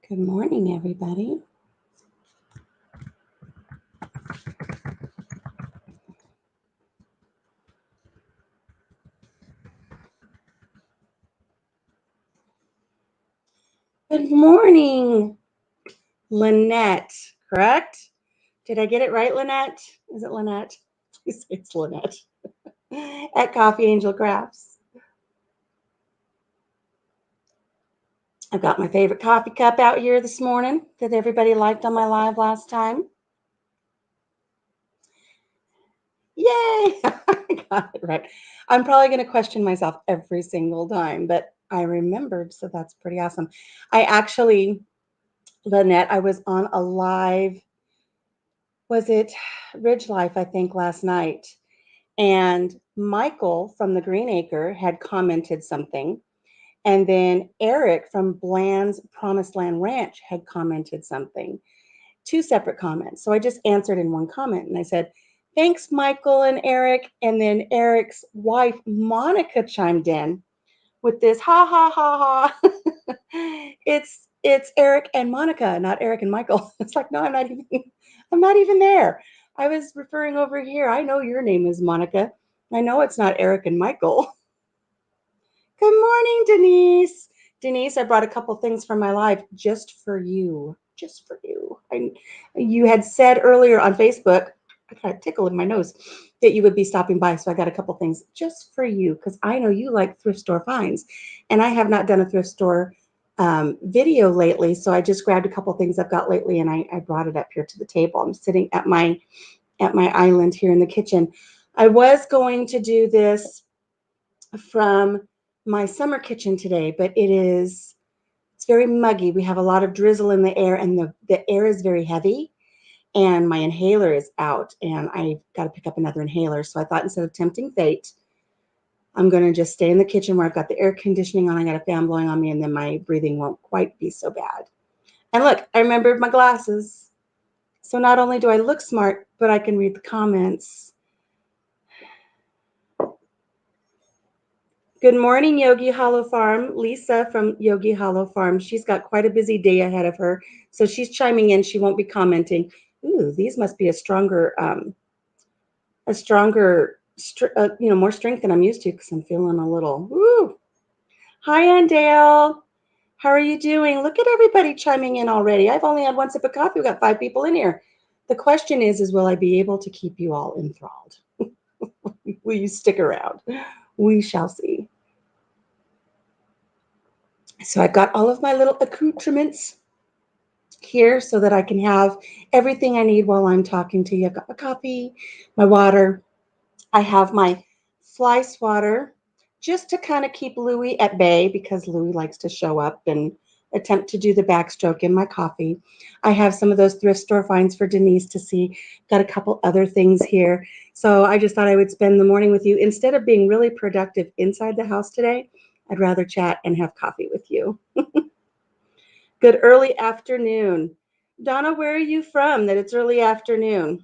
Good morning, everybody. Good morning, Lynette, correct? Did I get it right, Lynette? Is it Lynette? Please say it's Lynette at Coffee Angel Crafts. I've got my favorite coffee cup out here this morning that everybody liked on my live last time. Yay! I got it right. I'm probably going to question myself every single time, but I remembered, so that's pretty awesome. I actually, Lynette, I was on a live, was it Ridge Life, I think, last night. And Michael from the Green Acre had commented something. And then Eric from Bland's Promised Land Ranch had commented something, two separate comments. So I just answered in one comment and I said, thanks, Michael and Eric. And then Eric's wife, Monica, chimed in with this ha ha ha ha. it's Eric and Monica, not Eric and Michael. It's like, no, I'm not even there. I was referring over here. I know your name is Monica. I know it's not Eric and Michael. Good morning, Denise. Denise, I brought a couple things from my live just for you. Just for you. You had said earlier on Facebook, I got a tickle in my nose, that you would be stopping by. So I got a couple things just for you because I know you like thrift store finds. And I have not done a thrift store video lately. So I just grabbed a couple things I've got lately and I brought it up here to the table. I'm sitting at my island here in the kitchen. I was going to do this from my summer kitchen today, but it's very muggy. We have a lot of drizzle in the air and the air is very heavy and my inhaler is out and I've got to pick up another inhaler. So I thought instead of tempting fate, I'm going to just stay in the kitchen where I've got the air conditioning on. I got a fan blowing on me and then my breathing won't quite be so bad. And look, I remembered my glasses. So not only do I look smart, but I can read the comments. Good morning, Yogi Hollow Farm. Lisa from Yogi Hollow Farm. She's got quite a busy day ahead of her, so she's chiming in. She won't be commenting. Ooh, these must be more strength than I'm used to because I'm feeling a little. Woo! Hi, Andale. How are you doing? Look at everybody chiming in already. I've only had one sip of coffee. We've got 5 people in here. The question is will I be able to keep you all enthralled? Will you stick around? We shall see. So I've got all of my little accoutrements here so that I can have everything I need while I'm talking to you. I've got my coffee, my water. I have my fly swatter just to kind of keep Louie at bay because Louie likes to show up and attempt to do the backstroke in my coffee. I have some of those thrift store finds for Denise to see. Got a couple other things here. So I just thought I would spend the morning with you. Instead of being really productive inside the house today, I'd rather chat and have coffee with you. Good early afternoon. Donna, where are you from that it's early afternoon?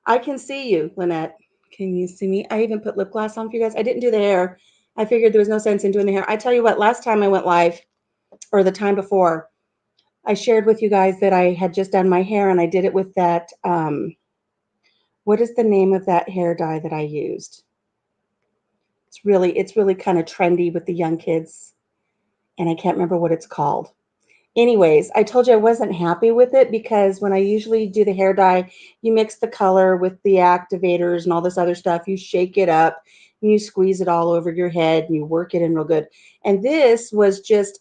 I can see you, Lynette. Can you see me? I even put lip gloss on for you guys. I didn't do the hair. I figured there was no sense in doing the hair. I tell you what, last time I went live, or the time before, I shared with you guys that I had just done my hair and I did it with that, what is the name of that hair dye that I used? It's really kind of trendy with the young kids, and I can't remember what it's called. Anyways, I told you I wasn't happy with it because when I usually do the hair dye, you mix the color with the activators and all this other stuff. You shake it up and you squeeze it all over your head and you work it in real good. And this was just,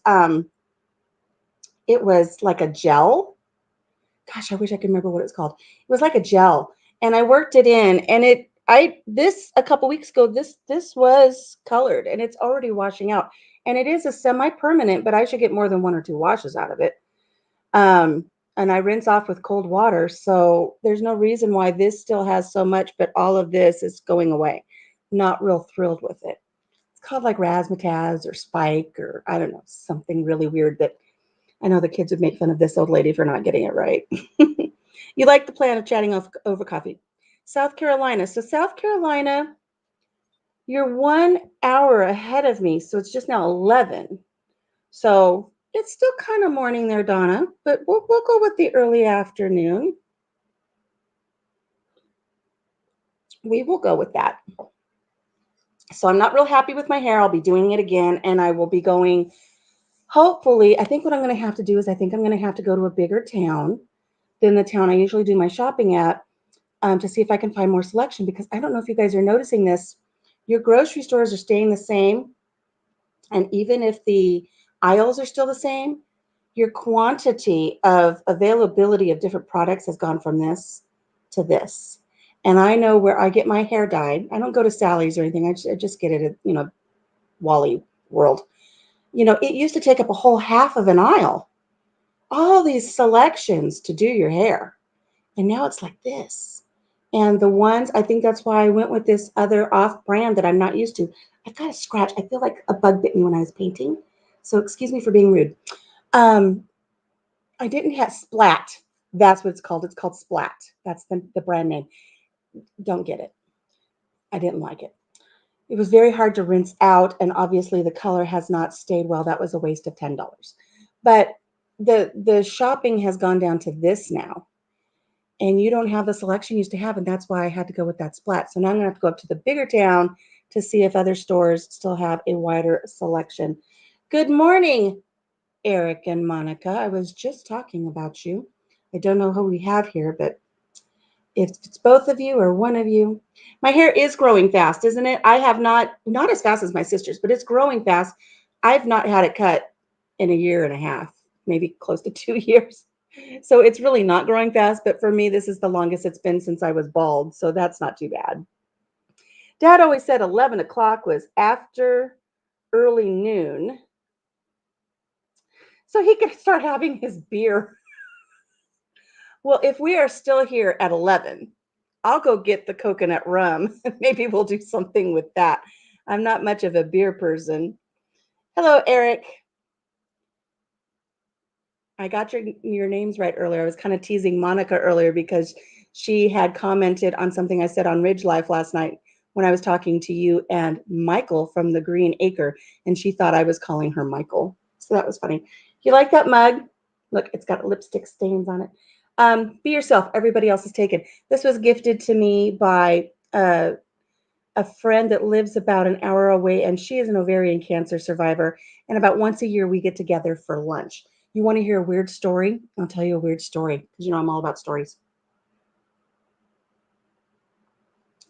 it was like a gel. Gosh, I wish I could remember what it's called. It was like a gel, and I worked it in, and this a couple weeks ago. This was colored, and it's already washing out, and it is a semi-permanent, but I should get more than 1 or 2 washes out of it. And I rinse off with cold water. So there's no reason why this still has so much, but all of this is going away. Not real thrilled with it. It's called like razzmatazz or spike or I don't know, something really weird that I know the kids would make fun of this old lady for not getting it right. You like the plan of chatting over coffee. South Carolina. So South Carolina, You're 1 hour ahead of me, so it's just now 11. So it's still kind of morning there, Donna, but we'll go with the early afternoon. We will go with that. So I'm not real happy with my hair. I'll be doing it again, and I will be going. Hopefully, I think what I'm going to have to do is I think I'm going to have to go to a bigger town than the town I usually do my shopping at, to see if I can find more selection. Because I don't know if you guys are noticing this. Your grocery stores are staying the same, and even if the aisles are still the same, your quantity of availability of different products has gone from this to this. And I know where I get my hair dyed. I don't go to Sally's or anything. I just get it at, Wally World. It used to take up a whole half of an aisle. All these selections to do your hair. And now it's like this. And the ones, I think that's why I went with this other off brand that I'm not used to. I've got a scratch. I feel like a bug bit me when I was painting. So excuse me for being rude. Um, I didn't have Splat. That's what it's called. It's called Splat. That's the brand name. Don't get it. I didn't like it. It was very hard to rinse out, and obviously the color has not stayed well. That was a waste of $10. But the shopping has gone down to this now, and you don't have the selection you used to have, and that's why I had to go with that Splat. So now I'm gonna have to go up to the bigger town to see if other stores still have a wider selection. Good morning, Eric and Monica. I was just talking about you. I don't know who we have here, but if it's both of you or one of you, my hair is growing fast, isn't it? I have not as fast as my sister's, but it's growing fast. I've not had it cut in a year and a half, maybe close to 2 years. So it's really not growing fast, but for me, this is the longest it's been since I was bald. So that's not too bad. Dad always said 11 o'clock was after early noon. So he could start having his beer. Well, if we are still here at 11, I'll go get the coconut rum. Maybe we'll do something with that. I'm not much of a beer person. Hello, Eric. I got your names right earlier. I was kind of teasing Monica earlier because she had commented on something I said on Ridge Life last night when I was talking to you and Michael from the Green Acre, and she thought I was calling her Michael. So that was funny. You like that mug? Look, it's got lipstick stains on it. Be yourself. Everybody else is taken. This was gifted to me by a friend that lives about an hour away, and she is an ovarian cancer survivor. And about once a year, we get together for lunch. You want to hear a weird story? I'll tell you a weird story because I'm all about stories.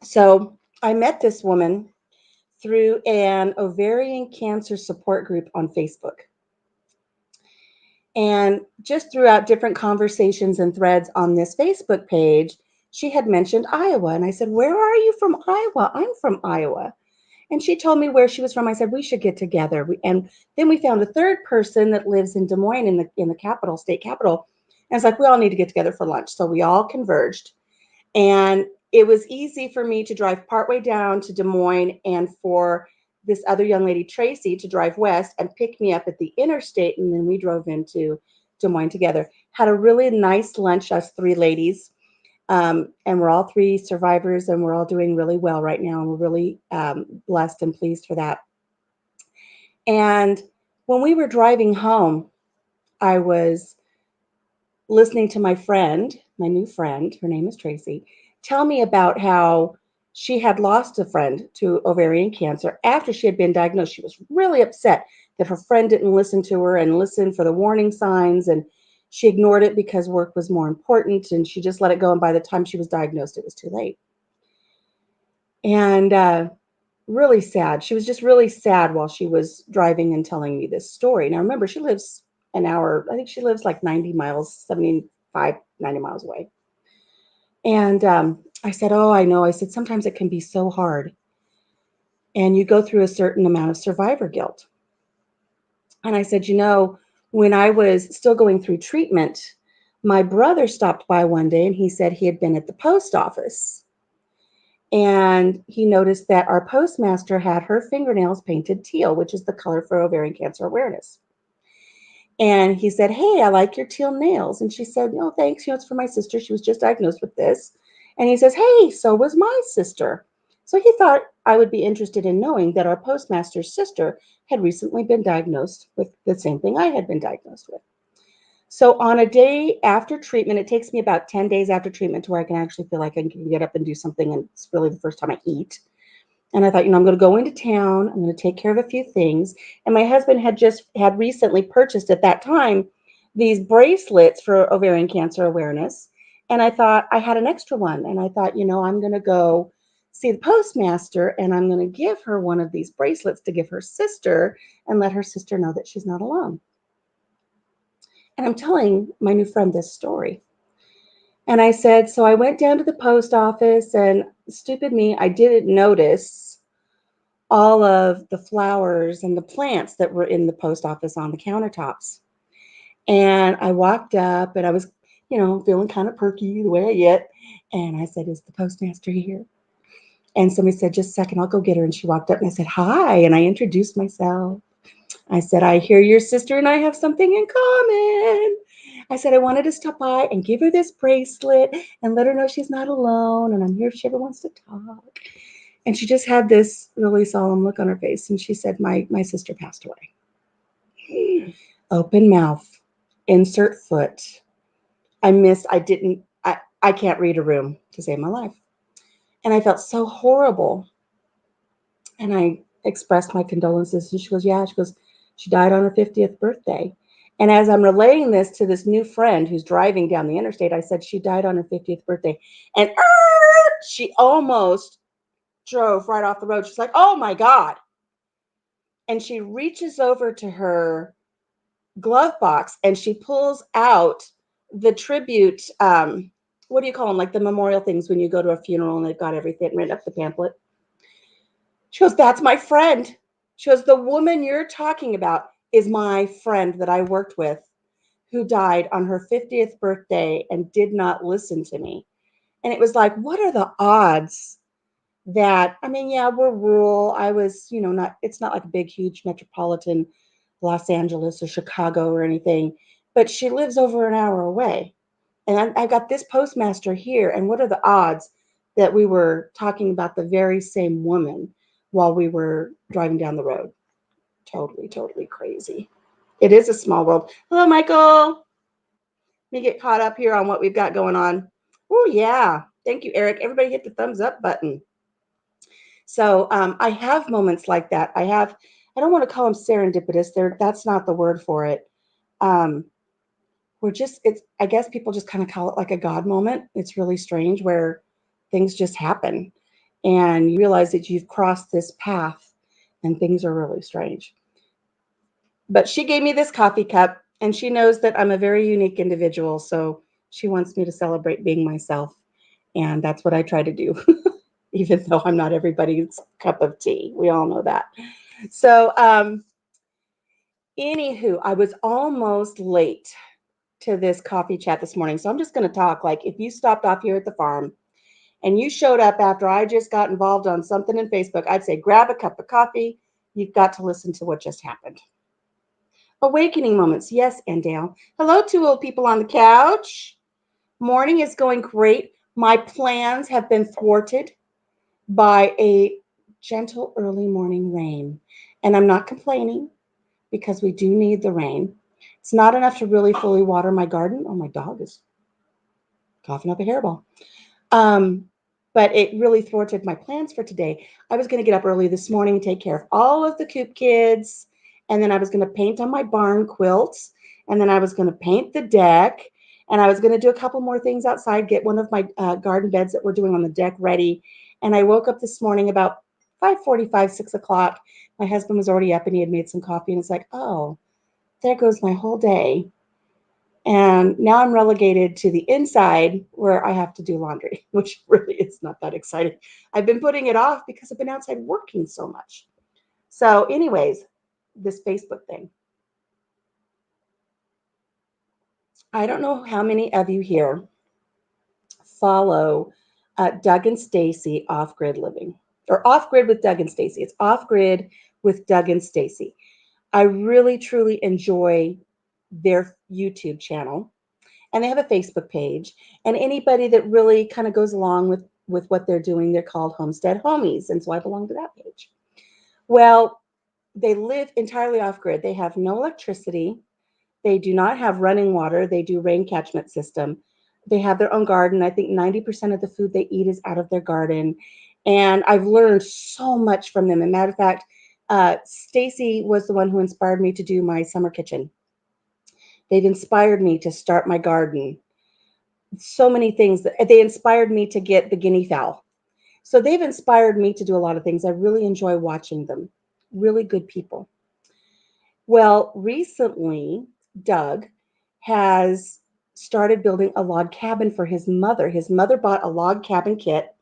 So I met this woman through an ovarian cancer support group on Facebook. And just throughout different conversations and threads on this Facebook page, she had mentioned Iowa. And I said, "Where are you from Iowa?" "I'm from Iowa." And she told me where she was from. I said, "We should get together." And then we found a third person that lives in Des Moines in the capital, state capital. And it's like, we all need to get together for lunch. So we all converged. And it was easy for me to drive partway down to Des Moines and for this other young lady, Tracy, to drive west and pick me up at the interstate. And then we drove into Des Moines together. Had a really nice lunch, us three ladies. And we're all three survivors, and we're all doing really well right now. And we're really blessed and pleased for that. And when we were driving home, I was listening to my friend, my new friend, her name is Tracy, tell me about how she had lost a friend to ovarian cancer after she had been diagnosed. She was really upset that her friend didn't listen to her and listen for the warning signs. And she ignored it because work was more important, and she just let it go. And by the time she was diagnosed, it was too late. And really sad. She was just really sad while she was driving and telling me this story. Now, remember, she lives an hour, I think she lives like 90 miles, 75, 90 miles away. And I said, "Oh, I know." I said, "Sometimes it can be so hard. And you go through a certain amount of survivor guilt." And I said, when I was still going through treatment, my brother stopped by one day and he said he had been at the post office. And he noticed that our postmaster had her fingernails painted teal, which is the color for ovarian cancer awareness. And he said, "Hey, I like your teal nails." And she said, "No, thanks. It's for my sister. She was just diagnosed with this." And he says, "Hey, so was my sister." So he thought I would be interested in knowing that our postmaster's sister had recently been diagnosed with the same thing I had been diagnosed with. So on a day after treatment, it takes me about 10 days after treatment to where I can actually feel like I can get up and do something. And it's really the first time I eat. And I thought, I'm going to go into town. I'm going to take care of a few things. And my husband had recently purchased at that time these bracelets for ovarian cancer awareness. And I thought I had an extra one. And I thought, I'm going to go see the postmaster and I'm going to give her one of these bracelets to give her sister and let her sister know that she's not alone. And I'm telling my new friend this story. And I said, so I went down to the post office and stupid me, I didn't notice all of the flowers and the plants that were in the post office on the countertops. And I walked up and I was, feeling kind of perky the way I get. And I said, is the postmaster here? And somebody said, just a second, I'll go get her. And she walked up and I said, hi. And I introduced myself. I said, I hear your sister and I have something in common. I said, I wanted to stop by and give her this bracelet and let her know she's not alone. And I'm here if she ever wants to talk. And she just had this really solemn look on her face. And she said, my sister passed away. Open mouth, insert foot. I can't read a room to save my life. And I felt so horrible. And I expressed my condolences. And she goes, yeah. She goes, she died on her 50th birthday. And as I'm relaying this to this new friend who's driving down the interstate, I said, she died on her 50th birthday. And she almost drove right off the road. She's like, oh my God. And she reaches over to her glove box and she pulls out the tribute. What do you call them? Like the memorial things when you go to a funeral and they've got everything written up the pamphlet. She goes, that's my friend. She goes, the woman you're talking about is my friend that I worked with who died on her 50th birthday and did not listen to me. And it was like, what are the odds that, I mean, yeah, we're rural. I was, it's not like a big, huge metropolitan Los Angeles or Chicago or anything, but she lives over an hour away. And I got this postmaster here. And what are the odds that we were talking about the very same woman while we were driving down the road? Totally, totally crazy. It is a small world. Hello, Michael. Let me get caught up here on what we've got going on. Oh, yeah. Thank you, Eric. Everybody hit the thumbs up button. So I have moments like that. I don't want to call them serendipitous. That's not the word for it. Um, I guess people just kind of call it like a God moment. It's really strange where things just happen and you realize that you've crossed this path and things are really strange. But she gave me this coffee cup and she knows that I'm a very unique individual. So she wants me to celebrate being myself. And that's what I try to do, even though I'm not everybody's cup of tea. We all know that. So, anywho, I was almost late to this coffee chat this morning. So I'm just going to talk like if you stopped off here at the farm and you showed up after I just got involved on something in Facebook, I'd say grab a cup of coffee. You've got to listen to what just happened. Awakening moments. Yes, and Dale. Hello, two old people on the couch. Morning is going great. My plans have been thwarted by a gentle early morning rain. And I'm not complaining because we do need the rain. It's not enough to really fully water my garden. Oh, my dog is coughing up a hairball. Um, but it really thwarted my plans for today. I was going to get up early this morning and take care of all of the coop kids. And then I was going to paint on my barn quilts. And then I was going to paint the deck. And I was going to do a couple more things outside, get one of my garden beds that we're doing on the deck ready. And I woke up this morning about 5:45, 6 o'clock. My husband was already up and he had made some coffee. And it's like, oh, there goes my whole day. And now I'm relegated to the inside where I have to do laundry, which really is not that exciting. I've been putting it off because I've been outside working so much. So, anyways, this Facebook thing. I don't know how many of you here follow Doug and Stacy Off Grid Living or Off Grid with Doug and Stacy. It's Off Grid with Doug and Stacy. I really, truly enjoy their YouTube channel. And they have a Facebook page. And anybody that really kind of goes along with with what they're doing. They're called Homestead Homies, and so I belong to that page. Well, they live entirely off grid. They have no electricity. They do not have running water. They do rain catchment system. They have their own garden. I think 90% of the food they eat is out of their garden. And I've learned so much from them. And matter of fact, Stacy was the one who inspired me to do my summer kitchen. They've inspired me to start my garden. So many things. They inspired me to get the guinea fowl. So they've inspired me to do a lot of things. I really enjoy watching them. Really good people. Well, recently, Doug has started building a log cabin for his mother. His mother bought a log cabin kit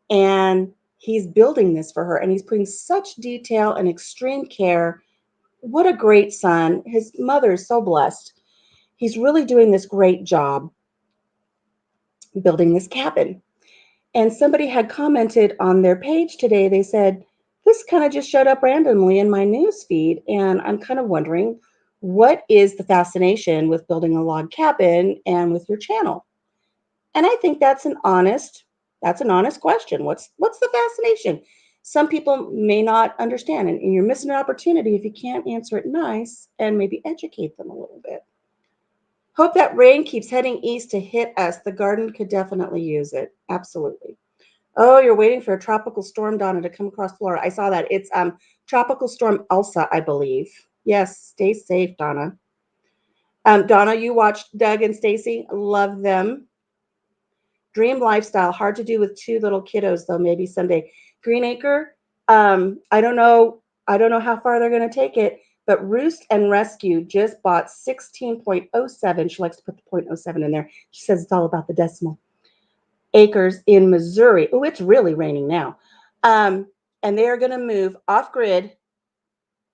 and he's building this for her and he's putting such detail and extreme care. What a great son. His mother is so blessed. He's really doing this great job building this cabin. And somebody had commented on their page today. They said, this kind of just showed up randomly in my news feed. And I'm kind of wondering, what is the fascination with building a log cabin and with your channel? And I think that's an honest question. What's the fascination? Some people may not understand, and you're missing an opportunity if you can't answer it nice and maybe educate them a little bit. Hope that rain keeps heading east to hit us. The garden could definitely use it. Absolutely. Oh, you're waiting for a tropical storm, Donna, to come across Florida. I saw that. It's tropical storm Elsa, I believe. Yes, stay safe, Donna. Donna, you watched Doug and Stacy. Love them. Dream lifestyle. Hard to do with two little kiddos, though. Maybe someday. Green Acre. I don't know. I don't know how far they're going to take it. But Roost and Rescue just bought 16.07. She likes to put the point oh 0.07 in there. She says it's all about the decimal acres in Missouri. Oh, it's really raining now. And they are going to move off grid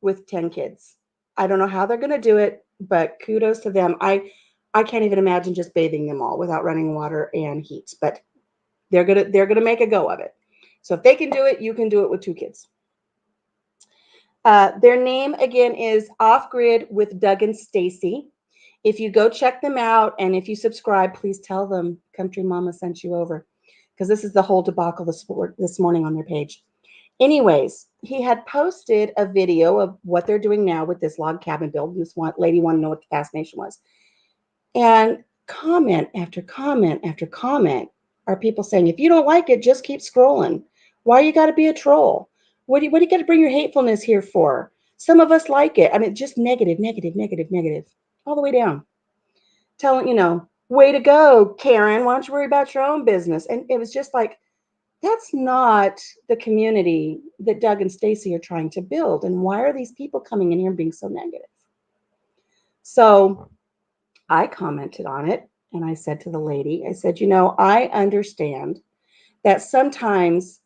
with 10 kids. I don't know how they're going to do it, but kudos to them. I can't even imagine just bathing them all without running water and heat, but they're going to make a go of it. So if they can do it, you can do it with 2 kids. Their name again is Off Grid with Doug and Stacy. If you go check them out and if you subscribe, please tell them Country Mama sent you over, because this is the whole debacle this morning on their page. Anyways, he had posted a video of what they're doing now with this log cabin build. This one lady wanted to know what the fascination was. And comment after comment after comment are people saying, if you don't like it, just keep scrolling. Why you got to be a troll? What do you got to bring your hatefulness here for? Some of us like it. I mean, just negative, negative, negative, negative, all the way down. Telling, way to go, Karen. Why don't you worry about your own business? And it was just like, that's not the community that Doug and Stacy are trying to build. And why are these people coming in here and being so negative? So I commented on it and I said to the lady, I said, I understand that sometimes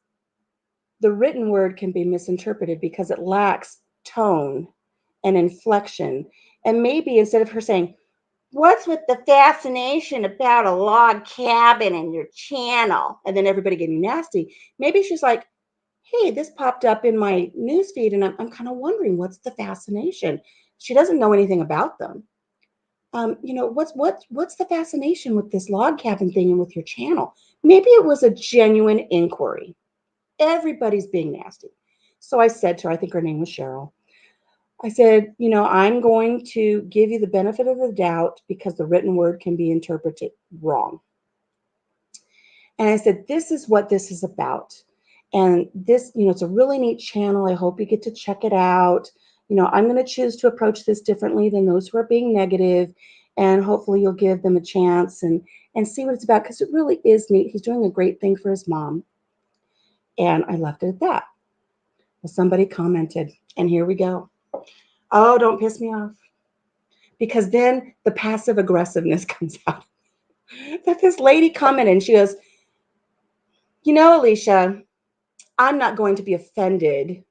the written word can be misinterpreted because it lacks tone and inflection. And maybe instead of her saying, what's with the fascination about a log cabin in your channel? And then everybody getting nasty. Maybe she's like, hey, this popped up in my newsfeed and I'm kind of wondering what's the fascination. She doesn't know anything about them. What's the fascination with this log cabin thing and with your channel? Maybe it was a genuine inquiry. Everybody's being nasty. So I said to her, I think her name was Cheryl. I said, I'm going to give you the benefit of the doubt because the written word can be interpreted wrong. And I said, this is what this is about. And this, it's a really neat channel. I hope you get to check it out. I'm going to choose to approach this differently than those who are being negative. And hopefully you'll give them a chance and see what it's about, because it really is neat. He's doing a great thing for his mom. And I left it at that. Well, somebody commented, and here we go. Oh, don't piss me off. Because then the passive aggressiveness comes out. That this lady commented, and she goes, Alicia, I'm not going to be offended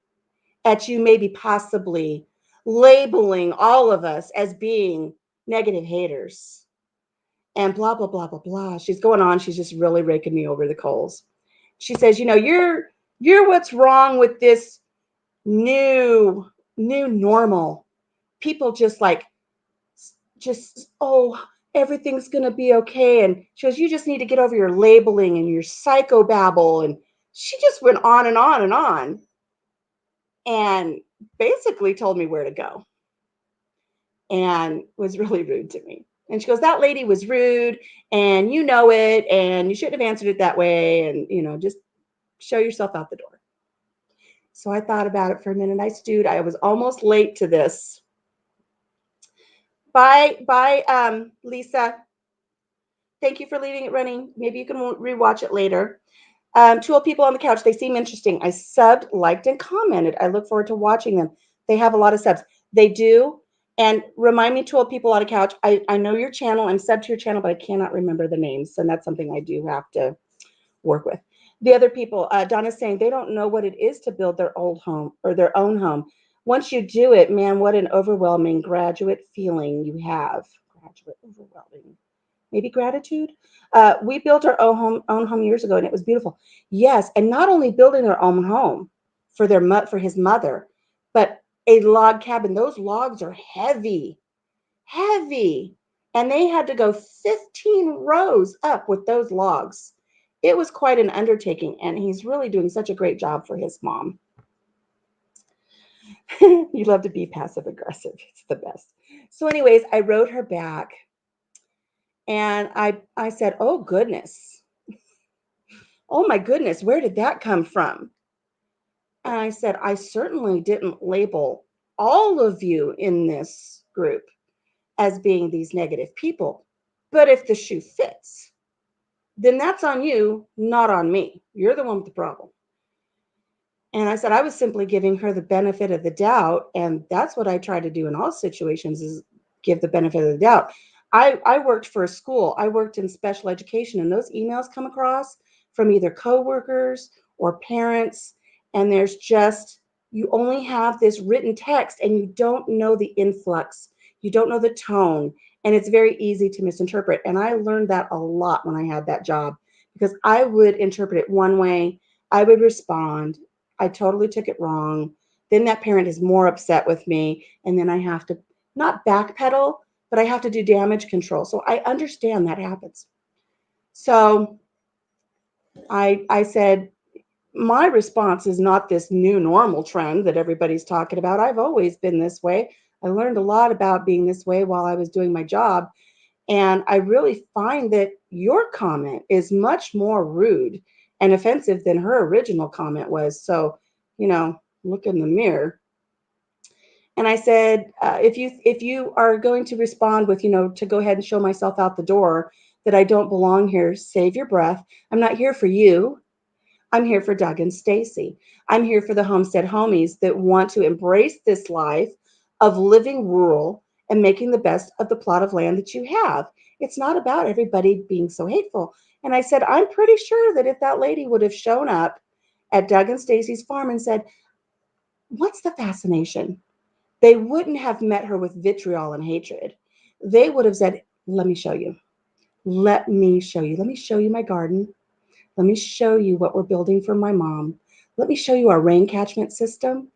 at you maybe possibly labeling all of us as being negative haters and blah, blah, blah, blah, blah. She's going on. She's just really raking me over the coals. She says, you're what's wrong with this new normal. People just everything's going to be okay. And she goes, you just need to get over your labeling and your psychobabble. And she just went on and on and on and basically told me where to go and was really rude to me. And she goes, that lady was rude and you know it, and you shouldn't have answered it that way. And, just show yourself out the door. So I thought about it for a minute. I stewed. I was almost late to this. Bye, Lisa. Thank you for leaving it running. Maybe you can rewatch it later. Two old people on the couch. They seem interesting. I subbed, liked, and commented. I look forward to watching them. They have a lot of subs. They do. And remind me, two old people on a couch. I know your channel. I'm subbed to your channel, but I cannot remember the names. And that's something I do have to work with. The other people, Donna's saying they don't know what it is to build their old home or their own home. Once you do it, man, what an overwhelming graduate feeling you have. Graduate overwhelming. Maybe gratitude. We built our own home years ago, and it was beautiful. Yes, and not only building their own home for his mother, but a log cabin. Those logs are heavy, heavy, and they had to go 15 rows up with those logs. It was quite an undertaking, and he's really doing such a great job for his mom. You love to be passive aggressive. It's the best. So, anyways, I wrote her back. And I said, oh, goodness. Oh, my goodness. Where did that come from? And I said, I certainly didn't label all of you in this group as being these negative people. But if the shoe fits, then that's on you, not on me. You're the one with the problem. And I said, I was simply giving her the benefit of the doubt. And that's what I try to do in all situations, is give the benefit of the doubt. I worked for a school. I worked in special education, and those emails come across from either coworkers or parents. And there's just, you only have this written text and you don't know the influx. You don't know the tone. And it's very easy to misinterpret. And I learned that a lot when I had that job, because I would interpret it one way. I would respond. I totally took it wrong. Then that parent is more upset with me. And then I have to not backpedal, but I have to do damage control. So I understand that happens. So I said, my response is not this new normal trend that everybody's talking about. I've always been this way. I learned a lot about being this way while I was doing my job. And I really find that your comment is much more rude and offensive than her original comment was. So, look in the mirror. And I said, if you are going to respond with, to go ahead and show myself out the door, that I don't belong here, save your breath. I'm not here for you. I'm here for Doug and Stacy. I'm here for the homestead homies that want to embrace this life of living rural and making the best of the plot of land that you have. It's not about everybody being so hateful. And I said, I'm pretty sure that if that lady would have shown up at Doug and Stacy's farm and said, what's the fascination? They wouldn't have met her with vitriol and hatred. They would have said, let me show you. Let me show you. Let me show you my garden. Let me show you what we're building for my mom. Let me show you our rain catchment system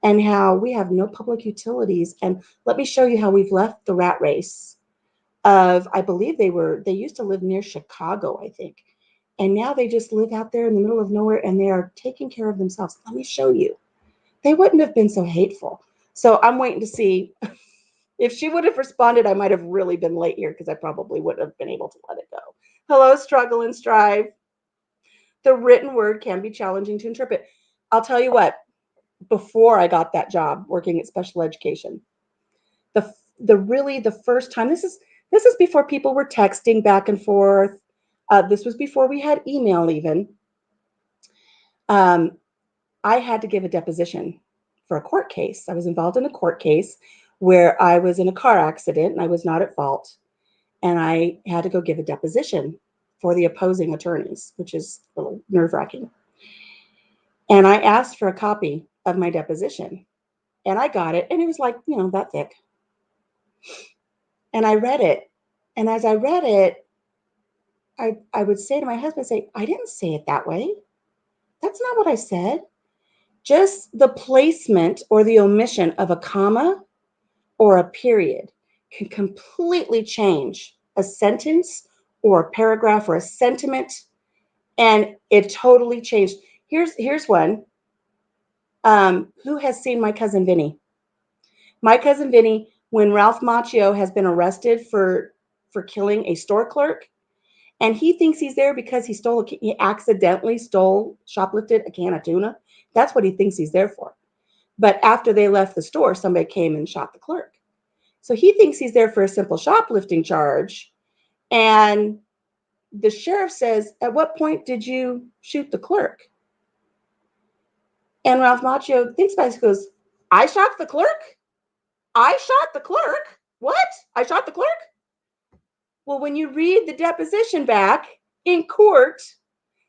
and how we have no public utilities. And let me show you how we've left the rat race of, I believe they used to live near Chicago, I think. And now they just live out there in the middle of nowhere and they are taking care of themselves. Let me show you. They wouldn't have been so hateful. So I'm waiting to see if she would have responded. I might have really been late here because I probably wouldn't have been able to let it go. Hello, struggle and strive. The written word can be challenging to interpret. I'll tell you what, before I got that job working at special education, the first time, this is before people were texting back and forth. This was before we had email even. I had to give a deposition for a court case. I was involved in a court case where I was in a car accident and I was not at fault. And I had to go give a deposition for the opposing attorneys, which is a little nerve-wracking. And I asked for a copy of my deposition and I got it. And it was like, that thick. And I read it. And as I read it, I would say to my husband, I didn't say it that way. That's not what I said. Just the placement or the omission of a comma or a period can completely change a sentence or a paragraph or a sentiment, and it totally changed. Here's one. Who has seen My Cousin Vinny? My Cousin Vinny, when Ralph Macchio has been arrested for killing a store clerk, and he thinks he's there because he accidentally shoplifted a can of tuna. That's what he thinks he's there for. But after they left the store, somebody came and shot the clerk. So he thinks he's there for a simple shoplifting charge. And the sheriff says, "At what point did you shoot the clerk?" And Ralph Macchio thinks about it and goes, "I shot the clerk? I shot the clerk? What? I shot the clerk?" Well, when you read the deposition back in court,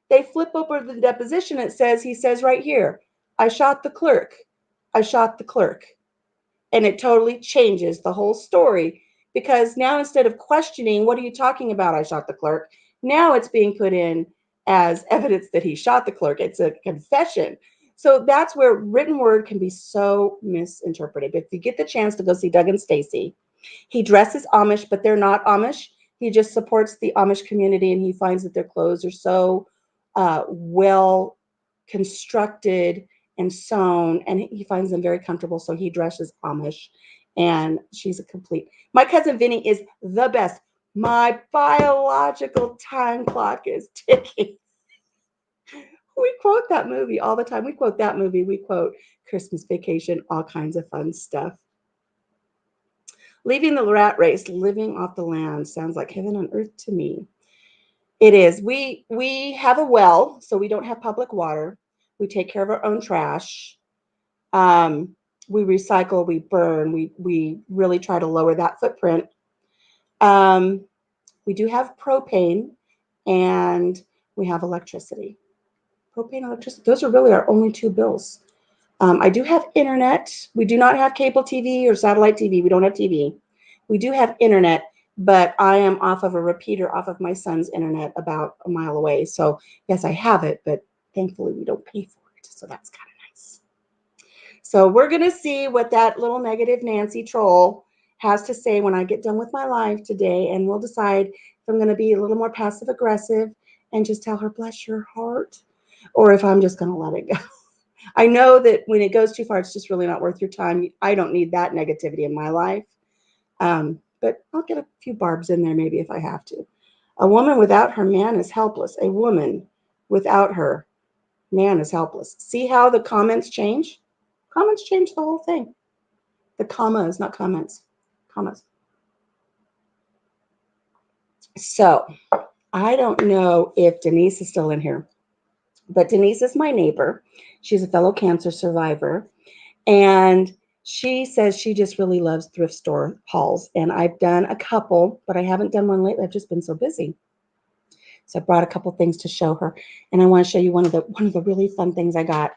they flip over the deposition. He says right here, "I shot the clerk. I shot the clerk." And it totally changes the whole story, because now instead of questioning, "What are you talking about? I shot the clerk." Now it's being put in as evidence that he shot the clerk. It's a confession. So that's where written word can be so misinterpreted. If you get the chance to go see Doug and Stacy, he dresses Amish, but they're not Amish. He just supports the Amish community, and he finds that their clothes are so well constructed and sewn, and he finds them very comfortable. So he dresses Amish, and she's a complete. My Cousin Vinny is the best. My biological time clock is ticking. We quote that movie all the time. We quote that movie. We quote Christmas Vacation, all kinds of fun stuff. Leaving the rat race, living off the land sounds like heaven on earth to me. It is. We have a well, so we don't have public water. We take care of our own trash. Um, we recycle, we burn. We really try to lower that footprint. Um, we do have propane, and we have electricity. Propane, electricity. Those are really our only two bills. I do have internet. We do not have cable TV or satellite TV. We don't have TV. We do have internet, but I am off of a repeater off of my son's internet about a mile away. So yes, I have it, but thankfully we don't pay for it. So that's kind of nice. So we're going to see what that little negative Nancy troll has to say when I get done with my live today. And we'll decide if I'm going to be a little more passive aggressive and just tell her, "Bless your heart," or if I'm just going to let it go. I know that when it goes too far, it's just really not worth your time. I don't need that negativity in my life. But I'll get a few barbs in there maybe if I have to. A woman without her man is helpless. A woman without her man is helpless. See how the comments change? Comments change the whole thing. The commas, not comments. Commas. So I don't know if Denise is still in here, but Denise is my neighbor. She's a fellow cancer survivor. And she says she just really loves thrift store hauls. And I've done a couple, but I haven't done one lately. I've just been so busy. So I brought a couple things to show her. And I want to show you one of the really fun things I got.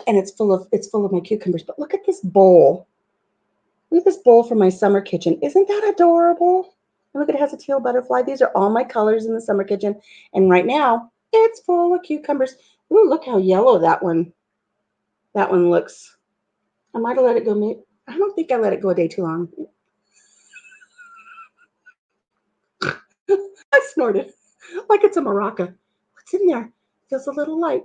And it's full of my cucumbers. But look at this bowl. Look at this bowl from my summer kitchen. Isn't that adorable? And look, it has a teal butterfly. These are all my colors in the summer kitchen. And right now, it's full of cucumbers. Ooh, look how yellow that one looks. I might have let it go. I don't think I let it go a day too long. I snorted like it's a maraca. What's in there? Feels a little light.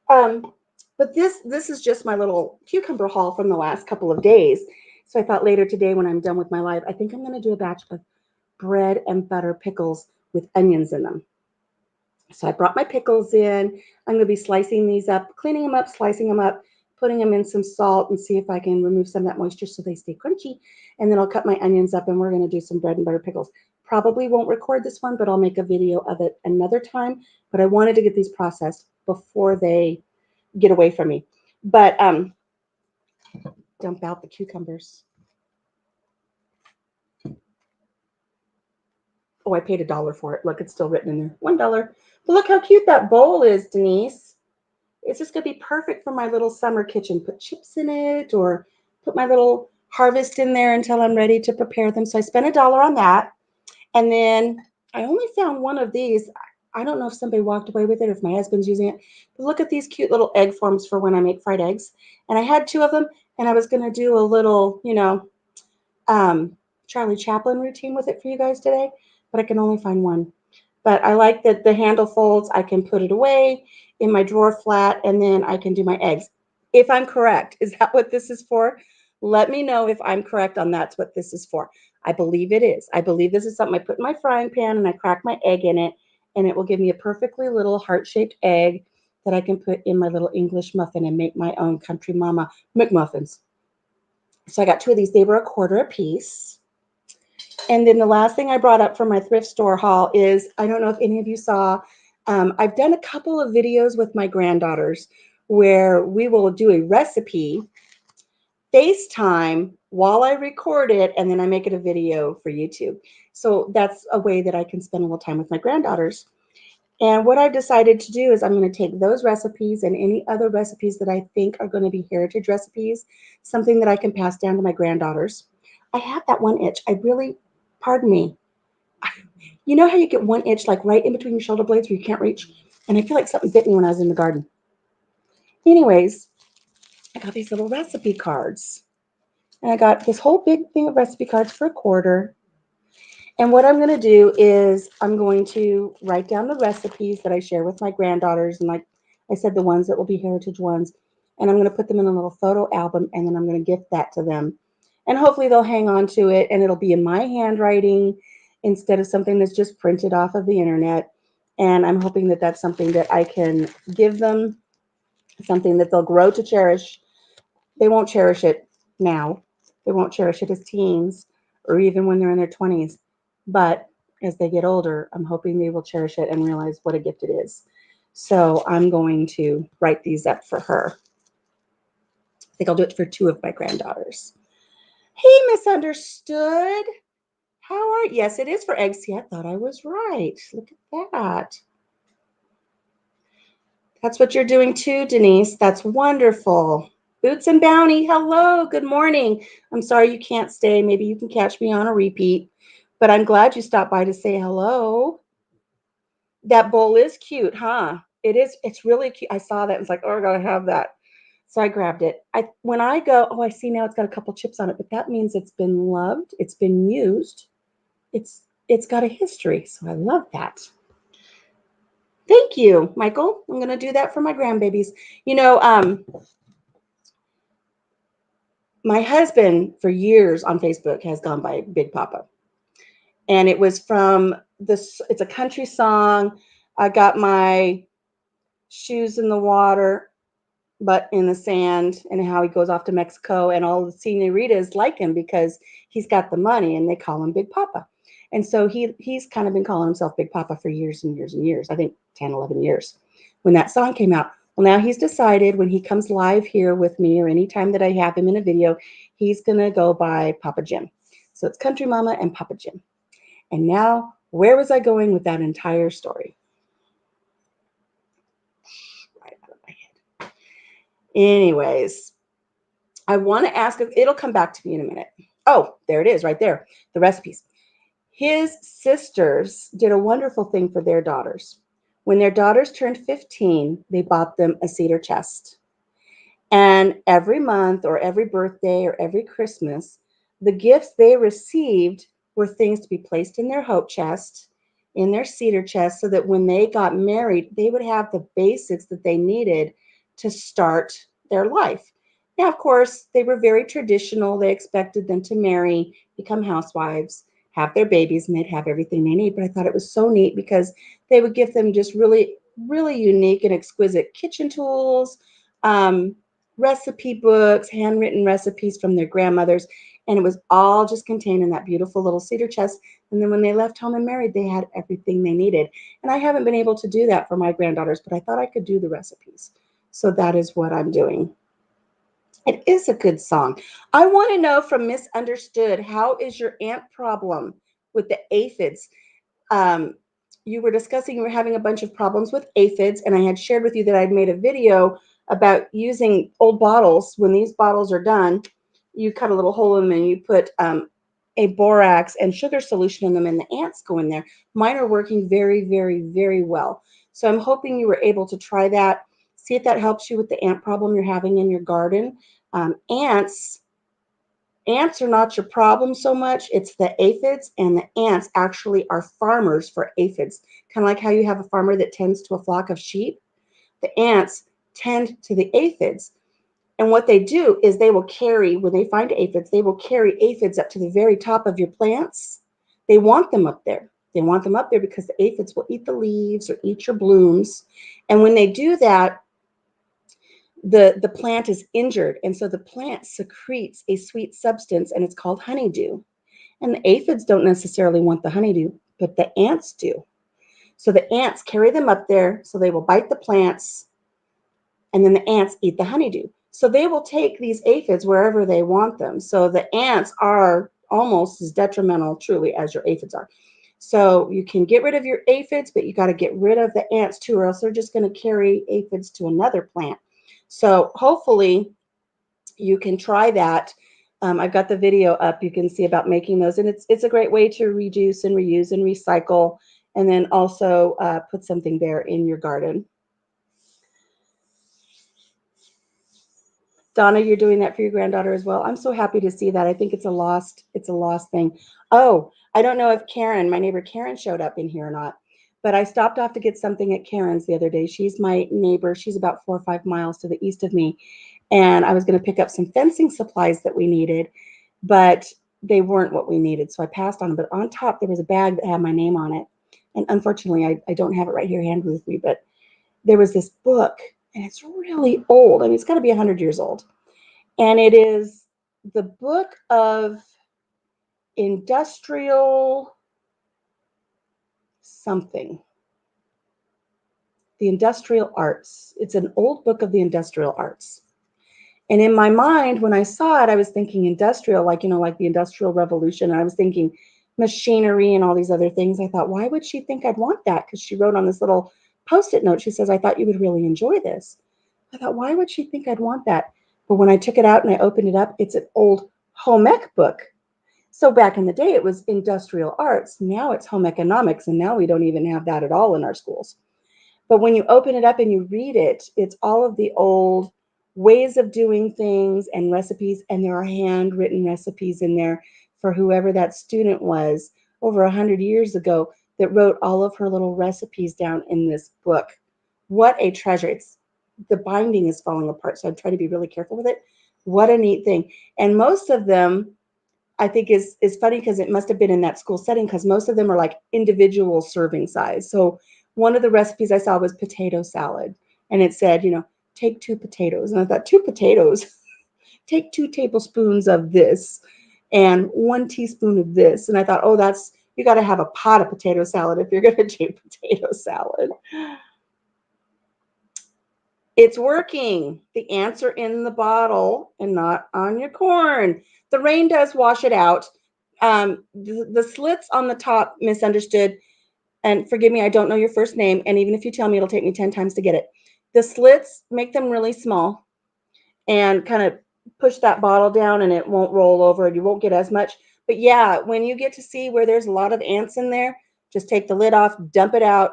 Um, but this is just my little cucumber haul from the last couple of days. So I thought later today when I'm done with my live, I think I'm going to do a batch of bread and butter pickles with onions in them. So I brought my pickles in. I'm going to be slicing these up, cleaning them up, slicing them up, putting them in some salt and see if I can remove some of that moisture so they stay crunchy. And then I'll cut my onions up and we're going to do some bread and butter pickles. Probably won't record this one, but I'll make a video of it another time. But I wanted to get these processed before they get away from me. But dump out the cucumbers. Oh, I paid $1 for it. Look, it's still written in there. $1. But look how cute that bowl is, Denise. It's just going to be perfect for my little summer kitchen. Put chips in it or put my little harvest in there until I'm ready to prepare them. So I spent $1 on that. And then I only found one of these. I don't know if somebody walked away with it or if my husband's using it. But look at these cute little egg forms for when I make fried eggs. And I had two of them, and I was going to do a little, Charlie Chaplin routine with it for you guys today. but I can only find one. But I like that the handle folds. I can put it away in my drawer flat, and then I can do my eggs. If I'm correct, is that what this is for? Let me know if I'm correct on that's what this is for. I believe it is. I believe this is something I put in my frying pan and I crack my egg in it, and it will give me a perfectly little heart-shaped egg that I can put in my little English muffin and make my own country mama McMuffins. So I got two of these. They were a quarter a piece. And then the last thing I brought up from my thrift store haul is, I don't know if any of you saw, I've done a couple of videos with my granddaughters where we will do a recipe FaceTime while I record it, and then I make it a video for YouTube. So that's a way that I can spend a little time with my granddaughters. And what I've decided to do is I'm going to take those recipes and any other recipes that I think are going to be heritage recipes, something that I can pass down to my granddaughters. I have that one itch. I really, pardon me, you know how you get one itch like right in between your shoulder blades where you can't reach? And I feel like something bit me when I was in the garden. Anyways, I got these little recipe cards. And I got this whole big thing of recipe cards for a quarter. And what I'm going to do is I'm going to write down the recipes that I share with my granddaughters. And like I said, the ones that will be heritage ones. And I'm going to put them in a little photo album, and then I'm going to gift that to them. And hopefully they'll hang on to it, and it'll be in my handwriting instead of something that's just printed off of the internet. And I'm hoping that that's something that I can give them, something that they'll grow to cherish. They won't cherish it now. They won't cherish it as teens or even when they're in their 20s. But as they get older, I'm hoping they will cherish it and realize what a gift it is. So I'm going to write these up for her. I think I'll do it for two of my granddaughters. Hey, Misunderstood. How are you? Yes, it is for eggs. See, I thought I was right. Look at that. That's what you're doing too, Denise. That's wonderful. Boots and Bounty, hello, good morning. I'm sorry you can't stay. Maybe you can catch me on a repeat, but I'm glad you stopped by to say hello. That bowl is cute, huh? It is. It's really cute. I saw that and was like, oh, I gotta have that. So I grabbed it. When I go, oh, I see now it's got a couple chips on it, but that means it's been loved. It's been used. It's got a history. So I love that. Thank you, Michael. I'm gonna do that for my grandbabies. You know, my husband for years on Facebook has gone by Big Papa. And it was from this, it's a country song. I got my shoes in the water, but in the sand, and how he goes off to Mexico, and all the senoritas like him because he's got the money and they call him Big Papa. And so he's kind of been calling himself Big Papa for years and years and years. I think 10, 11 years when that song came out. Well, now he's decided when he comes live here with me or anytime that I have him in a video, he's going to go by Papa Jim. So it's Country Mama and Papa Jim. And now, where was I going with that entire story? Right out of my head. Anyways, I want to ask, it'll come back to me in a minute. Oh, there it is right there, the recipes. His sisters did a wonderful thing for their daughters. When their daughters turned 15, they bought them a cedar chest. And every month or every birthday or every Christmas, the gifts they received were things to be placed in their hope chest, in their cedar chest, so that when they got married, they would have the basics that they needed to start their life. Now, of course, they were very traditional. They expected them to marry, become housewives, have their babies, and they'd have everything they need. But I thought it was so neat because they would give them just really, really unique and exquisite kitchen tools, recipe books, handwritten recipes from their grandmothers, and it was all just contained in that beautiful little cedar chest. And then when they left home and married, they had everything they needed. And I haven't been able to do that for my granddaughters, but I thought I could do the recipes. So that is what I'm doing. It is a good song. I want to know from Misunderstood, how is your ant problem with the aphids? Um, you were discussing you were having a bunch of problems with aphids, and I had shared with you that I'd made a video about using old bottles. When these bottles are done, you cut a little hole in them and you put a borax and sugar solution in them, and the ants go in there. Mine are working very, very, very well. So I'm hoping you were able to try that. See if that helps you with the ant problem you're having in your garden. Ants Ants are not your problem so much. It's the aphids, and the ants actually are farmers for aphids. Kind of like how you have a farmer that tends to a flock of sheep. The ants tend to the aphids. And what they do is they will carry, when they find aphids, they will carry aphids up to the very top of your plants. They want them up there. They want them up there because the aphids will eat the leaves or eat your blooms. And when they do that, the plant is injured. And so the plant secretes a sweet substance, and it's called honeydew. And the aphids don't necessarily want the honeydew, but the ants do. So the ants carry them up there, so they will bite the plants, and then the ants eat the honeydew. So they will take these aphids wherever they want them. So the ants are almost as detrimental, truly, as your aphids are. So you can get rid of your aphids, but you got to get rid of the ants too, or else they're just going to carry aphids to another plant. So hopefully you can try that. I've got the video up. You can see about making those, and it's a great way to reduce and reuse and recycle, and then also put something there in your garden. Donna, you're doing that for your granddaughter as well. I'm so happy to see that. I think it's a lost thing. Oh, I don't know if Karen, my neighbor Karen, showed up in here or not, but I stopped off to get something at Karen's the other day. She's my neighbor. She's about 4 or 5 miles to the east of me, and I was going to pick up some fencing supplies that we needed, but they weren't what we needed, so I passed on them. But on top, there was a bag that had my name on it, and unfortunately, I don't have it right here handy with me, but there was this book, and it's really old. I mean, it's got to be 100 years old, and it is the book of industrial something, the industrial arts. It's an old book of the industrial arts. And in my mind, when I saw it, I was thinking industrial, like, like the Industrial Revolution. And I was thinking machinery and all these other things. I thought, why would she think I'd want that? Because she wrote on this little Post-it note, she says, I thought you would really enjoy this. I thought, why would she think I'd want that? But when I took it out and I opened it up, it's an old home ec book. So back in the day, it was industrial arts. Now it's home economics, and now we don't even have that at all in our schools. But when you open it up and you read it, it's all of the old ways of doing things and recipes, and there are handwritten recipes in there for whoever that student was over 100 years ago that wrote all of her little recipes down in this book. What a treasure. The binding is falling apart, so I try to be really careful with it. What a neat thing. And most of them, I think, is funny because it must have been in that school setting, because most of them are like individual serving size. So one of the recipes I saw was potato salad, and it said, take 2 potatoes. And I thought, 2 potatoes? Take 2 tablespoons of this and 1 teaspoon of this. And I thought, oh, you got to have a pot of potato salad if you're going to do potato salad. It's working. The ants are in the bottle and not on your corn. The rain does wash it out. The slits on the top, misunderstood. And forgive me, I don't know your first name. And even if you tell me, it'll take me 10 times to get it. The slits, make them really small and kind of push that bottle down, and it won't roll over and you won't get as much. But yeah, when you get to see where there's a lot of ants in there, just take the lid off, dump it out,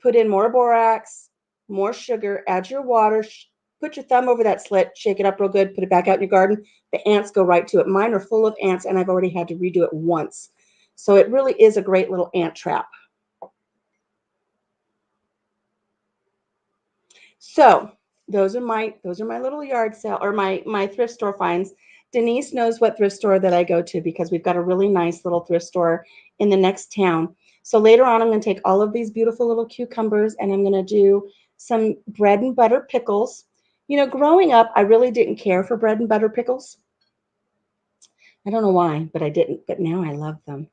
put in more borax, more sugar, add your water, put your thumb over that slit, shake it up real good, put it back out in your garden. The ants go right to it. Mine are full of ants, and I've already had to redo it once. So it really is a great little ant trap. So those are my little yard sale, or my thrift store finds. Denise knows what thrift store that I go to, because we've got a really nice little thrift store in the next town. So later on, I'm going to take all of these beautiful little cucumbers, and I'm going to do some bread and butter pickles. Growing up, I really didn't care for bread and butter pickles. I don't know why, but I didn't. But now I love them,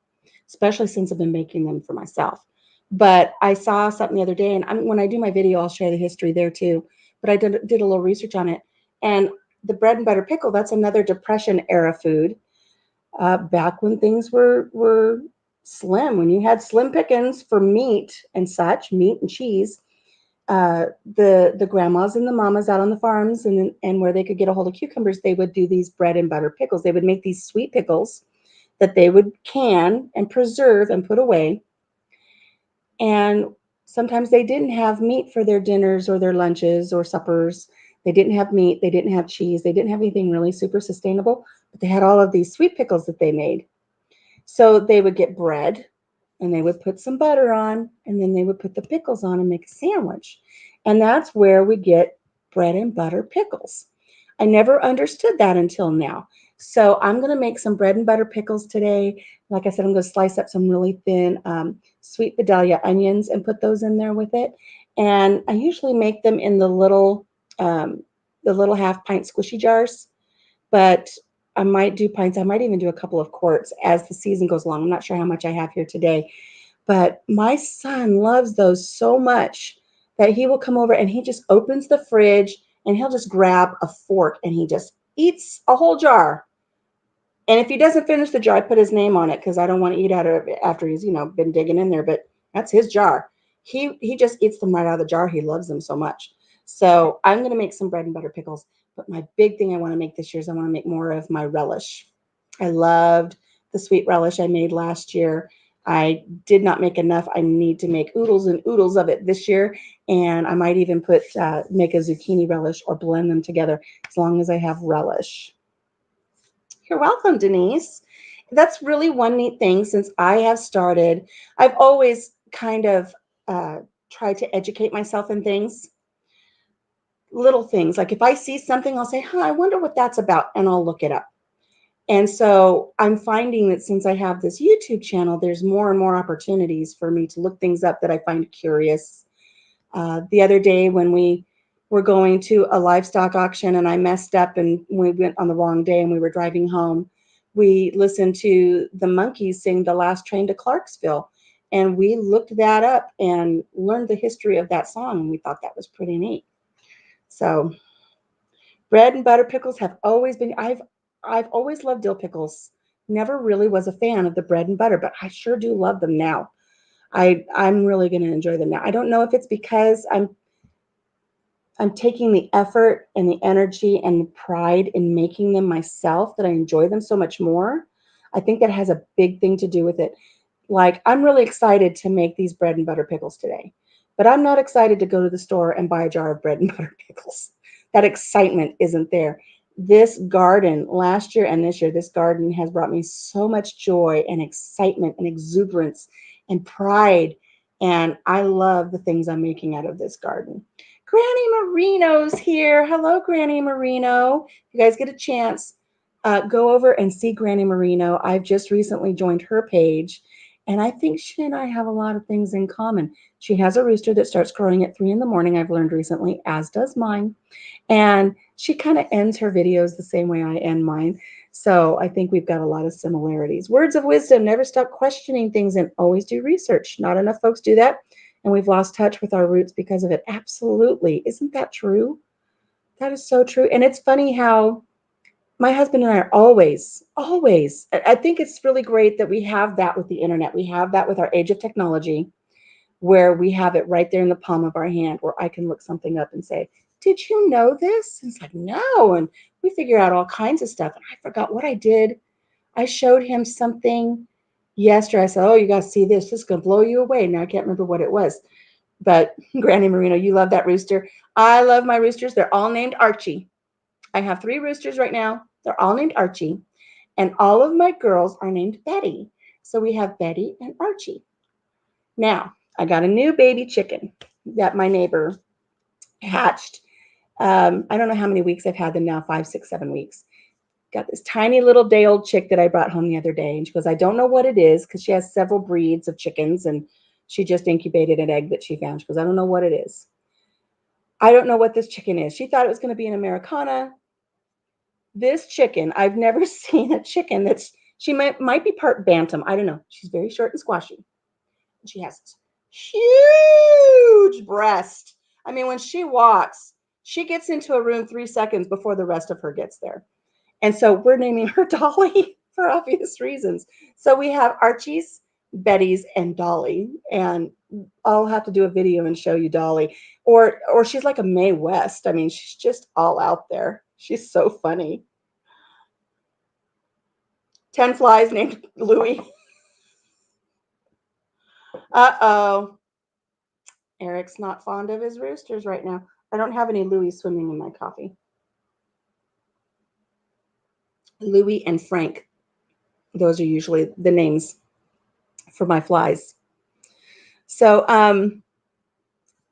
especially since I've been making them for myself. But I saw something the other day, and when I do my video, I'll share the history there too. But I did a little research on it, and the bread and butter pickle, that's another Depression era food. Back when things were slim, when you had slim pickings for meat and such, meat and cheese, the grandmas and the mamas out on the farms and where they could get a hold of cucumbers, they would do these bread and butter pickles. They would make these sweet pickles that they would can and preserve and put away. And sometimes they didn't have meat for their dinners or their lunches or suppers. They didn't have meat, they didn't have cheese, they didn't have anything really super sustainable, but they had all of these sweet pickles that they made. So they would get bread and they would put some butter on, and then they would put the pickles on and make a sandwich. And that's where we get bread and butter pickles. I never understood that until now. So I'm going to make some bread and butter pickles today. Like I said, I'm going to slice up some really thin sweet Vidalia onions and put those in there with it. And I usually make them in um, the little half pint squishy jars, but I might do pints. I might even do a couple of quarts as the season goes along. I'm not sure how much I have here today, but my son loves those so much that he will come over and he just opens the fridge and he'll just grab a fork and he just eats a whole jar. And if he doesn't finish the jar, I put his name on it because I don't want to eat out of it after he's, been digging in there, but that's his jar. He just eats them right out of the jar. He loves them so much. So I'm going to make some bread and butter pickles. But my big thing I want to make this year is I want to make more of my relish. I loved the sweet relish I made last year. I did not make enough. I need to make oodles and oodles of it this year, and I might even make a zucchini relish or blend them together as long as I have relish. You're welcome, Denise. That's really one neat thing since I have started. I've always kind of tried to educate myself in things, little things. Like if I see something, I'll say, I wonder what that's about, and I'll look it up. And so I'm finding that since I have this YouTube channel, there's more and more opportunities for me to look things up that I find curious. The other day when we were going to a livestock auction and I messed up and we went on the wrong day and we were driving home, we listened to the Monkees sing The Last Train to Clarksville. And we looked that up and learned the history of that song. And we thought that was pretty neat. So bread and butter pickles have always been, I've always loved dill pickles. Never really was a fan of the bread and butter, but I sure do love them now. I'm really going to enjoy them now. I don't know if it's because I'm taking the effort and the energy and the pride in making them myself that I enjoy them so much more. I think that has a big thing to do with it. Like, I'm really excited to make these bread and butter pickles today, but I'm not excited to go to the store and buy a jar of bread and butter pickles. That excitement isn't there. This garden last year and this year, this garden has brought me so much joy and excitement and exuberance and pride. And I love the things I'm making out of this garden. Granny Marino's here. Hello, Granny Marino. If you guys get a chance, go over and see Granny Marino. I've just recently joined her page, and I think she and I have a lot of things in common. She has a rooster that starts crowing at 3 in the morning, I've learned recently, as does mine. And she kind of ends her videos the same way I end mine. So I think we've got a lot of similarities. Words of wisdom: never stop questioning things and always do research. Not enough folks do that, and we've lost touch with our roots because of it. Absolutely. Isn't that true? That is so true. And it's funny how my husband and I are always, I think it's really great that we have that with the internet. We have that with our age of technology where we have it right there in the palm of our hand where I can look something up and say, did you know this? And it's like, no. And we figure out all kinds of stuff. And I forgot what I did. I showed him something yesterday. I said, oh, you got to see this. This is going to blow you away. Now I can't remember what it was. But Granny Marino, you love that rooster. I love my roosters. They're all named Archie. I have 3 roosters right now. They're all named Archie. And all of my girls are named Betty. So we have Betty and Archie. Now, I got a new baby chicken that my neighbor hatched. I don't know how many weeks I've had them now, 5, 6, 7 weeks. Got this tiny little day old chick that I brought home the other day. And she goes, I don't know what it is because she has several breeds of chickens and she just incubated an egg that she found. She goes, I don't know what it is. I don't know what this chicken is. She thought it was going to be an Americana. This chicken, I've never seen a chicken she might be part bantam. I don't know. She's very short and squashy. And she has this huge breast. I mean, when she walks, she gets into a room 3 seconds before the rest of her gets there. And so we're naming her Dolly for obvious reasons. So we have Archie's, Betty's, and Dolly. And I'll have to do a video and show you Dolly. Or she's like a Mae West. I mean, she's just all out there. She's so funny. 10 flies named Louie. Uh-oh. Eric's not fond of his roosters right now. I don't have any Louis swimming in my coffee. Louis and Frank. Those are usually the names for my flies. So, and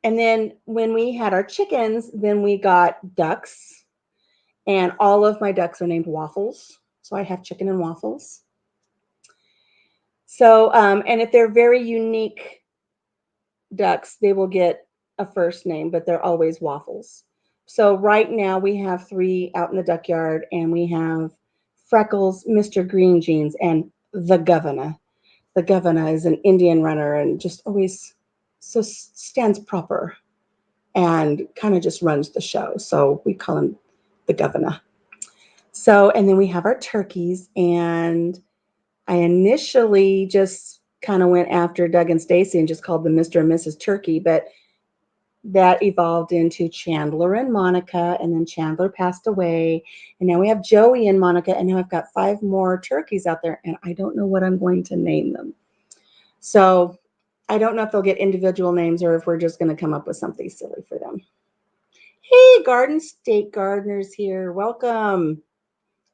then when we had our chickens, then we got ducks, and all of my ducks are named Waffles. So I have chicken and waffles. So, and if they're very unique ducks, they will get a first name, but they're always Waffles. So right now we have three out in the duck yard, and we have Freckles, Mr. Green Jeans, and the Governor. The Governor is an Indian runner and just always so stands proper and kind of just runs the show. So we call him the Governor. So, and then we have our turkeys, and I initially just kind of went after Doug and Stacy and just called them Mr. and Mrs. Turkey, but that evolved into Chandler and Monica, and then Chandler passed away, and now we have Joey and Monica, and now I've got 5 more turkeys out there, and I don't know what I'm going to name them. So I don't know if they'll get individual names or if we're just going to come up with something silly for them. Hey, Garden State Gardener's here. Welcome.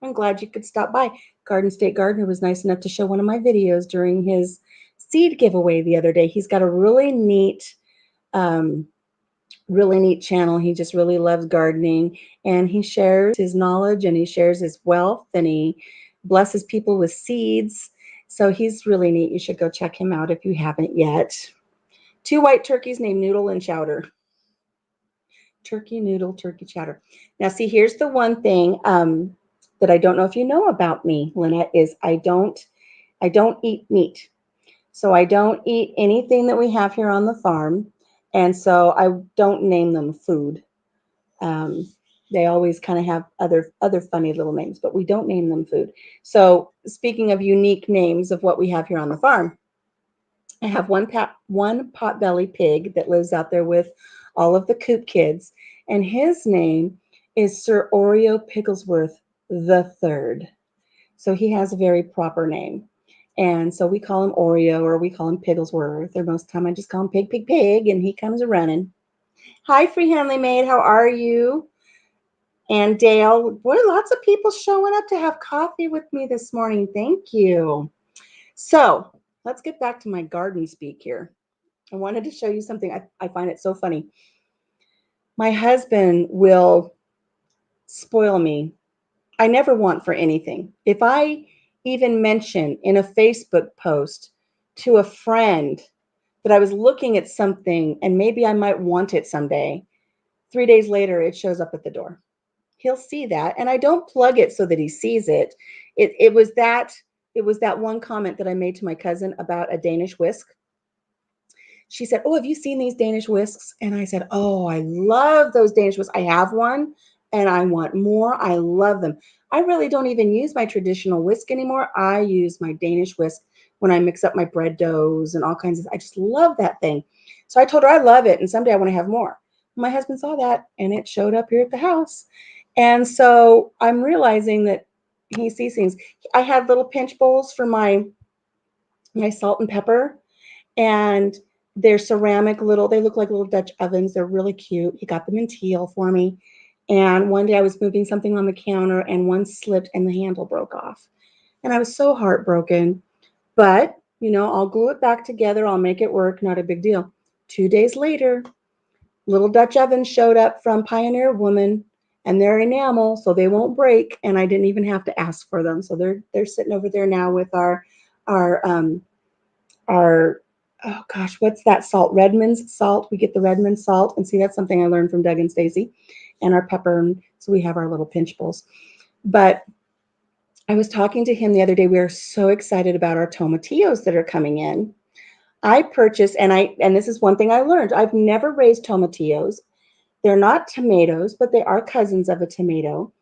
I'm glad you could stop by. Garden State Gardener was nice enough to show one of my videos during his seed giveaway the other day. He's got a um, really neat channel. He just really loves gardening, and he shares his knowledge and he shares his wealth, and he blesses people with seeds. So he's really neat. You should go check him out if you haven't yet. 2 white turkeys named Noodle and Chowder. Turkey, Noodle, Turkey, Chowder. Now, see, here's the one thing that I don't know if you know about me, Lynette, is I don't eat meat. So I don't eat anything that we have here on the farm, and so I don't name them food. Um, they always kind of have other funny little names, but we don't name them food. So speaking of unique names of what we have here on the farm, I have one potbelly pig that lives out there with all of the coop kids, and his name is Sir Oreo Pigglesworth the Third. So he has a very proper name. And so we call him Oreo, or we call him Pigglesworth, or most of the time I just call him Pig, Pig, Pig, and he comes a running. Hi, Free Handley Maid, how are you? And Dale, boy, lots of people showing up to have coffee with me this morning. Thank you. So let's get back to my garden speak here. I wanted to show you something. I find it so funny. My husband will spoil me. I never want for anything. If I even mention in a Facebook post to a friend that I was looking at something and maybe I might want it someday, 3 days later, it shows up at the door. He'll see that, and I don't plug it so that he sees it. It was that one comment that I made to my cousin about a Danish whisk. She said, "Oh, have you seen these Danish whisks?" And I said, "Oh, I love those Danish whisks. I have one and I want more. I love them. I really don't even use my traditional whisk anymore. I use my Danish whisk when I mix up my bread doughs and all kinds of, I just love that thing." So I told her I love it and someday I want to have more. My husband saw that and it showed up here at the house. And so I'm realizing that he sees things. I had little pinch bowls for my salt and pepper, and they're ceramic little, they look like little Dutch ovens. They're really cute. He got them in teal for me. And one day I was moving something on the counter and one slipped and the handle broke off. And I was so heartbroken. But, I'll glue it back together. I'll make it work. Not a big deal. 2 days later, little Dutch ovens showed up from Pioneer Woman, and they're enamel, so they won't break. And I didn't even have to ask for them. So they're sitting over there now with our oh gosh, what's that salt? Redmond's salt. We get the Redmond salt, and see, that's something I learned from Doug and Stacy, and our pepper. So we have our little pinch bowls. But I was talking to him the other day. We are so excited about our tomatillos that are coming in. I purchased, and this is one thing I learned. I've never raised tomatillos. They're not tomatoes, but they are cousins of a tomato.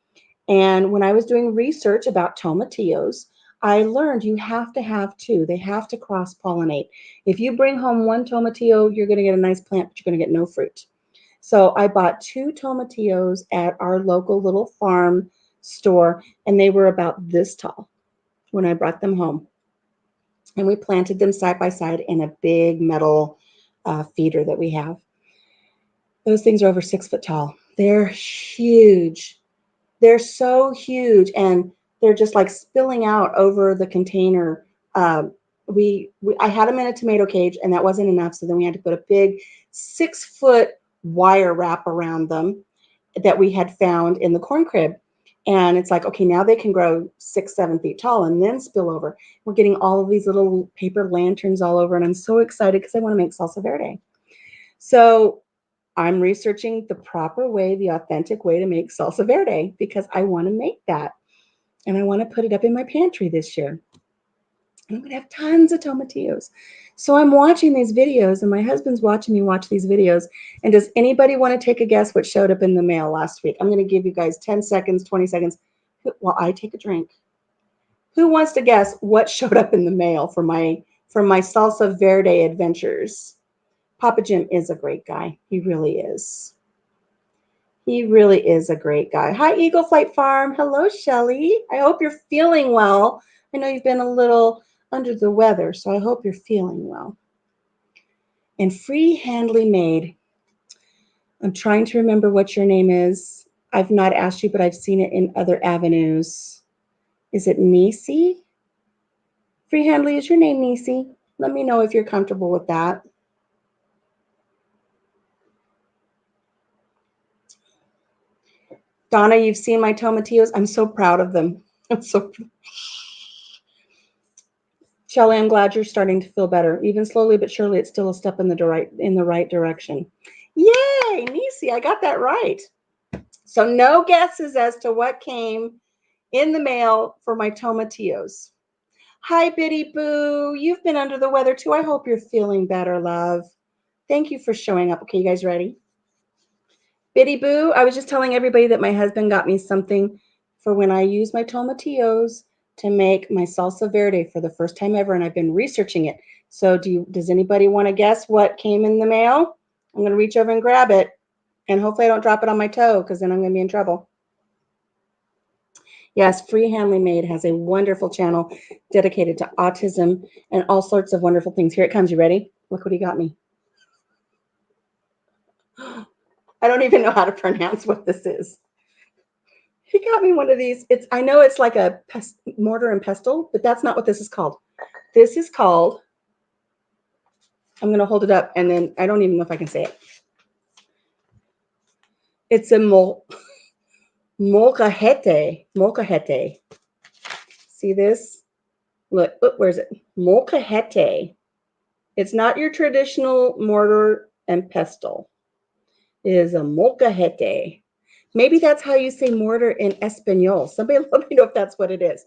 And when I was doing research about tomatillos, I learned you have to have 2. They have to cross-pollinate. If you bring home 1 tomatillo, you're going to get a nice plant, but you're going to get no fruit. So I bought 2 tomatillos at our local little farm store, and they were about this tall when I brought them home. And we planted them side by side in a big metal feeder that we have. Those things are over 6 foot tall. They're huge. They're so huge, and they're just like spilling out over the container. I had them in a tomato cage, and that wasn't enough. So then we had to put a big 6 foot wire wrap around them that we had found in the corn crib. And it's like, okay, now they can grow 6, 7 feet tall and then spill over. We're getting all of these little paper lanterns all over, and I'm so excited because I want to make salsa verde. So I'm researching the proper way, the authentic way to make salsa verde because I want to make that. And I want to put it up in my pantry this year. And I'm going to have tons of tomatillos. So I'm watching these videos, and my husband's watching me watch these videos. And does anybody want to take a guess what showed up in the mail last week? I'm going to give you guys 10 seconds, 20 seconds while I take a drink. Who wants to guess what showed up in the mail for my salsa verde adventures? Papa Jim is a great guy. He really is. He really is a great guy. Hi, Eagle Flight Farm. Hello, Shelly. I hope you're feeling well. I know you've been a little under the weather, so I hope you're feeling well. And Free Handly Made. I'm trying to remember what your name is. I've not asked you, but I've seen it in other avenues. Is it Nisi? Free Handly, is your name Nisi? Let me know if you're comfortable with that. Donna, you've seen my tomatillos. I'm so proud of them. I'm so Shelly, I'm glad you're starting to feel better. Even slowly but surely, it's still a step in the right direction. Yay, Nisi, I got that right. So no guesses as to what came in the mail for my tomatillos. Hi, Biddy Boo. You've been under the weather too. I hope you're feeling better, love. Thank you for showing up. Okay, you guys ready? Biddy Boo, I was just telling everybody that my husband got me something for when I use my tomatillos to make my salsa verde for the first time ever, and I've been researching it. So does anybody want to guess what came in the mail? I'm going to reach over and grab it, and hopefully I don't drop it on my toe because then I'm going to be in trouble. Yes, Free Handly Made has a wonderful channel dedicated to autism and all sorts of wonderful things. Here it comes. You ready? Look what he got me. I don't even know how to pronounce what this is. He got me one of these. I know it's like a mortar and pestle, but that's not what this is called. This is called, I'm going to hold it up, and then I don't even know if I can say it. It's a molcajete. Molcajete. See this? Look, where's it? Molcajete. It's not your traditional mortar and pestle. It is a molcajete. Maybe that's how you say mortar in Espanol. Somebody let me know if that's what it is.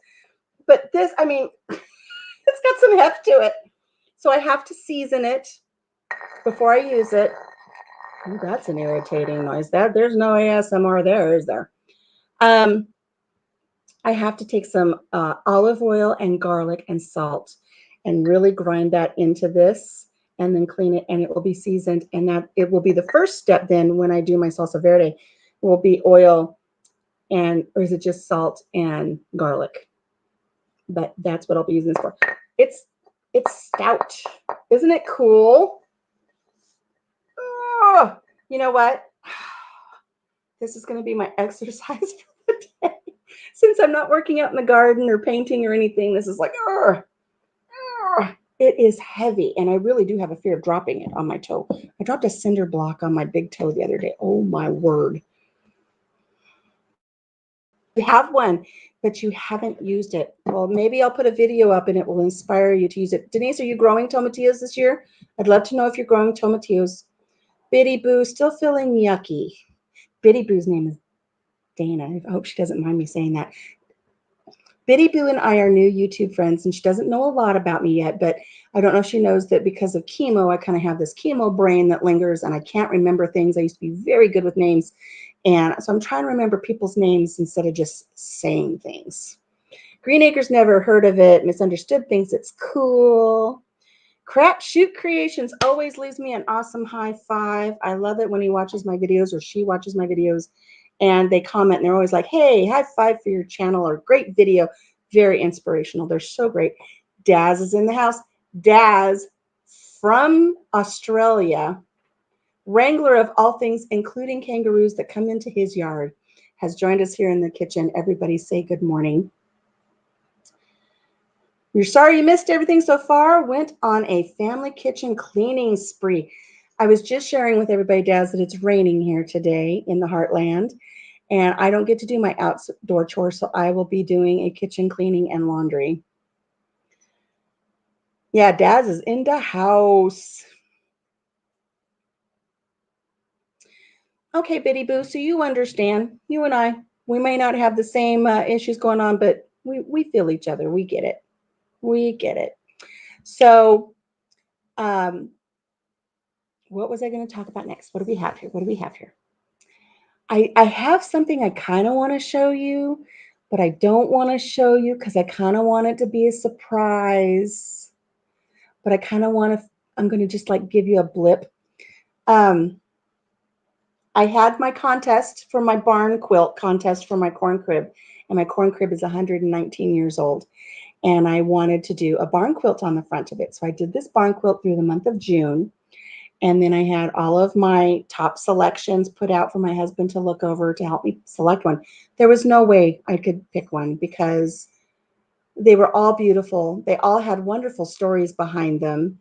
But this, I mean, it's got some heft to it. So I have to season it before I use it. Ooh, that's an irritating noise. There's no ASMR there, is there? I have to take some olive oil and garlic and salt and really grind that into this and then clean it, and it will be seasoned. And that it will be the first step then when I do my salsa verde will be oil or is it just salt and garlic? But that's what I'll be using this for. It's stout. Isn't it cool? Oh, you know what? This is going to be my exercise for the day. Since I'm not working out in the garden or painting or anything, this is like, it is heavy. And I really do have a fear of dropping it on my toe. I dropped a cinder block on my big toe the other day. Oh, my word. You have one, but you haven't used it. Well, maybe I'll put a video up and it will inspire you to use it. Denise, are you growing tomatillos this year? I'd love to know if you're growing tomatillos. Biddy Boo, still feeling yucky. Biddy Boo's name is Dana. I hope she doesn't mind me saying that. Biddy Boo and I are new YouTube friends, and she doesn't know a lot about me yet, but I don't know if she knows that because of chemo, I kind of have this chemo brain that lingers, and I can't remember things. I used to be very good with names, and so I'm trying to remember people's names instead of just saying things. Green Acres never heard of it. Misunderstood thinks it's cool. Crap Shoot Creations always leaves me an awesome high five. I love it when he watches my videos or she watches my videos and they comment and they're always like, hey, high five for your channel or great video. Very inspirational. They're so great. Daz is in the house. Daz from Australia wrangler of all things, including kangaroos that come into his yard, has joined us here in the kitchen. Everybody say good morning. You're sorry you missed everything so far. Went on a family kitchen cleaning spree. I was just sharing with everybody, Daz, that it's raining here today in the Heartland, and I don't get to do my outdoor chores, so I will be doing a kitchen cleaning and laundry. Yeah, Daz is in the house. Okay, Biddy Boo, so you understand. You and I, we may not have the same issues going on, but we feel each other. We get it. We get it. So, um, what was I going to talk about next? What do we have here? What do we have here? I have something I kind of want to show you, but I don't want to show you because I kind of want it to be a surprise. But I kind of want to, I'm going to just like give you a blip. Um, I had my contest for my barn quilt contest for my corn crib, and my corn crib is 119 years old. And I wanted to do a barn quilt on the front of it. So I did this barn quilt through the month of June. And then I had all of my top selections put out for my husband to look over to help me select one. There was no way I could pick one because they were all beautiful. They all had wonderful stories behind them.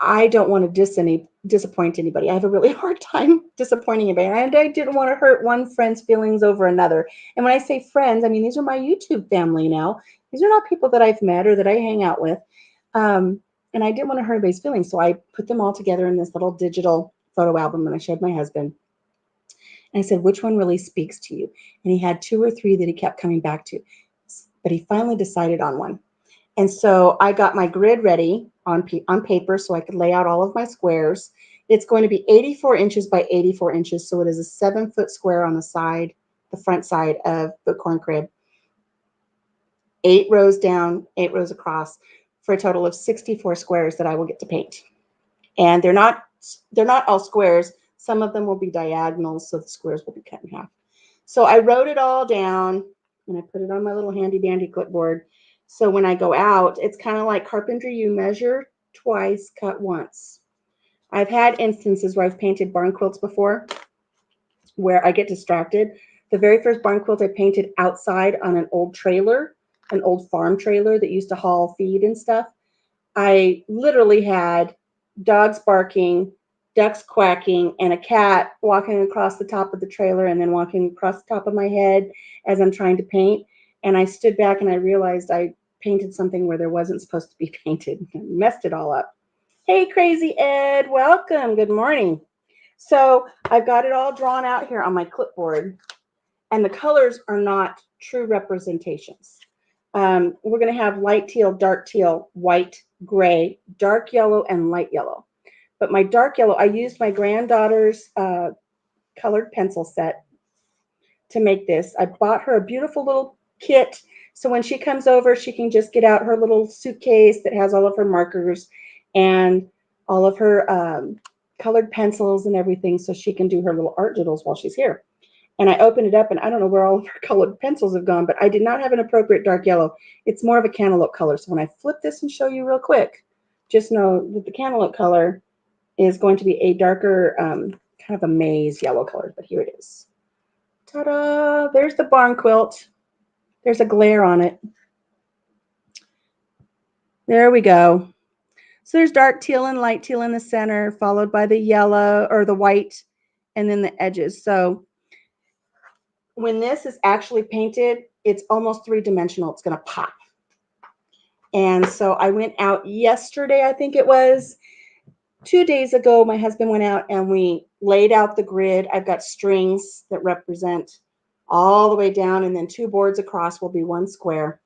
I don't want to disappoint anybody. I have a really hard time disappointing anybody. And I didn't want to hurt one friend's feelings over another. And when I say friends, I mean, these are my YouTube family now. These are not people that I've met or that I hang out with. And I didn't want to hurt anybody's feelings. So I put them all together in this little digital photo album and I showed my husband. And I said, which one really speaks to you? And he had two or three that he kept coming back to. But he finally decided on one. And so I got my grid ready on paper so I could lay out all of my squares. It's going to be 84 inches by 84 inches. So it is a 7-foot square on the side, the front side of the corn crib. 8 rows down, 8 rows across for a total of 64 squares that I will get to paint. And they're not all squares. Some of them will be diagonals, so the squares will be cut in half. So I wrote it all down and I put it on my little handy dandy clipboard. So when I go out, it's kind of like carpentry. You measure twice, cut once. I've had instances where I've painted barn quilts before where I get distracted. The very first barn quilt I painted outside on an old trailer, an old farm trailer that used to haul feed and stuff. I literally had dogs barking, ducks quacking, and a cat walking across the top of the trailer and then walking across the top of my head as I'm trying to paint. And I stood back and I realized I painted something where there wasn't supposed to be painted. I messed it all up. Hey, Crazy Ed, welcome. Good morning. So I've got it all drawn out here on my clipboard, and the colors are not true representations. We're going to have light teal, dark teal, white, gray, dark yellow, and light yellow. But my dark yellow, I used my granddaughter's colored pencil set to make this. I bought her a beautiful little kit. So when she comes over, she can just get out her little suitcase that has all of her markers and all of her colored pencils and everything so she can do her little art doodles while she's here. And I opened it up and I don't know where all of her colored pencils have gone, but I did not have an appropriate dark yellow. It's more of a cantaloupe color. So when I flip this and show you real quick, just know that the cantaloupe color is going to be a darker, kind of a maize yellow color, but here it is. Ta-da! There's the barn quilt. There's a glare on it. There we go. So there's dark teal and light teal in the center, followed by the yellow or the white, and then the edges. So when this is actually painted, it's almost 3-dimensional. It's going to pop. And so I went out yesterday, I think it was. 2 days ago, my husband went out and we laid out the grid. I've got strings that represent all the way down, and then 2 boards across will be 1 square.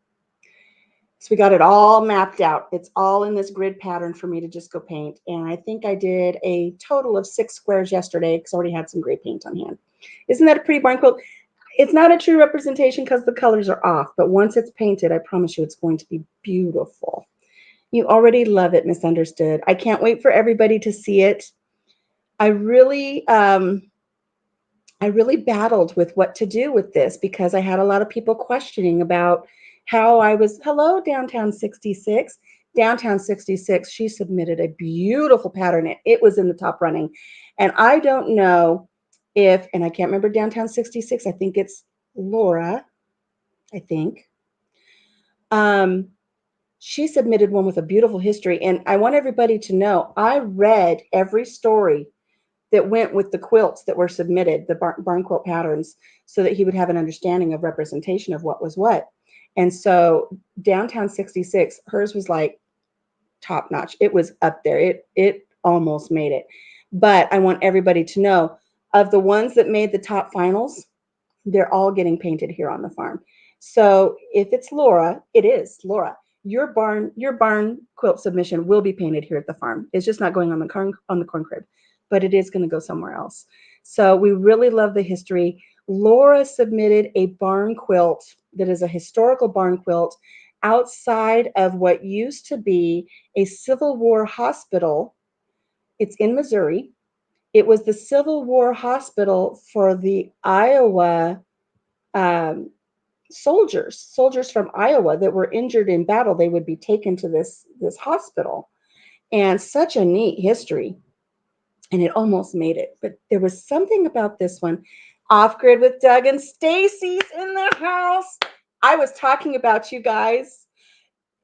So we got it all mapped out. It's all in this grid pattern for me to just go paint. And I think I did a total of 6 squares yesterday because I already had some gray paint on hand. Isn't that a pretty barn quilt? It's not a true representation because the colors are off, but once it's painted, I promise you it's going to be beautiful. You already love it, Misunderstood. I can't wait for everybody to see it. I really battled with what to do with this because I had a lot of people questioning about how I was, hello, Downtown 66. Downtown 66, she submitted a beautiful pattern. It was in the top running. And I don't know if, and I can't remember Downtown 66, I think it's Laura, I think. Um, she submitted one with a beautiful history. And I want everybody to know I read every story that went with the quilts that were submitted, the barn quilt patterns, so that he would have an understanding of representation of what was what. And so Downtown 66, hers was like top notch. It was up there. It almost made it. But I want everybody to know of the ones that made the top finals, they're all getting painted here on the farm. So if it's Laura, it is Laura. Your barn quilt submission will be painted here at the farm. It's just not going on the corn crib, but it is going to go somewhere else. So we really love the history. Laura submitted a barn quilt that is a historical barn quilt outside of what used to be a Civil War hospital. It's in Missouri. It was the Civil War hospital for the Iowa um, soldiers from Iowa that were injured in battle. They would be taken to this hospital, and such a neat history. And it almost made it, but there was something about this one. Off Grid with Doug and Stacy's in the house. I was talking about you guys.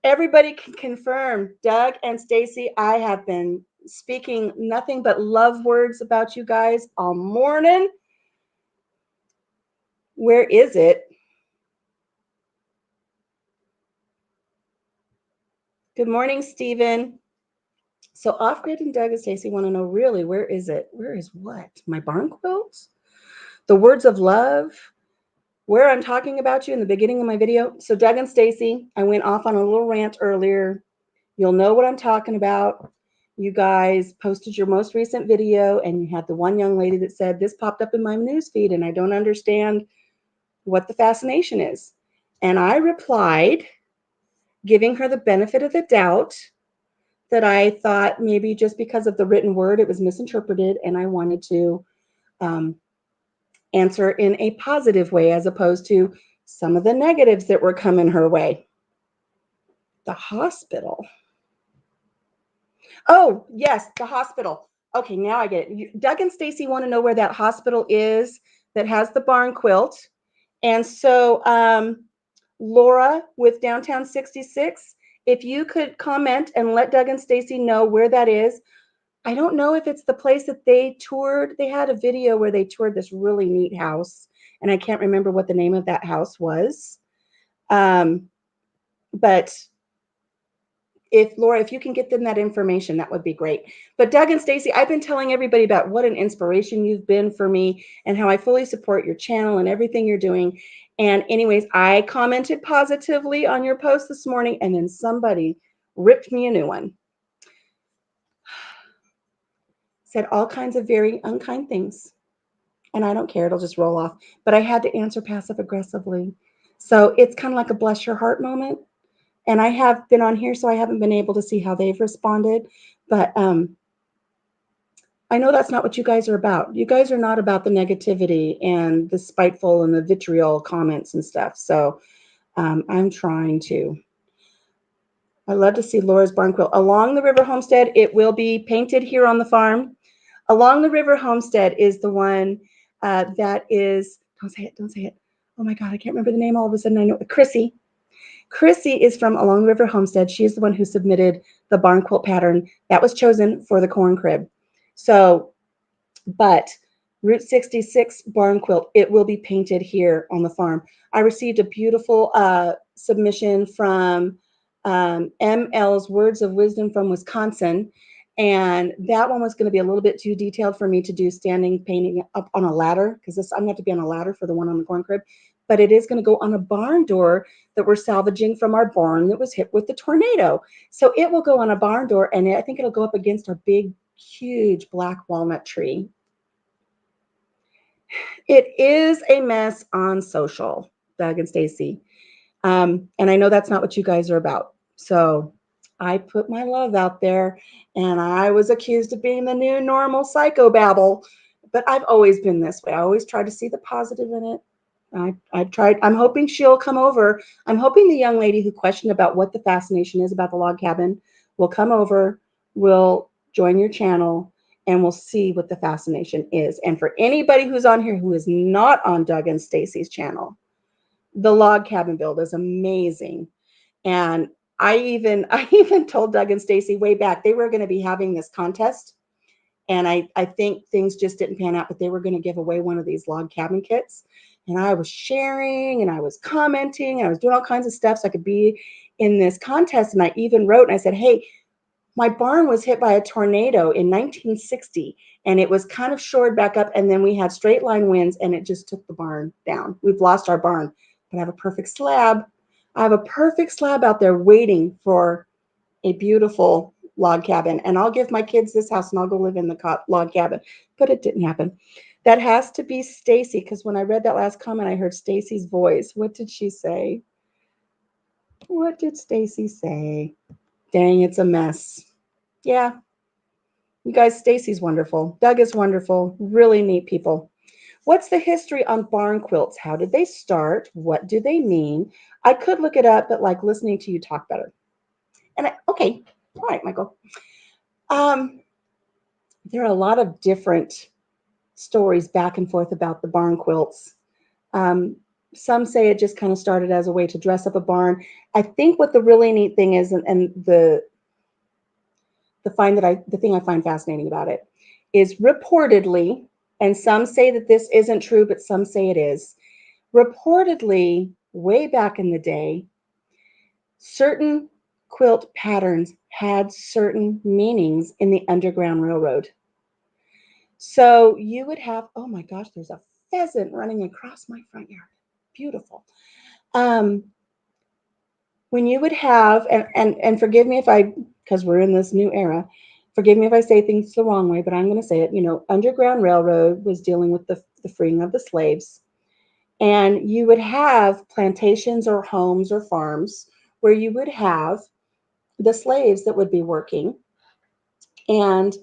Everybody can confirm, Doug and Stacy, I have been speaking nothing but love words about you guys all morning. Where is it? Good morning, Stephen. So Off Grid and Doug and Stacy want to know, really, where is it? Where is what? My barn quilts? The words of love? Where I'm talking about you in the beginning of my video? So Doug and Stacy, I went off on a little rant earlier. You'll know what I'm talking about. You guys posted your most recent video, and you had the one young lady that said, this popped up in my news feed, and I don't understand what the fascination is. And I replied, giving her the benefit of the doubt, that I thought maybe just because of the written word, it was misinterpreted, and I wanted to um, answer in a positive way as opposed to some of the negatives that were coming her way. The hospital. Oh, yes, the hospital. Okay, now I get it. Doug and Stacy want to know where that hospital is that has the barn quilt. And so, Laura with Downtown 66, if you could comment and let Doug and Stacy know where that is. I don't know if it's the place that they toured. They had a video where they toured this really neat house, and I can't remember what the name of that house was. But if Laura, if you can get them that information, that would be great. But Doug and Stacy, I've been telling everybody about what an inspiration you've been for me and how I fully support your channel and everything you're doing. And anyways, I commented positively on your post this morning, and then somebody ripped me a new one. Said all kinds of very unkind things. And I don't care, it'll just roll off. But I had to answer passive aggressively. So it's kind of like a bless your heart moment. And I have been on here, so I haven't been able to see how they've responded. But I know that's not what you guys are about. You guys are not about the negativity and the spiteful and the vitriol comments and stuff. So I'm trying to. I love to see Laura's barn quilt. Along the River Homestead, it will be painted here on the farm. Along the River Homestead is the one that is, don't say it. Oh my God, I can't remember the name all of a sudden. I know Chrissy. Chrissy is from Along the River Homestead. She is the one who submitted the barn quilt pattern that was chosen for the corn crib. So, but Route 66 barn quilt, it will be painted here on the farm. I received a beautiful submission from ML's Words of Wisdom from Wisconsin. And that one was going to be a little bit too detailed for me to do standing painting up on a ladder, because I'm going to have to be on a ladder for the one on the corn crib. But it is going to go on a barn door that we're salvaging from our barn that was hit with the tornado. So it will go on a barn door, and I think it'll go up against our big, huge black walnut tree. It is a mess on social, Doug and Stacy. And I know that's not what you guys are about. So I put my love out there, and I was accused of being the new normal psychobabble, but I've always been this way. I always try to see the positive in it. I tried. I'm hoping she'll come over. I'm hoping the young lady who questioned about what the fascination is about the log cabin will come over, will join your channel, and we'll see what the fascination is. And for anybody who's on here who is not on Doug and Stacy's channel, the log cabin build is amazing. And I even told Doug and Stacy way back they were going to be having this contest, and I think things just didn't pan out, but they were going to give away one of these log cabin kits. And I was sharing and I was commenting and I was doing all kinds of stuff so I could be in this contest. And I even wrote and I said, hey, my barn was hit by a tornado in 1960 and it was kind of shored back up. And then we had straight line winds and it just took the barn down. We've lost our barn, but I have a perfect slab. I have a perfect slab out there waiting for a beautiful log cabin. And I'll give my kids this house and I'll go live in the log cabin. But it didn't happen. That has to be Stacy, because when I read that last comment, I heard Stacy's voice. What did she say? What did Stacy say? Dang, it's a mess. Yeah, you guys, Stacy's wonderful. Doug is wonderful. Really neat people. What's the history on barn quilts? How did they start? What do they mean? I could look it up, but like listening to you talk better. Okay, all right, Michael. Um, there are a lot of different stories back and forth about the barn quilts. Um, some say it just kind of started as a way to dress up a barn. I think what the really neat thing is, and the thing I find fascinating about it is reportedly, and some say that this isn't true, but some say it is. Reportedly, way back in the day, certain quilt patterns had certain meanings in the Underground Railroad. So you would have, oh my gosh, there's a pheasant running across my front yard. Beautiful. Um, when you would have, and forgive me if I, because we're in this new era, forgive me if I say things the wrong way, but I'm going to say it. Underground Railroad was dealing with the freeing of the slaves. And you would have plantations or homes or farms where you would have the slaves that would be working. And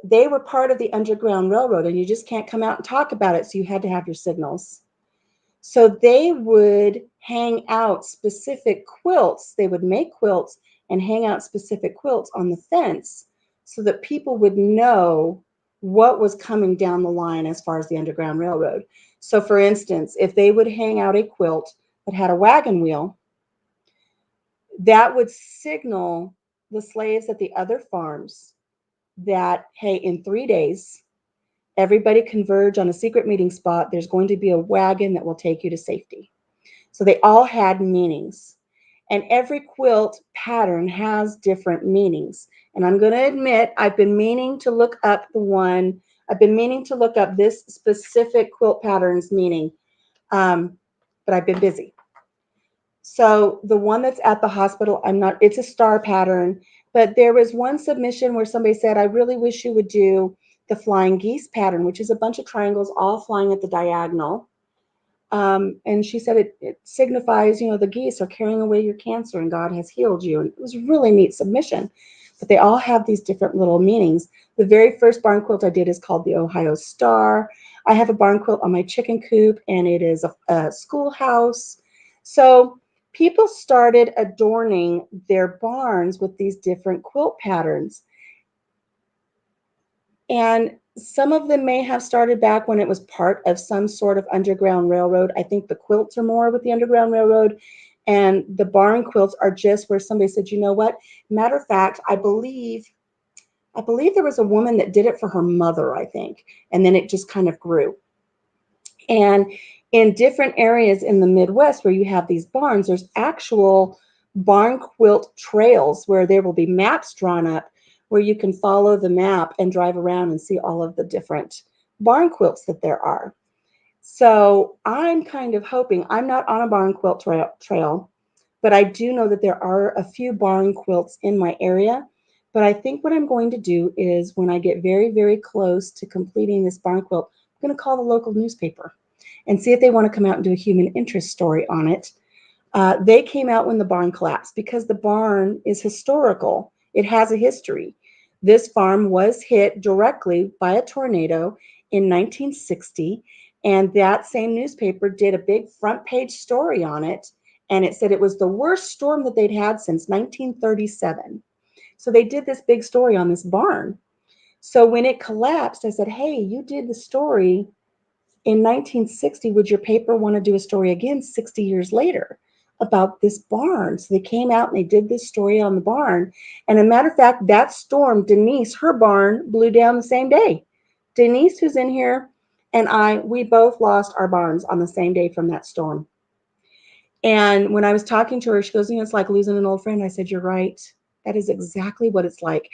they were part of the Underground Railroad, and you just can't come out and talk about it. So you had to have your signals. So they would hang out specific quilts. They would make quilts and hang out specific quilts on the fence so that people would know what was coming down the line as far as the Underground Railroad. So, for instance, if they would hang out a quilt that had a wagon wheel, that would signal the slaves at the other farms that, hey, in 3 days, everybody converge on a secret meeting spot. There's going to be a wagon that will take you to safety. So they all had meanings. And every quilt pattern has different meanings. And I'm going to admit, I've been meaning to look up this specific quilt pattern's meaning, but I've been busy. So the one that's at the hospital, it's a star pattern, but there was one submission where somebody said, I really wish you would do the flying geese pattern, which is a bunch of triangles all flying at the diagonal. And she said it signifies, the geese are carrying away your cancer and God has healed you. And it was a really neat submission. But they all have these different little meanings. The very first barn quilt I did is called the Ohio Star. I have a barn quilt on my chicken coop, and it is a schoolhouse. So people started adorning their barns with these different quilt patterns. And some of them may have started back when it was part of some sort of Underground Railroad. I think the quilts are more with the Underground Railroad, and the barn quilts are just where somebody said, you know what? Matter of fact, I believe there was a woman that did it for her mother, I think, and then it just kind of grew. And in different areas in the Midwest where you have these barns, there's actual barn quilt trails where there will be maps drawn up where you can follow the map and drive around and see all of the different barn quilts that there are. So I'm kind of hoping, I'm not on a barn quilt trail, but I do know that there are a few barn quilts in my area. But I think what I'm going to do is when I get very, very close to completing this barn quilt, I'm going to call the local newspaper and see if they want to come out and do a human interest story on it. They came out when the barn collapsed because the barn is historical. It has a history. This farm was hit directly by a tornado in 1960, And that same newspaper did a big front page story on it. And it said it was the worst storm that they'd had since 1937. So they did this big story on this barn. So when it collapsed, I said, hey, you did the story in 1960. Would your paper want to do a story again 60 years later about this barn? So they came out and they did this story on the barn. And a matter of fact, that storm, Denise, her barn blew down the same day. Denise, who's in here, and we both lost our barns on the same day from that storm. And when I was talking to her, she goes, it's like losing an old friend. I said, you're right. That is exactly what it's like.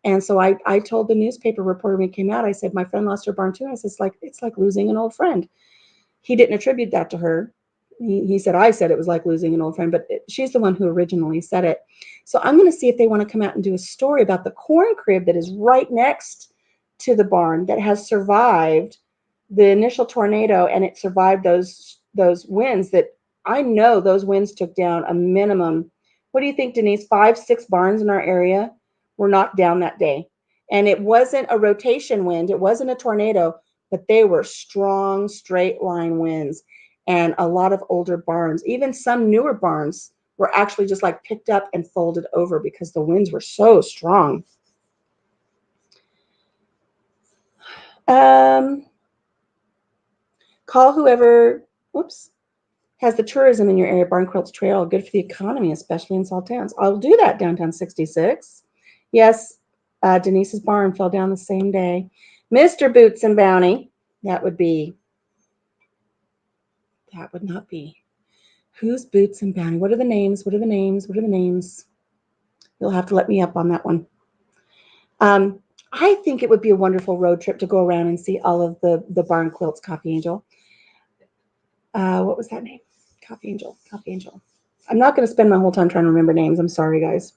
And so I told the newspaper reporter when it came out, I said, my friend lost her barn too. I said, it's like losing an old friend. He didn't attribute that to her. He said, I said it was like losing an old friend, but she's the one who originally said it. So I'm going to see if they want to come out and do a story about the corn crib that is right next to the barn that has survived the initial tornado, and it survived those winds that I know those winds took down a minimum. What do you think, Denise? 5, 6 barns in our area were knocked down that day. And it wasn't a rotation wind. It wasn't a tornado, but they were strong, straight line winds. And a lot of older barns, even some newer barns, were actually just like picked up and folded over because the winds were so strong. Call whoever, has the tourism in your area. Barn Quilts Trail, good for the economy, especially in small towns. I'll do that, Downtown 66. Yes, Denise's barn fell down the same day. Mr. Boots and Bounty, that would not be. Who's Boots and Bounty? What are the names? What are the names? What are the names? You'll have to let me up on that one. I think it would be a wonderful road trip to go around and see all of the barn quilts, Coffee Angel. What was that name? Coffee Angel. Coffee Angel. I'm not going to spend my whole time trying to remember names. I'm sorry, guys.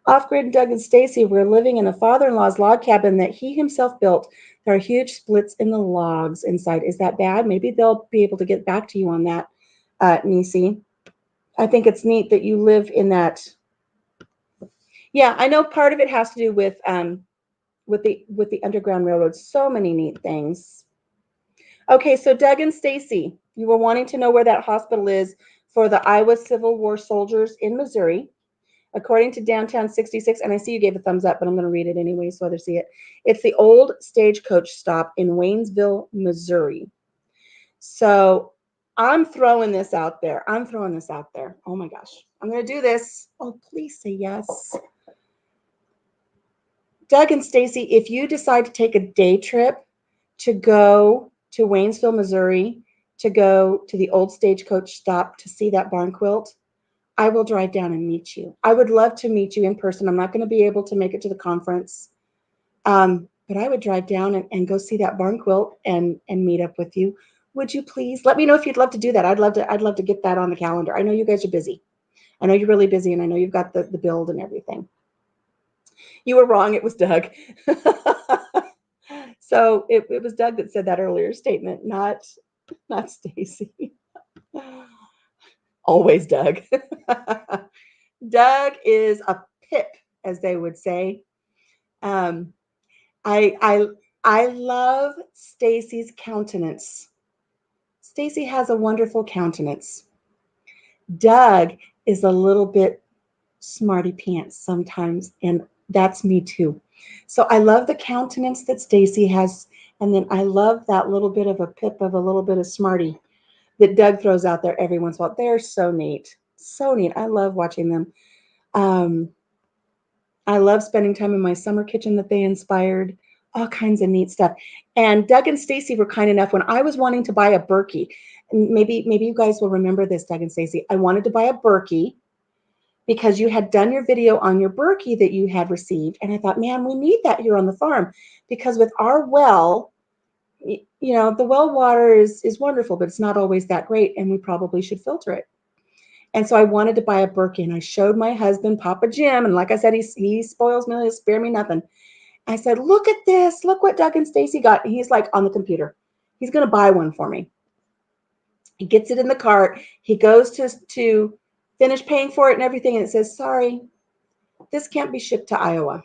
Off-grid Doug and Stacy were living in a father-in-law's log cabin that he himself built. There are huge splits in the logs inside. Is that bad? Maybe they'll be able to get back to you on that, Nisi. I think it's neat that you live in that. Yeah, I know part of it has to do with the Underground Railroad. So many neat things. Okay, so Doug and Stacy, you were wanting to know where that hospital is for the Iowa Civil War soldiers in Missouri. According to Downtown 66, and I see you gave a thumbs up, but I'm going to read it anyway so others see it. It's the old stagecoach stop in Waynesville, Missouri. So I'm throwing this out there. Oh my gosh. I'm going to do this. Oh, please say yes. Doug and Stacy, if you decide to take a day trip to go to Waynesville, Missouri, to go to the old stagecoach stop to see that barn quilt, I will drive down and meet you. I would love to meet you in person. I'm not going to be able to make it to the conference, but I would drive down and go see that barn quilt and meet up with you. Would you please let me know if you'd love to do that? I'd love to get that on the calendar. I know you guys are busy. I know you're really busy, and I know you've got the build and everything. You were wrong. It was Doug. So it was Doug that said that earlier statement, not Stacy. Always Doug. Doug is a pip, as they would say. I love Stacy's countenance. Stacy has a wonderful countenance. Doug is a little bit smarty pants sometimes, and that's me too. So I love the countenance that Stacy has, and then I love that little bit of a pip of a little bit of smarty that Doug throws out there every once in a while. They're so neat. So neat. I love watching them. I love spending time in my summer kitchen that they inspired, all kinds of neat stuff. And Doug and Stacy were kind enough when I was wanting to buy a Berkey. And maybe you guys will remember this, Doug and Stacy. I wanted to buy a Berkey because you had done your video on your Berkey that you had received. And I thought, man, we need that here on the farm because with our well, the well water is wonderful, but it's not always that great. And we probably should filter it. And so I wanted to buy a Berkey, and I showed my husband, Papa Jim, and like I said, he spoils me, he'll spare me nothing. I said, look at this. Look what Doug and Stacy got. And he's like on the computer. He's going to buy one for me. He gets it in the cart. He goes to finish paying for it and everything, and it says, sorry, this can't be shipped to Iowa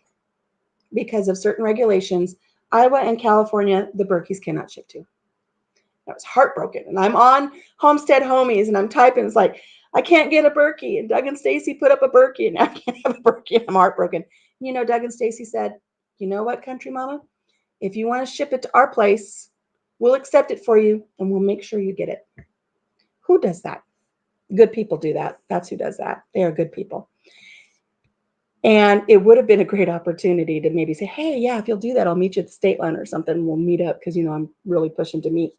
because of certain regulations. Iowa and California, the Berkeys cannot ship to. I was heartbroken. And I'm on Homestead Homies and I'm typing. It's like, I can't get a Berkey. And Doug and Stacy put up a Berkey and I can't have a Berkey. And I'm heartbroken. You know, Doug and Stacy said, you know what, Country Mama? If you want to ship it to our place, we'll accept it for you and we'll make sure you get it. Who does that? Good people do that. That's who does that. They are good people. And it would have been a great opportunity to maybe say, hey, yeah, if you'll do that, I'll meet you at the state line or something. We'll meet up because, you know, I'm really pushing to meet.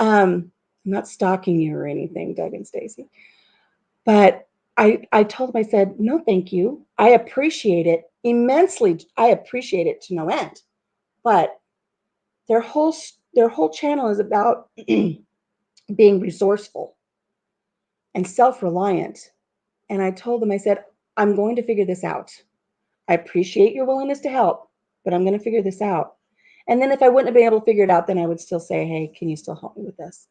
I'm not stalking you or anything, Doug and Stacy. But I told them, I said, no, thank you. I appreciate it immensely. I appreciate it to no end. But their whole channel is about being resourceful and self-reliant. And I told them, I said, I'm going to figure this out. I appreciate your willingness to help, but I'm going to figure this out. And then if I wouldn't have been able to figure it out, then I would still say, hey, can you still help me with this?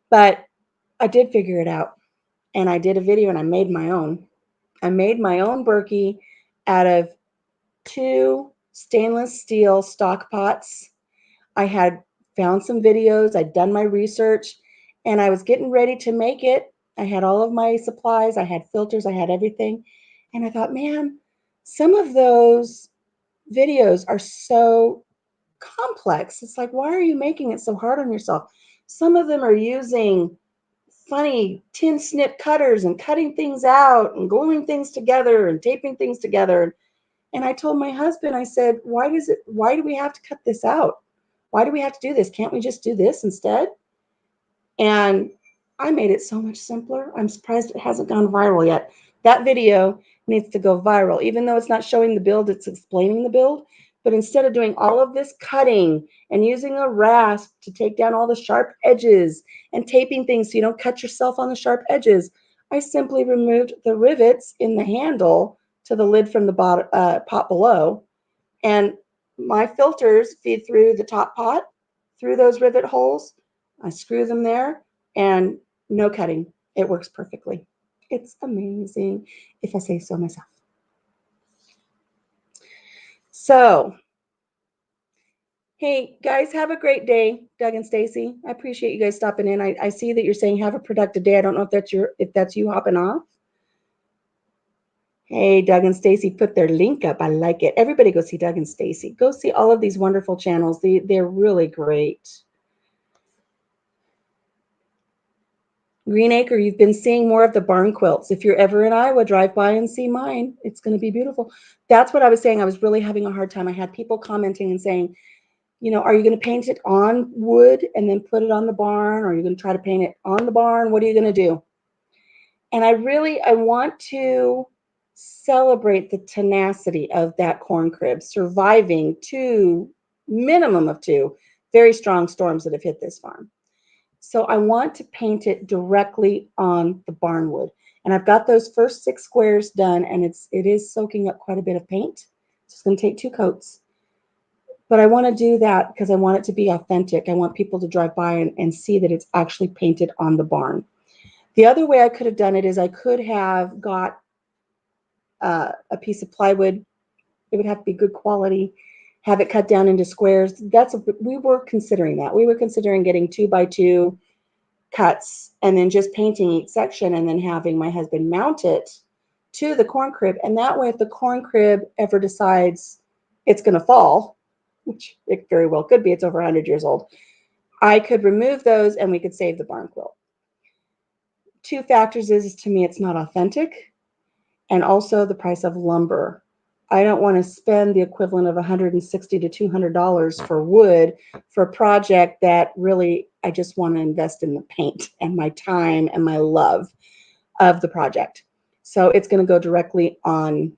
But I did figure it out. And I did a video and I made my own. I made my own Berkey out of 2 stainless steel stock pots. I had found some videos, I'd done my research, and I was getting ready to make it. I had all of my supplies, I had filters, I had everything. And I thought, man, some of those videos are so complex. It's like, why are you making it so hard on yourself? Some of them are using funny tin snip cutters and cutting things out and gluing things together and taping things together. And I told my husband, I said, why do we have to cut this out? Why do we have to do this? Can't we just do this instead? And I made it so much simpler. I'm surprised it hasn't gone viral yet. That video needs to go viral. Even though it's not showing the build, it's explaining the build. But instead of doing all of this cutting and using a rasp to take down all the sharp edges and taping things so you don't cut yourself on the sharp edges, I simply removed the rivets in the handle to the lid from the pot below. And my filters feed through the top pot, through those rivet holes. I screw them there and no cutting. It works perfectly. It's amazing, if I say so myself. So, hey guys, have a great day, Doug and Stacy. I appreciate you guys stopping in. I see that you're saying have a productive day. I don't know if that's you hopping off. Hey, Doug and Stacy put their link up. I like it. Everybody go see Doug and Stacy. Go see all of these wonderful channels. They're really great. Greenacre, you've been seeing more of the barn quilts. If you're ever in Iowa, drive by and see mine. It's going to be beautiful. That's what I was saying. I was really having a hard time. I had people commenting and saying, you know, are you going to paint it on wood and then put it on the barn? Or are you going to try to paint it on the barn? What are you going to do? And I want to celebrate the tenacity of that corn crib surviving minimum of 2 very strong storms that have hit this farm. So I want to paint it directly on the barn wood. And I've got those first 6 squares done, and it is soaking up quite a bit of paint. So it's going to take 2 coats. But I want to do that because I want it to be authentic. I want people to drive by and see that it's actually painted on the barn. The other way I could have done it is I could have got a piece of plywood. It would have to be good quality, have it cut down into squares. We were considering that. We were considering getting 2x2 cuts and then just painting each section and then having my husband mount it to the corn crib. And that way, if the corn crib ever decides it's going to fall, which it very well could be, it's over 100 years old, I could remove those and we could save the barn quilt. 2 factors is to me, it's not authentic, and also the price of lumber. I don't want to spend the equivalent of $160 to $200 for wood for a project that really I just want to invest in the paint and my time and my love of the project. So it's going to go directly on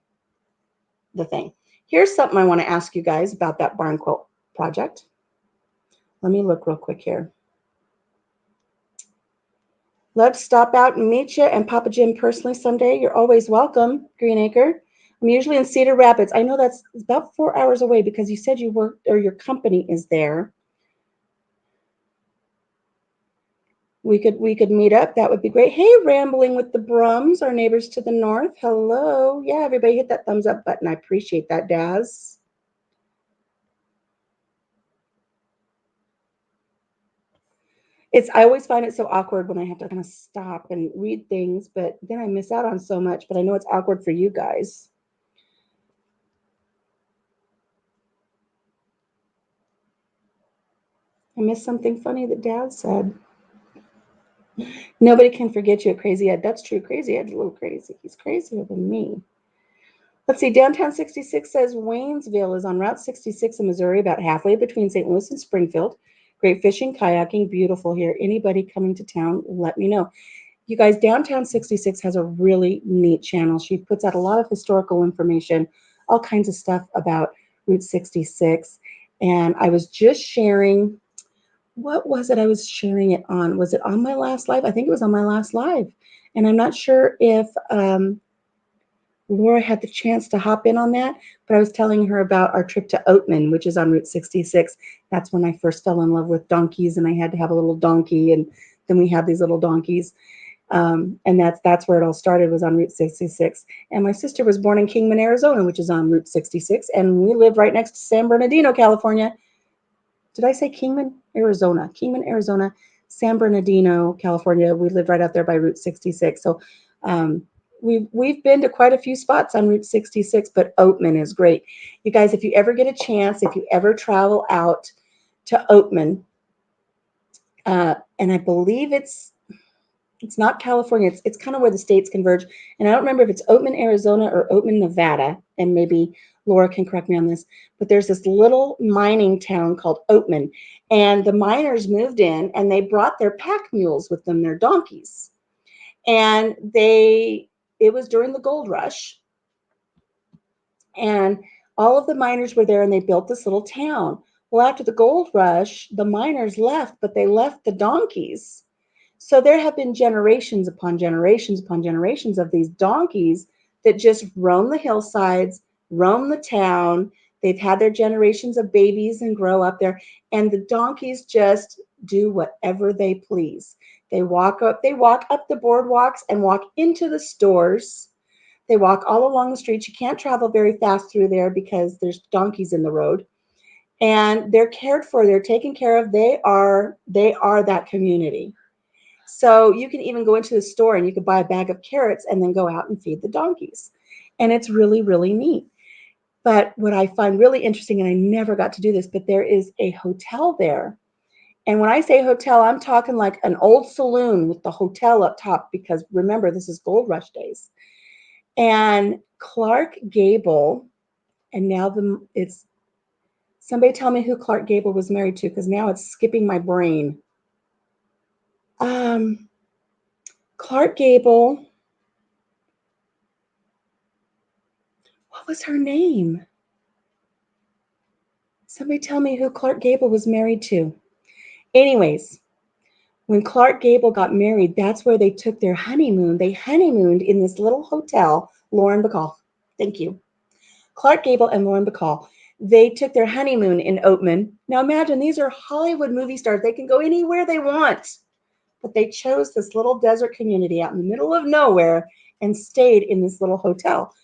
the thing. Here's something I want to ask you guys about that barn quilt project. Let me look real quick here. Let's stop out and meet you and Papa Jim personally someday. You're always welcome, Greenacre. I'm usually in Cedar Rapids. I know that's about 4 hours away because you said you work or your company is there. We could meet up. That would be great. Hey, Rambling with the Brums, our neighbors to the north. Hello. Yeah, everybody hit that thumbs up button. I appreciate that, Daz. I always find it so awkward when I have to kind of stop and read things, but then I miss out on so much, but I know it's awkward for you guys. I missed something funny that Dad said. Nobody can forget you, Crazy Ed. That's true. Crazy Ed's a little crazy. He's crazier than me. Let's see. Downtown 66 says Waynesville is on Route 66 in Missouri, about halfway between St. Louis and Springfield. Great fishing, kayaking, beautiful here. Anybody coming to town, let me know. You guys, Downtown 66 has a really neat channel. She puts out a lot of historical information, all kinds of stuff about Route 66. And I was just sharing, what was it I was sharing it on? Was it on my last live? I think it was on my last live. And I'm not sure if Laura had the chance to hop in on that, but I was telling her about our trip to Oatman, which is on Route 66. That's when I first fell in love with donkeys, and I had to have a little donkey, and then we had these little donkeys. And that's where it all started, was on Route 66. And my sister was born in Kingman, Arizona, which is on Route 66, and we live right next to San Bernardino, California. Did I say Kingman, Arizona? Kingman, Arizona, San Bernardino, California. We lived right out there by Route 66. So we've been to quite a few spots on Route 66, but Oatman is great. You guys, if you ever get a chance, if you ever travel out to Oatman, and I believe it's not California. It's kind of where the states converge. And I don't remember if it's Oatman, Arizona or Oatman, Nevada. And maybe Laura can correct me on this. But there's this little mining town called Oatman. And the miners moved in and they brought their pack mules with them, their donkeys. And it was during the gold rush. And all of the miners were there and they built this little town. Well, after the gold rush, the miners left, but they left the donkeys. So there have been generations upon generations upon generations of these donkeys that just roam the hillsides, roam the town. They've had their generations of babies and grow up there. And the donkeys just do whatever they please. They walk up the boardwalks and walk into the stores. They walk all along the streets. You can't travel very fast through there because there's donkeys in the road. And they're cared for, they're taken care of. They are that community. So you can even go into the store and you could buy a bag of carrots and then go out and feed the donkeys. And it's really, really neat. But what I find really interesting, and I never got to do this, but there is a hotel there. And when I say hotel, I'm talking like an old saloon with the hotel up top, because remember, this is gold rush days. And Clark Gable, and now it's somebody tell me who Clark Gable was married to, because now it's skipping my brain. Clark Gable, what was her name? Somebody tell me who Clark Gable was married to. Anyways, when Clark Gable got married, that's where they took their honeymoon. They honeymooned in this little hotel, Lauren Bacall. Thank you. Clark Gable and Lauren Bacall. They took their honeymoon in Oatman. Now imagine, these are Hollywood movie stars. They can go anywhere they want. But they chose this little desert community out in the middle of nowhere and stayed in this little hotel.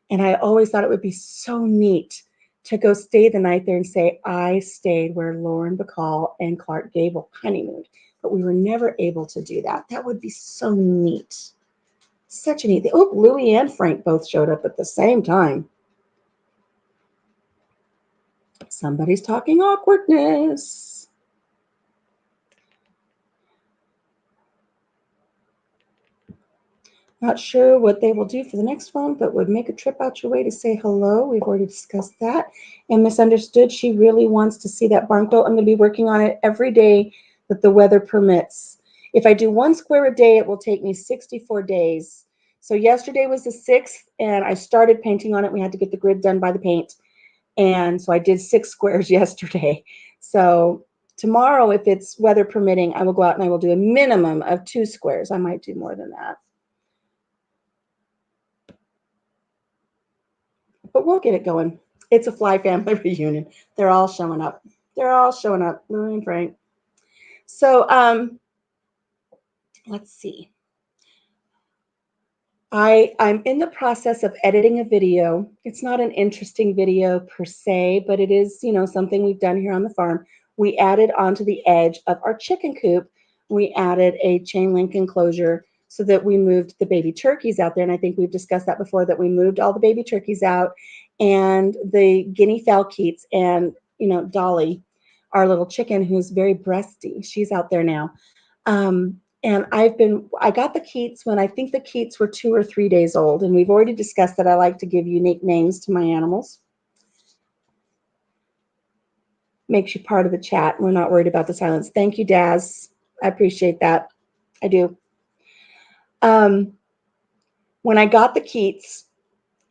And I always thought it would be so neat to go stay the night there and say, I stayed where Lauren Bacall and Clark Gable honeymooned. But we were never able to do that. That would be so neat. Such a neat thing. Oh, Louie and Frank both showed up at the same time. Somebody's talking awkwardness. Not sure what they will do for the next one, but would make a trip out your way to say hello. We've already discussed that. And Misunderstood, she really wants to see that barn quilt. I'm going to be working on it every day that the weather permits. If I do 1 square a day, it will take me 64 days. So yesterday was the 6th, and I started painting on it. We had to get the grid done by the paint. And so I did 6 squares yesterday. So tomorrow, if it's weather permitting, I will go out and I will do a minimum of 2 squares. I might do more than that. But we'll get it going. It's a Fly family reunion. They're all showing up. They're all showing up, Louie and Frank. So let's see. I'm in the process of editing a video. It's not an interesting video per se, but it is, something we've done here on the farm. We added onto the edge of our chicken coop we added a chain link enclosure so that we moved the baby turkeys out there. And I think we've discussed that before, that we moved all the baby turkeys out, and the guinea fowl Keats, and, you know, Dolly, our little chicken who's very breasty, she's out there now. And I got the Keats when I think the Keats were 2 or 3 days old. And we've already discussed that I like to give unique names to my animals. Makes you part of the chat. We're not worried about the silence. Thank you, Daz. I appreciate that. I do. When I got the Keats,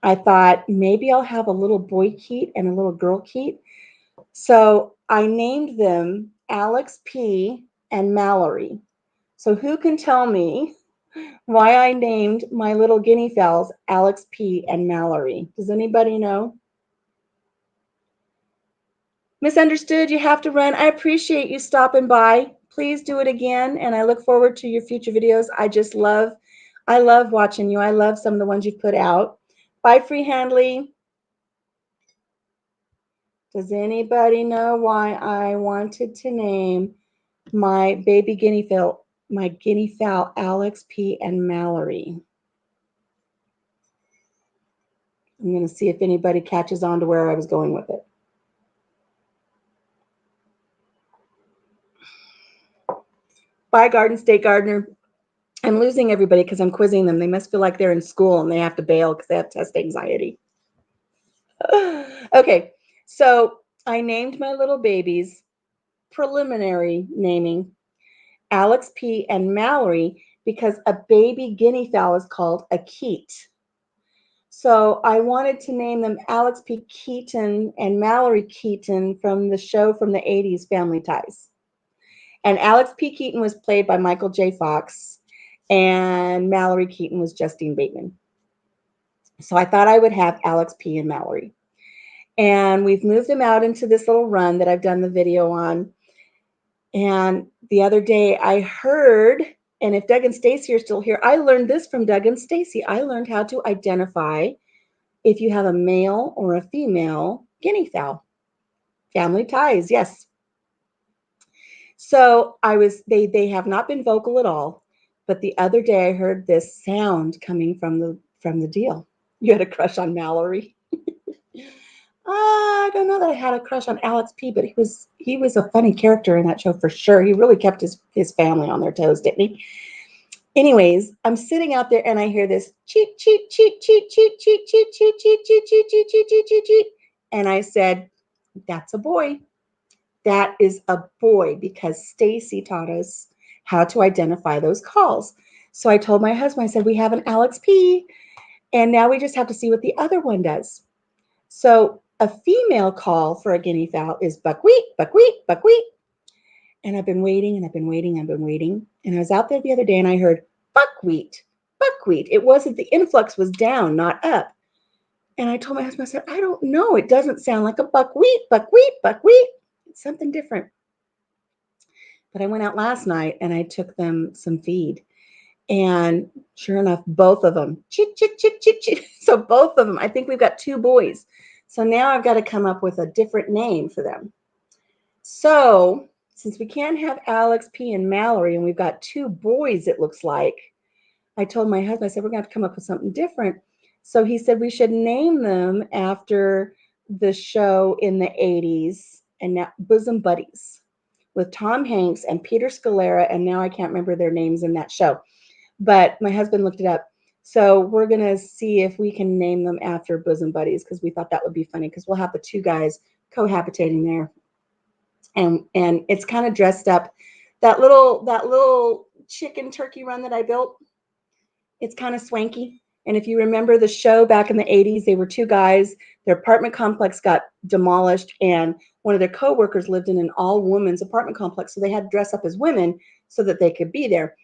I thought maybe I'll have a little boy Keat and a little girl Keat. So I named them Alex P. and Mallory. So who can tell me why I named my little guinea fowls Alex P. and Mallory? Does anybody know? Misunderstood, you have to run. I appreciate you stopping by. Please do it again, and I look forward to your future videos. I love watching you. I love some of the ones you've put out. Bye, Free Handley. Does anybody know why I wanted to name my baby guinea fowl, Alex P. and Mallory? I'm going to see if anybody catches on to where I was going with it. Bye, Garden State Gardener. I'm losing everybody because I'm quizzing them. They must feel like they're in school and they have to bail because they have test anxiety. Okay, so I named my little babies, preliminary naming, Alex P. and Mallory, because a baby guinea fowl is called a Keat. So I wanted to name them Alex P. Keaton and Mallory Keaton from the show from the 80s, Family Ties. And Alex P. Keaton was played by Michael J. Fox, and Mallory Keaton was Justine Bateman. So I thought I would have Alex P. and Mallory. And we've moved them out into this little run that I've done the video on. And the other day I heard, and if Doug and Stacy are still here, I learned this from Doug and Stacy. I learned how to identify if you have a male or a female guinea fowl. Family Ties, yes. So they have not been vocal at all, but the other day I heard this sound coming from the deal. You had a crush on Mallory. I don't know that I had a crush on Alex P, but he was a funny character in that show for sure. He really kept his family on their toes, didn't he? Anyways, I'm sitting out there and I hear this cheat, cheat, cheat, cheat, cheat, cheat, cheat, cheat, cheat, cheat, cheat, cheat, cheat, cheat, cheat, cheat. And I said, that's a boy. That is a boy, because Stacy taught us how to identify those calls. So I told my husband, I said, we have an Alex P, and now we just have to see what the other one does. So a female call for a guinea fowl is buckwheat, buckwheat, buckwheat. And I've been waiting and I've been waiting, I've been waiting. And I was out there the other day and I heard buckwheat, buckwheat. It wasn't, the influx was down, not up. And I told my husband, I said, I don't know. It doesn't sound like a buckwheat, buckwheat, buckwheat. It's something different. But I went out last night and I took them some feed. And sure enough, both of them, chit, chit, chit, chit, chit. So both of them, I think we've got 2 boys. So now I've got to come up with a different name for them. So since we can't have Alex P. and Mallory, and we've got 2 boys, it looks like, I told my husband, I said, we're going to have to come up with something different. So he said we should name them after the show in the 80s, and now Bosom Buddies with Tom Hanks and Peter Scalera, and now I can't remember their names in that show. But my husband looked it up. So we're going to see if we can name them after Bosom Buddies, because we thought that would be funny, because we'll have the 2 guys cohabitating there. And it's kind of dressed up. That little chicken turkey run that I built, it's kind of swanky. And if you remember the show back in the 80s, they were 2 guys. Their apartment complex got demolished, and one of their coworkers lived in an all-women's apartment complex. So they had to dress up as women so that they could be there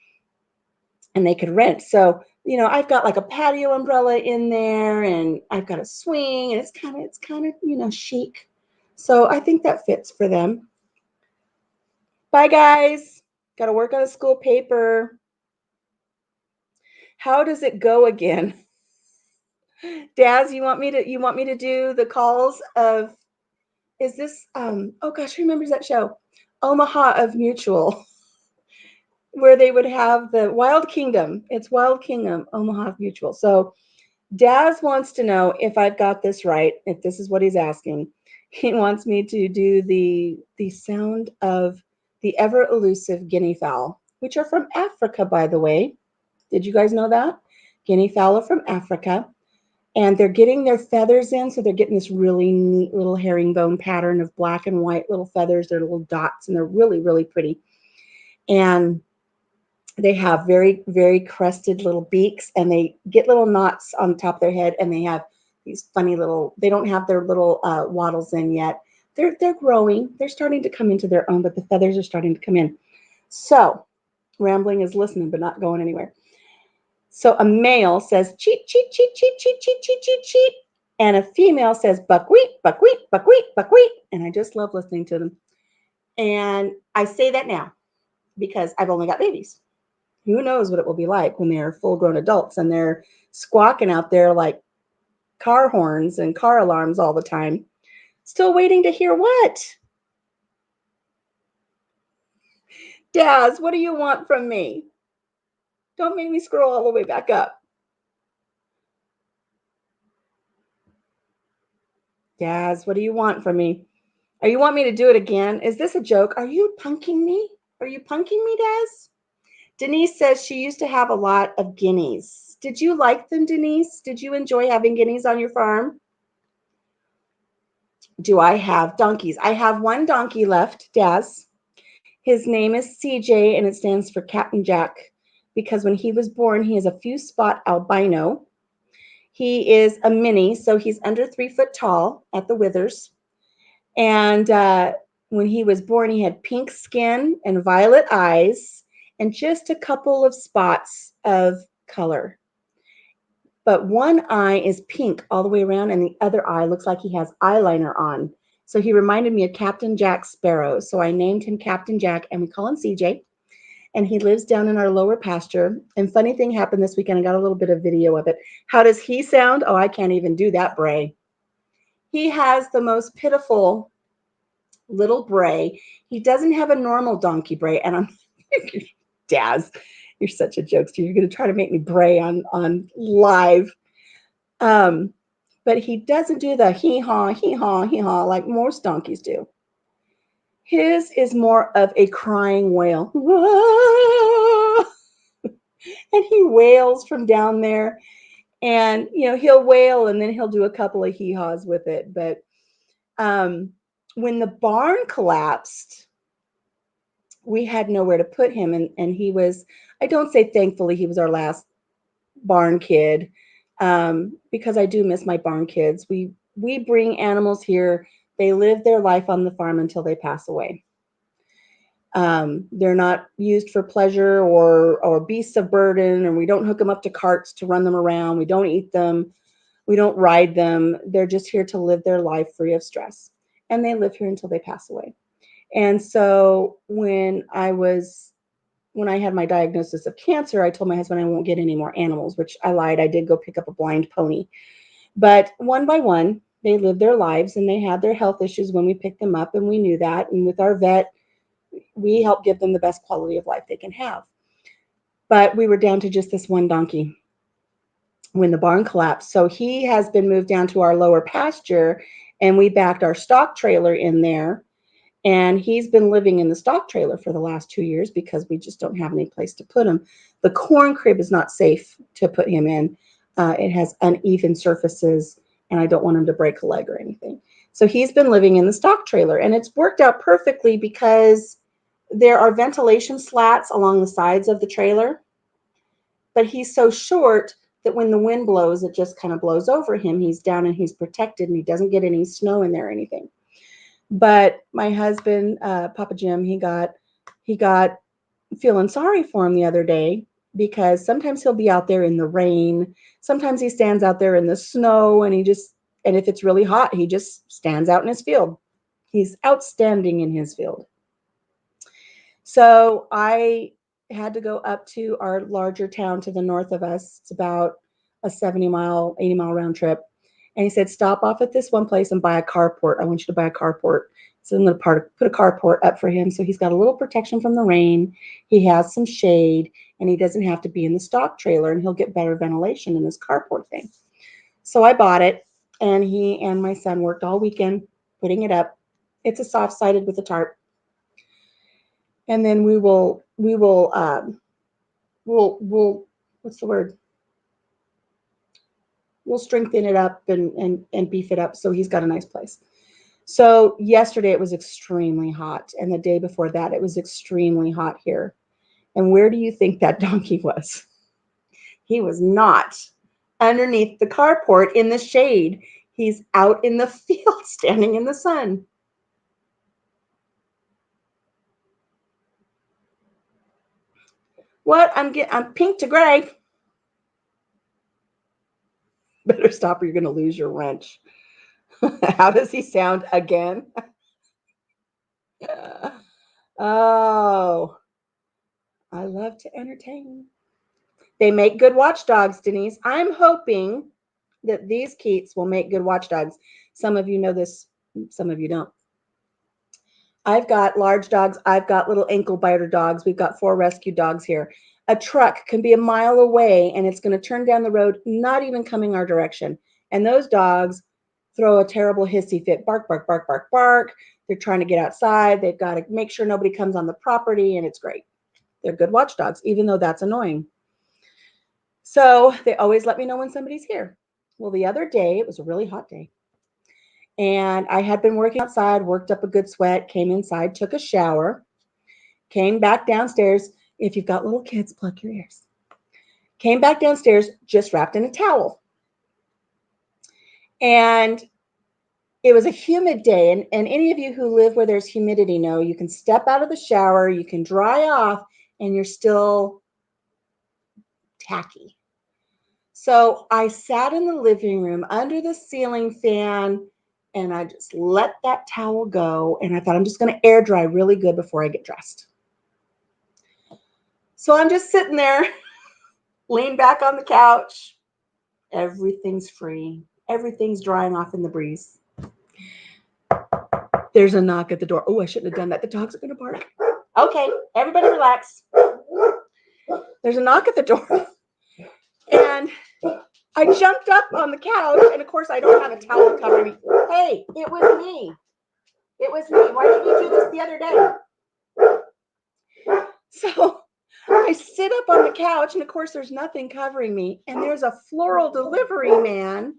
and they could rent. So, you know, I've got like a patio umbrella in there, and I've got a swing, and it's kind of, you know, chic. So I think that fits for them. Bye, guys. Got to work on a school paper. How does it go again? Daz, you want me to do the calls of, is this oh gosh, who remembers that show? Omaha of Mutual. where they would have the Wild Kingdom. It's Wild Kingdom, Omaha Mutual. So Daz wants to know if I've got this right, if this is what he's asking. He wants me to do the sound of the ever elusive guinea fowl, which are from Africa, by the way. Did you guys know that? Guinea fowl are from Africa, and they're getting their feathers in, so they're getting this really neat little herringbone pattern of black and white little feathers. They're little dots, and they're really, really pretty. And they have very, very crusted little beaks, and they get little knots on the top of their head, and they have these funny little, they don't have their little wattles in yet. They're growing. They're starting to come into their own, but the feathers are starting to come in. So rambling is listening, but not going anywhere. So a male says cheep, cheep, cheep, cheep, cheep, cheep, cheep, cheep, cheep. And a female says buckwheat, buckwheat, buckwheat, buckwheat. And I just love listening to them. And I say that now because I've only got babies. Who knows what it will be like when they're full grown adults and they're squawking out there like car horns and car alarms all the time. Still waiting to hear what? Daz, what do you want from me? Don't make me scroll all the way back up. Daz, what do you want from me? Are you want me to do it again? Is this a joke? Are you punking me? Are you punking me, Daz? Denise says she used to have a lot of guineas. Did you like them, Denise? Did you enjoy having guineas on your farm? Do I have donkeys? I have one donkey left, Daz. His name is CJ, and it stands for Captain Jack because when he was born, he is a few spot albino. He is a mini, so he's under 3 foot tall at the withers. And when he was born, he had pink skin and violet eyes and just a couple of spots of color. But one eye is pink all the way around, and the other eye looks like he has eyeliner on. So he reminded me of Captain Jack Sparrow. So I named him Captain Jack, and we call him CJ. And he lives down in our lower pasture. And funny thing happened this weekend. I got a little bit of video of it. How does he sound? Oh, I can't even do that bray. He has the most pitiful little bray. He doesn't have a normal donkey bray. And I'm Daz, you're such a jokester. You're going to try to make me bray on live. But he doesn't do the hee-haw, hee-haw, hee-haw like most donkeys do. His is more of a crying wail. And he wails from down there. And, he'll wail and then he'll do a couple of hee-haws with it. But when the barn collapsed, we had nowhere to put him. And he was, I don't say thankfully, he was our last barn kid, because I do miss my barn kids. We bring animals here. They live their life on the farm until they pass away. They're not used for pleasure or beasts of burden, and we don't hook them up to carts to run them around. We don't eat them. We don't ride them. They're just here to live their life free of stress. And they live here until they pass away. And so when I had my diagnosis of cancer, I told my husband I won't get any more animals, which I lied. I did go pick up a blind pony. But one by one, they lived their lives and they had their health issues when we picked them up, and we knew that. And with our vet, we help give them the best quality of life they can have. But we were down to just this one donkey when the barn collapsed. So he has been moved down to our lower pasture, and we backed our stock trailer in there. And he's been living in the stock trailer for the last 2 years because we just don't have any place to put him. The corn crib is not safe to put him in. It has uneven surfaces, and I don't want him to break a leg or anything. So he's been living in the stock trailer, and it's worked out perfectly because there are ventilation slats along the sides of the trailer, but he's so short that when the wind blows, it just kind of blows over him. He's down and he's protected, and he doesn't get any snow in there or anything. But my husband, Papa Jim, he got feeling sorry for him the other day because sometimes he'll be out there in the rain. Sometimes he stands out there in the snow, and if it's really hot, he just stands out in his field. He's outstanding in his field. So I had to go up to our larger town to the north of us. It's about a 70-mile, 80-mile round trip. And he said, stop off at this one place and buy a carport. I want you to buy a carport. So I'm going to put a carport up for him so he's got a little protection from the rain. He has some shade, and he doesn't have to be in the stock trailer, and he'll get better ventilation in this carport thing. So I bought it, and he and my son worked all weekend putting it up. It's a soft-sided with a tarp. And then we'll what's the word? We'll strengthen it up and beef it up so he's got a nice place. So yesterday it was extremely hot, and the day before that it was extremely hot here. And where do you think that donkey was? He was not underneath the carport in the shade. He's out in the field standing in the sun. What? I'm pink to gray. Better stop or you're going to lose your wrench. How does he sound again? Oh, I love to entertain. They make good watchdogs, Denise. I'm hoping that these Keats will make good watchdogs. Some of you know this, some of you don't. I've got large dogs. I've got little ankle biter dogs. We've got 4 rescue dogs here. A truck can be a mile away and it's going to turn down the road, not even coming our direction. And those dogs throw a terrible hissy fit. Bark, bark, bark, bark, bark. They're trying to get outside. They've got to make sure nobody comes on the property, and it's great. They're good watchdogs, even though that's annoying. So they always let me know when somebody's here. Well, the other day, it was a really hot day. And I had been working outside, worked up a good sweat, came inside, took a shower, came back downstairs. If you've got little kids, plug your ears. Came back downstairs, just wrapped in a towel. And it was a humid day. And any of you who live where there's humidity know you can step out of the shower, you can dry off, and you're still tacky. So I sat in the living room under the ceiling fan, and I just let that towel go. And I thought, I'm just going to air dry really good before I get dressed. So I'm just sitting there, lean back on the couch. Everything's free. Everything's drying off in the breeze. There's a knock at the door. Oh, I shouldn't have done that. The dogs are going to bark. Okay, everybody relax. There's a knock at the door. And I jumped up on the couch, and of course I don't have a towel covering me. Hey, it was me. It was me. Why didn't you do this the other day? So I sit up on the couch, and of course there's nothing covering me, and there's a floral delivery man.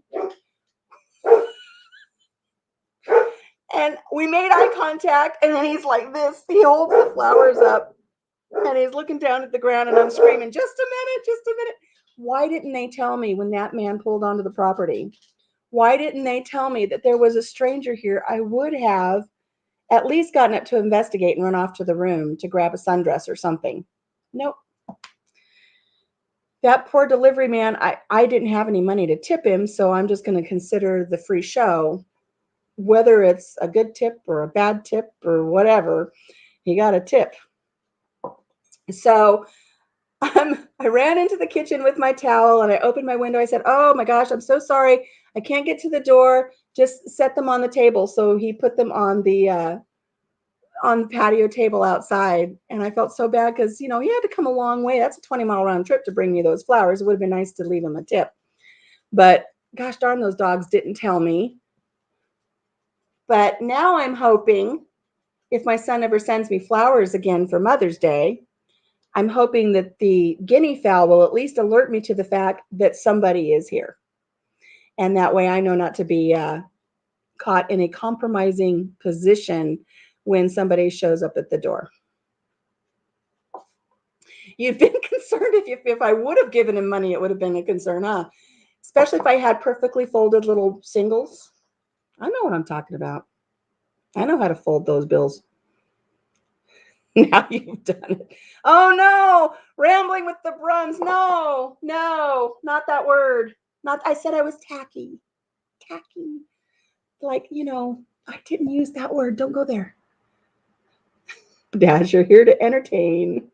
And we made eye contact, and then he's like this. He holds the flowers up, and he's looking down at the ground, and I'm screaming, just a minute, just a minute. Why didn't they tell me when that man pulled onto the property? Why didn't they tell me that there was a stranger here? I would have at least gotten up to investigate and run off to the room to grab a sundress or something. Nope. That poor delivery man, I didn't have any money to tip him, so I'm just going to consider the free show. Whether it's a good tip or a bad tip or whatever, he got a tip. So I ran into the kitchen with my towel, and I opened my window. I said, oh my gosh, I'm so sorry. I can't get to the door. Just set them on the table. So he put them on the patio table outside. And I felt so bad because, he had to come a long way. That's a 20-mile round trip to bring me those flowers. It would have been nice to leave him a tip. But gosh darn, those dogs didn't tell me. But now I'm hoping, if my son ever sends me flowers again for Mother's Day, I'm hoping that the guinea fowl will at least alert me to the fact that somebody is here. And that way I know not to be caught in a compromising position when somebody shows up at the door. You've been concerned if I would have given him money, it would have been a concern, huh? Especially if I had perfectly folded little singles. I know what I'm talking about. I know how to fold those bills. Now you've done it. Oh no, rambling with the Bruns. No, not that word. I said I was tacky. Tacky. Like, I didn't use that word. Don't go there. Dash, you're here to entertain.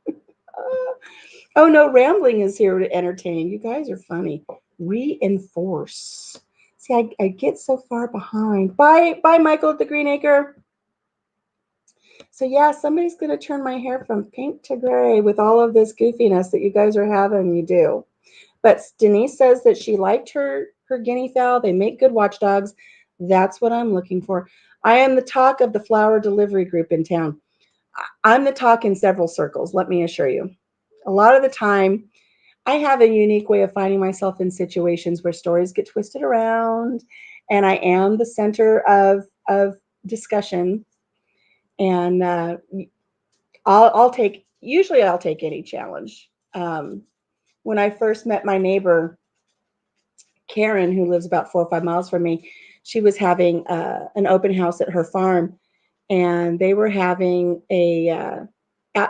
Oh no, rambling is here to entertain. You guys are funny. Reinforce. See, I get so far behind. Bye, Michael at the Green Acre. So yeah, somebody's going to turn my hair from pink to gray with all of this goofiness that you guys are having me do. But Denise says that she liked her guinea fowl. They make good watchdogs. That's what I'm looking for. I am the talk of the flower delivery group in town. I'm the talk in several circles, let me assure you. A lot of the time, I have a unique way of finding myself in situations where stories get twisted around, and I am the center of discussion. And I'll take usually I'll take any challenge. When I first met my neighbor Karen, who lives about 4 or 5 miles from me, she was having an open house at her farm, and they were having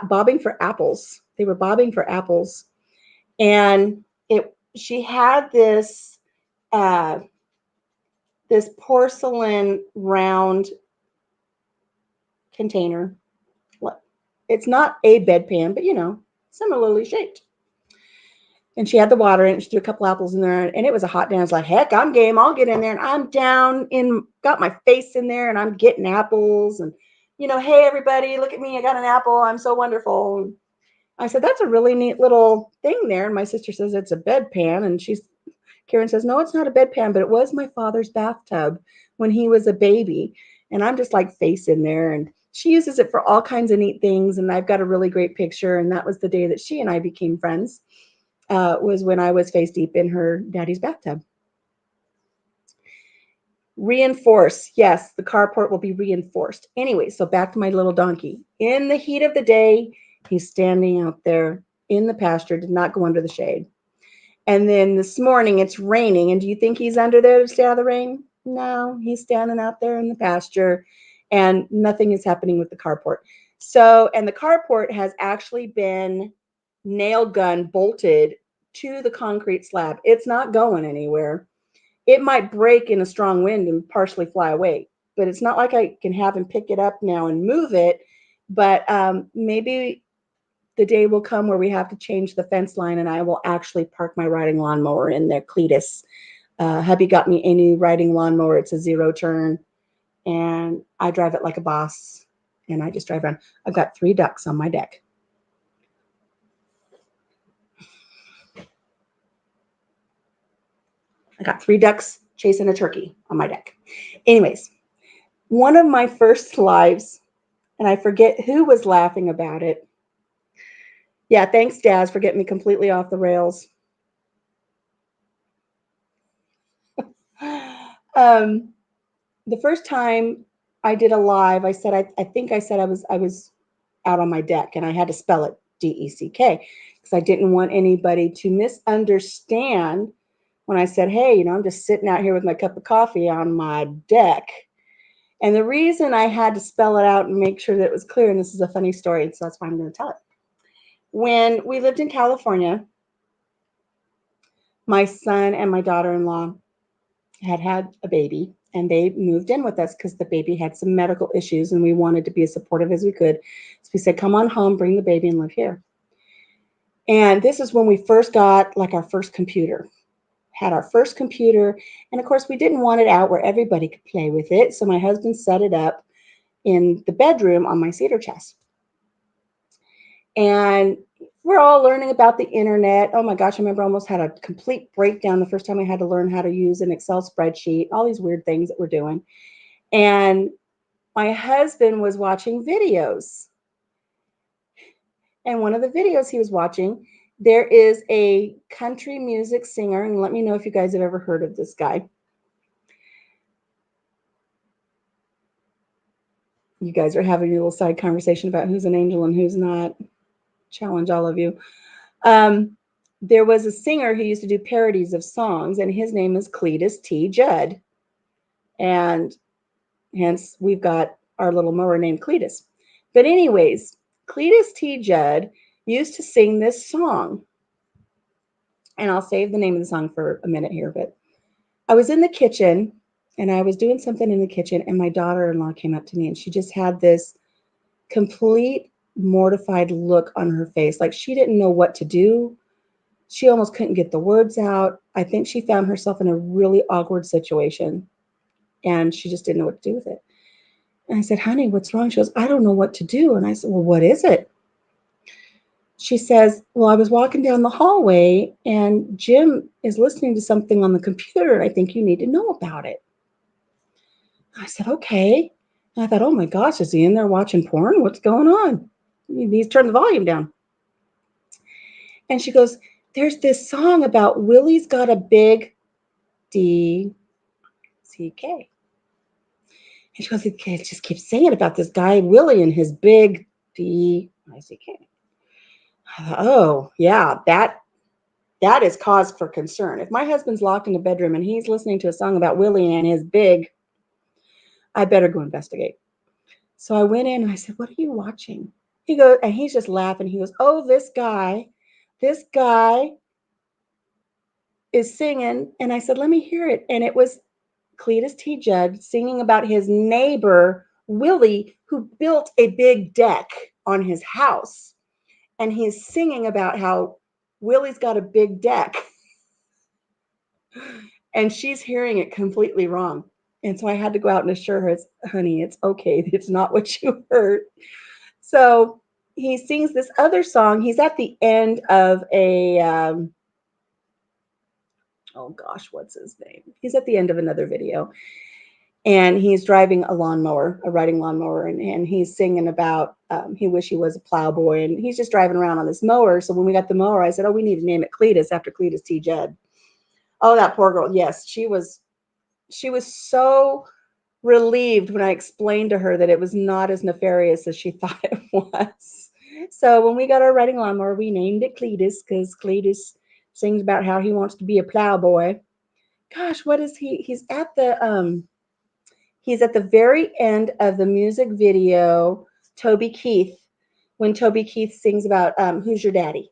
bobbing for apples. They were bobbing for apples, and it she had uh, this porcelain round container. It's not a bedpan, but similarly shaped. And she had the water in it. She threw a couple apples in there, and it was a hot day. I was like, heck, I'm game. I'll get in there. And I'm down got my face in there, and I'm getting apples. And, hey, everybody, look at me. I got an apple. I'm so wonderful. And I said, that's a really neat little thing there. And my sister says it's a bedpan. And Karen says, no, it's not a bedpan, but it was my father's bathtub when he was a baby. And I'm just like face in there. And she uses it for all kinds of neat things. And I've got a really great picture. And that was the day that she and I became friends. Was when I was face deep in her daddy's bathtub. Reinforce. Yes, the carport will be reinforced. Anyway, so back to my little donkey. In the heat of the day, he's standing out there in the pasture, did not go under the shade. And then this morning it's raining. And do you think he's under there to stay out of the rain? No, he's standing out there in the pasture, and nothing is happening with the carport. And the carport has actually been nail gun bolted to the concrete slab. It's not going anywhere. It might break in a strong wind and partially fly away, but it's not like I can have him pick it up now and move it. But maybe the day will come where we have to change the fence line, and I will actually park my riding lawnmower in there. Cletus, hubby got me a new riding lawnmower. It's a 0-turn, and I drive it like a boss, and I just drive around. I've got 3 ducks on my deck. I got 3 ducks chasing a turkey on my deck. Anyways, one of my first lives, and I forget who was laughing about it. Yeah, thanks, Daz, for getting me completely off the rails. The first time I did a live, I said I think I said I was out on my deck, and I had to spell it DECK because I didn't want anybody to misunderstand when I said, hey, I'm just sitting out here with my cup of coffee on my deck. And the reason I had to spell it out and make sure that it was clear, and this is a funny story, so that's why I'm going to tell it. When we lived in California, my son and my daughter-in-law had a baby, and they moved in with us because the baby had some medical issues, and we wanted to be as supportive as we could. So we said, come on home, bring the baby, and live here. And this is when we first got like our first computer. Had our first computer, and of course we didn't want it out where everybody could play with it. So my husband set it up in the bedroom on my cedar chest. And we're all learning about the internet. Oh my gosh, I remember I almost had a complete breakdown the first time I had to learn how to use an Excel spreadsheet, all these weird things that we're doing. And my husband was watching videos. And one of the videos he was watching, there is a country music singer, and let me know if you guys have ever heard of this guy. You guys are having a little side conversation about who's an angel and who's not. Challenge all of you. There was a singer who used to do parodies of songs, and his name is Cletus T. Judd. And hence we've got our little mower named Cletus. But anyways, Cletus T. Judd used to sing this song. And I'll save the name of the song for a minute here, but I was in the kitchen and I was doing something in the kitchen, and my daughter-in-law came up to me, and she just had this complete mortified look on her face. Like she didn't know what to do. She almost couldn't get the words out. I think she found herself in a really awkward situation, and she just didn't know what to do with it. And I said, honey, what's wrong? She goes, I don't know what to do. And I said, well, what is it? She says, well, I was walking down the hallway and Jim is listening to something on the computer. I think you need to know about it. I said, okay. And I thought, oh my gosh, is he in there watching porn? What's going on? He needs to turn the volume down. And she goes, there's this song about Willie's got a big DCK. And she goes, it just keeps saying about this guy, Willie, and his big DCK. Oh, yeah, that is cause for concern. If my husband's locked in the bedroom and he's listening to a song about Willie and his big, I better go investigate. So I went in and I said, what are you watching? He goes, and he's just laughing. He goes, oh, this guy is singing. And I said, let me hear it. And it was Cletus T. Judd singing about his neighbor, Willie, who built a big deck on his house. And he's singing about how Willie's got a big deck. And she's hearing it completely wrong. And so I had to go out and assure her, honey, it's okay. It's not what you heard. So he sings this other song. He's at the end of a, oh gosh, what's his name? He's at the end of another video. And he's driving a lawnmower, a riding lawnmower, and he's singing about he wish he was a plowboy, and he's just driving around on this mower. So when we got the mower, I said, oh, we need to name it Cletus after Cletus T. Judd. Oh, that poor girl. Yes, she was so relieved when I explained to her that it was not as nefarious as she thought it was. So when we got our riding lawnmower, we named it Cletus because Cletus sings about how he wants to be a plowboy. Gosh, what is he? He's at the very end of the music video, Toby Keith, when Toby Keith sings about Who's Your Daddy.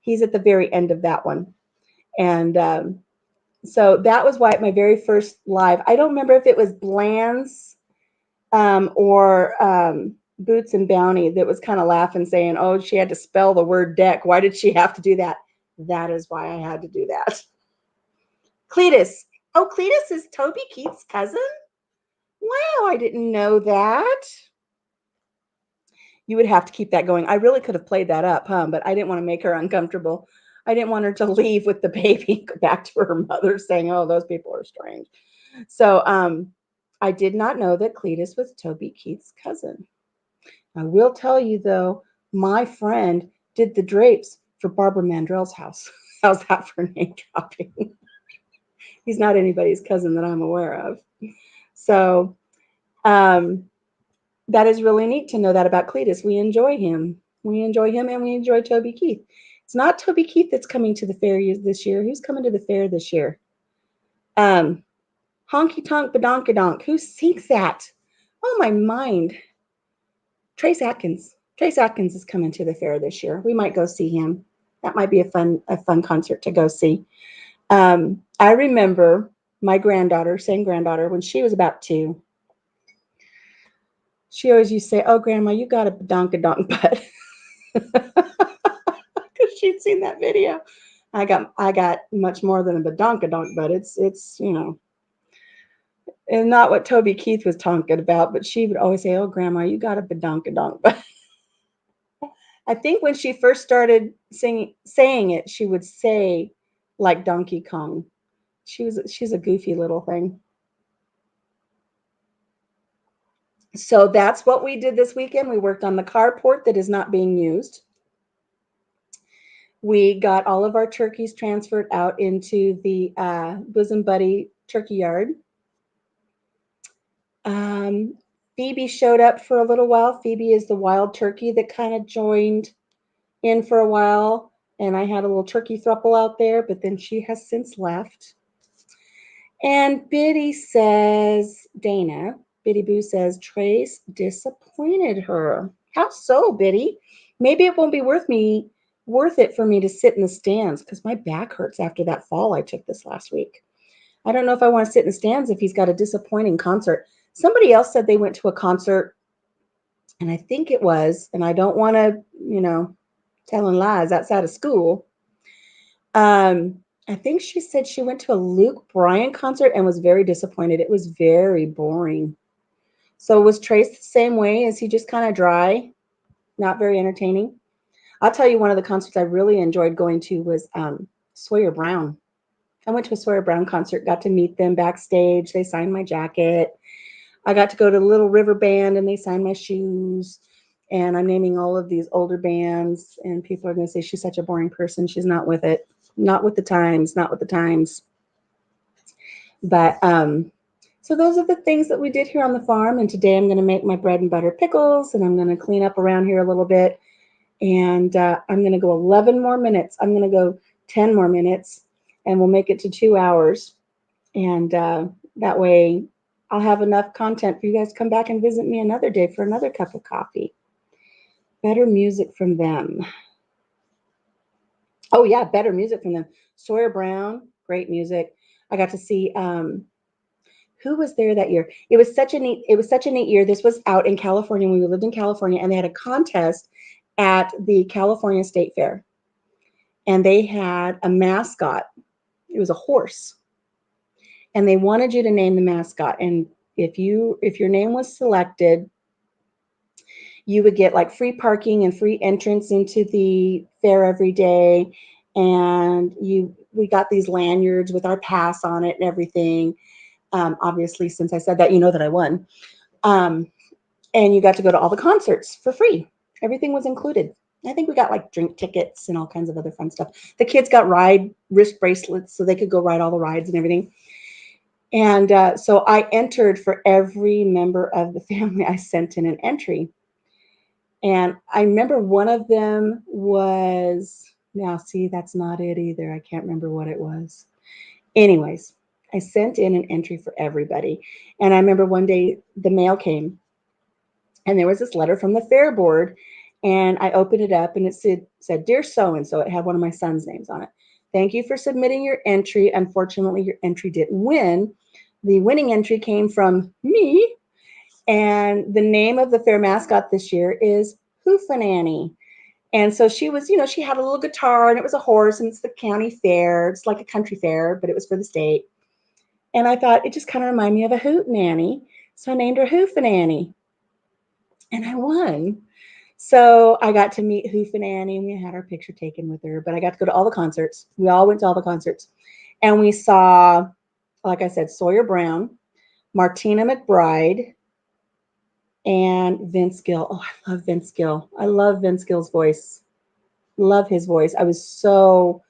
He's at the very end of that one. And so that was why my very first live, I don't remember if it was Bland's or Boots and Bounty that was kind of laughing, saying, oh, she had to spell the word deck. Why did she have to do that? That is why I had to do that. Cletus. Oh, Cletus is Toby Keith's cousin? Wow, I didn't know that. You would have to keep that going. I really could have played that up, but I didn't want to make her uncomfortable. I didn't want her to leave with the baby, go back to her mother saying, oh, those people are strange. So I did not know that Cletus was Toby Keith's cousin. I will tell you, though, my friend did the drapes for Barbara Mandrell's house. How's that for name dropping? He's not anybody's cousin that I'm aware of. So that is really neat to know that about Cletus. We enjoy him. We enjoy him and we enjoy Toby Keith. It's not Toby Keith that's coming to the fair this year. Who's coming to the fair this year? Honky Tonk Badonkadonk. Who sings that? Oh, my mind. Trace Atkins. Trace Atkins is coming to the fair this year. We might go see him. That might be a fun concert to go see. I remember my granddaughter, same granddaughter, when she was about 2. She always used to say, "Oh, Grandma, you got a badonkadonk butt," because she'd seen that video. I got much more than a badonkadonk butt. It's and not what Toby Keith was talking about, but she would always say, "Oh, Grandma, you got a badonkadonk butt." I think when she first started saying it, she would say like Donkey Kong. She's a goofy little thing. So that's what we did this weekend. We worked on the carport that is not being used. We got all of our turkeys transferred out into the Bosom Buddy turkey yard. Phoebe showed up for a little while. Phoebe is the wild turkey that kind of joined in for a while. And I had a little turkey throuple out there, but then she has since left. And Biddy Boo says, Trace disappointed her. How so, Biddy? Maybe it won't be worth it for me to sit in the stands because my back hurts after that fall I took this last week. I don't know if I want to sit in the stands if he's got a disappointing concert. Somebody else said they went to a concert, and I think it was, and I don't want to, telling lies outside of school. I think she said she went to a Luke Bryan concert and was very disappointed. It was very boring. So was Trace the same way? Is he just kind of dry, not very entertaining? I'll tell you, one of the concerts I really enjoyed going to was Sawyer Brown. I went to a Sawyer Brown concert, got to meet them backstage. They signed my jacket. I got to go to Little River Band and they signed my shoes. And I'm naming all of these older bands, and people are going to say she's such a boring person. She's not with it, not with the times, not with the times. But so those are the things that we did here on the farm. And today I'm going to make my bread and butter pickles, and I'm going to clean up around here a little bit. And I'm going to go 11 more minutes. I'm going to go 10 more minutes, and we'll make it to 2 hours. And that way I'll have enough content for you guys to come back and visit me another day for another cup of coffee. Better music from them. Oh yeah, better music from them. Sawyer Brown, great music. I got to see who was there that year. It was such a neat year. This was out in California when we lived in California, and they had a contest at the California State Fair. And they had a mascot. It was a horse. And they wanted you to name the mascot. And if your name was selected, you would get like free parking and free entrance into the fair every day. And we got these lanyards with our pass on it and everything. Obviously, since I said that, you know that I won. Um, and you got to go to all the concerts for free. Everything was included. I think we got like drink tickets and all kinds of other fun stuff. The kids got ride wrist bracelets so they could go ride all the rides and everything. And so I entered for every member of the family. I sent in an entry. And I remember one of them was, now see, that's not it either. I can't remember what it was. Anyways, I sent in an entry for everybody. And I remember one day the mail came and there was this letter from the fair board. And I opened it up and it said, Dear so-and-so, it had one of my son's names on it. Thank you for submitting your entry. Unfortunately, your entry didn't win. The winning entry came from me. And the name of the fair mascot this year is Hoofananny. And so she was, she had a little guitar and it was a horse and it's the county fair. It's like a country fair, but it was for the state. And I thought it just kind of reminded me of a hoot nanny. So I named her Hoofananny. And I won. So I got to meet Hoofananny and we had our picture taken with her. But I got to go to all the concerts. We all went to all the concerts. And we saw, like I said, Sawyer Brown, Martina McBride, and Vince Gill. Oh, I love Vince Gill. I love Vince Gill's voice. Love his voice. I was so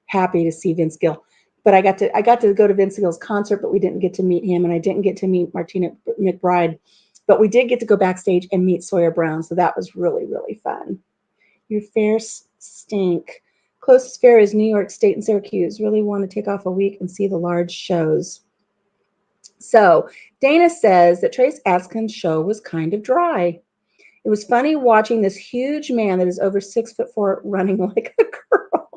happy to see Vince Gill. But I got to go to Vince Gill's concert, but we didn't get to meet him, and I didn't get to meet Martina McBride. But we did get to go backstage and meet Sawyer Brown, so that was really, really fun. Your fairs stink. Closest fair is New York State and Syracuse. Really want to take off a week and see the large shows. So Dana says that Trace Askin's show was kind of dry. It was funny watching this huge man that is over 6'4" running like a girl.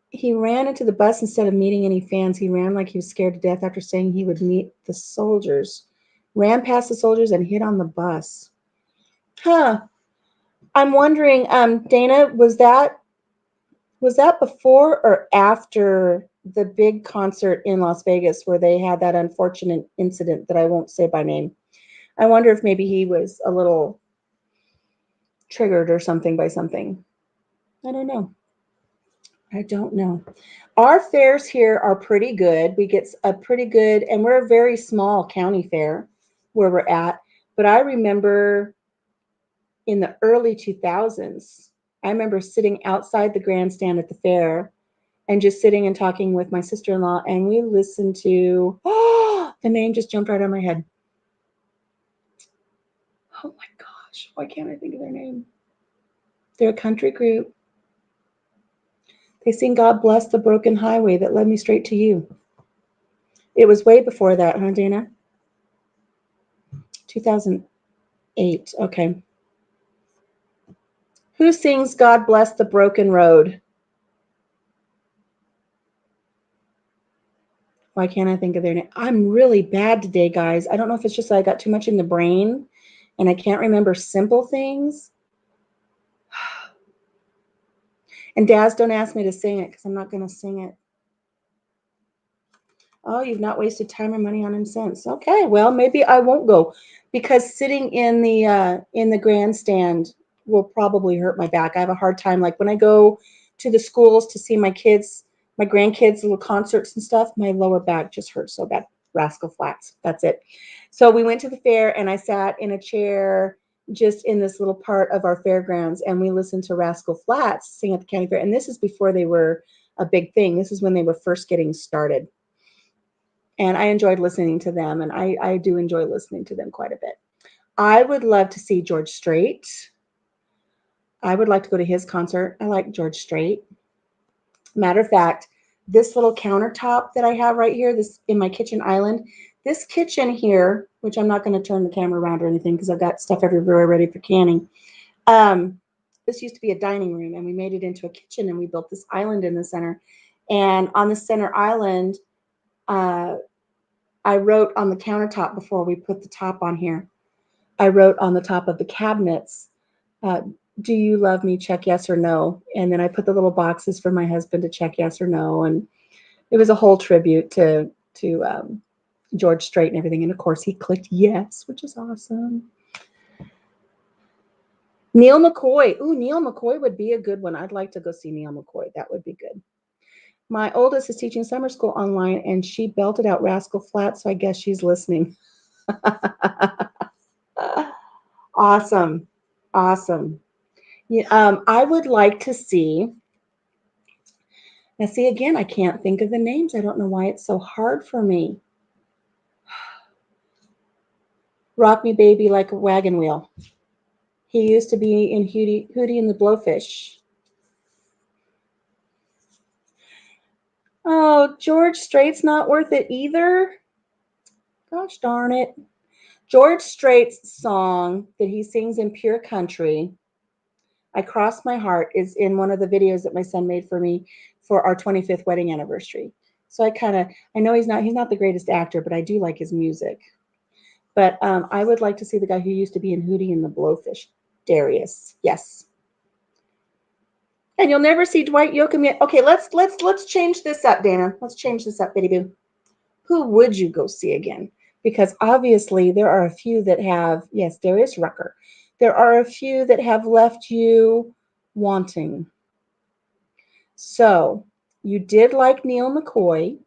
He ran into the bus instead of meeting any fans. He ran like he was scared to death after saying he would meet the soldiers. Ran past the soldiers and hid on the bus. Huh. I'm wondering, Dana, was that before or after the big concert in Las Vegas where they had that unfortunate incident that I won't say by name? I wonder if maybe he was a little triggered or something by something. I don't know. I don't know. Our fairs here are pretty good. We get a pretty good, and we're a very small county fair where we're at. But I remember in the early 2000s, I remember sitting outside the grandstand at the fair and just sitting and talking with my sister-in-law, and we listened to, oh, the name just jumped right on my head. Oh my gosh, why can't I think of their name? They're a country group. They sing God Bless the Broken Highway that led me straight to you. It was way before that, huh, Dana? 2008. Okay. Who sings God Bless the Broken Road? Why can't I think of their name? I'm really bad today, guys. I don't know if it's just I got too much in the brain and I can't remember simple things. And Daz, don't ask me to sing it because I'm not going to sing it. Oh, you've not wasted time or money on incense. Okay, well, maybe I won't go because sitting in the grandstand will probably hurt my back. I have a hard time like when I go to the schools to see my kids, my grandkids, little concerts and stuff, my lower back just hurts so bad. Rascal Flats. That's it. So we went to the fair and I sat in a chair just in this little part of our fairgrounds and we listened to Rascal Flats sing at the county fair. And this is before they were a big thing. This is when they were first getting started and I enjoyed listening to them, and I do enjoy listening to them quite a bit. I would love to see George Strait. I would like to go to his concert. I like George Strait. Matter of fact, this little countertop that I have right here, this in my kitchen island, this kitchen here, which I'm not going to turn the camera around or anything because I've got stuff everywhere ready for canning. Um, this used to be a dining room, and we made it into a kitchen, and we built this island in the center. And on the center island, uh, I wrote on the countertop before we put the top on here. I wrote on the top of the cabinets, uh, "Do you love me? Check yes or no." And then I put the little boxes for my husband to check yes or no. And it was a whole tribute to George Strait and everything. And of course, he clicked yes, which is awesome. Neil McCoy. Ooh, Neil McCoy would be a good one. I'd like to go see Neil McCoy. That would be good. My oldest is teaching summer school online, and she belted out Rascal Flatts, so I guess she's listening. Awesome. Awesome. Yeah, I would like to see. Now, see, again, I can't think of the names. I don't know why it's so hard for me. Rock Me Baby Like a Wagon Wheel. He used to be in Hootie and the Blowfish. Oh, George Strait's not worth it either. Gosh darn it. George Strait's song that he sings in Pure Country, I Cross My Heart, is in one of the videos that my son made for me for our 25th wedding anniversary. So I know he's not the greatest actor, but I do like his music. But I would like to see the guy who used to be in Hootie and the Blowfish, Darius. Yes. And you'll never see Dwight Yoakam yet. Okay, let's change this up, Dana. Let's change this up, Bitty Boo. Who would you go see again? Because obviously there are a few that have, yes, Darius Rucker. There are a few that have left you wanting. So you did like Neil McCoy.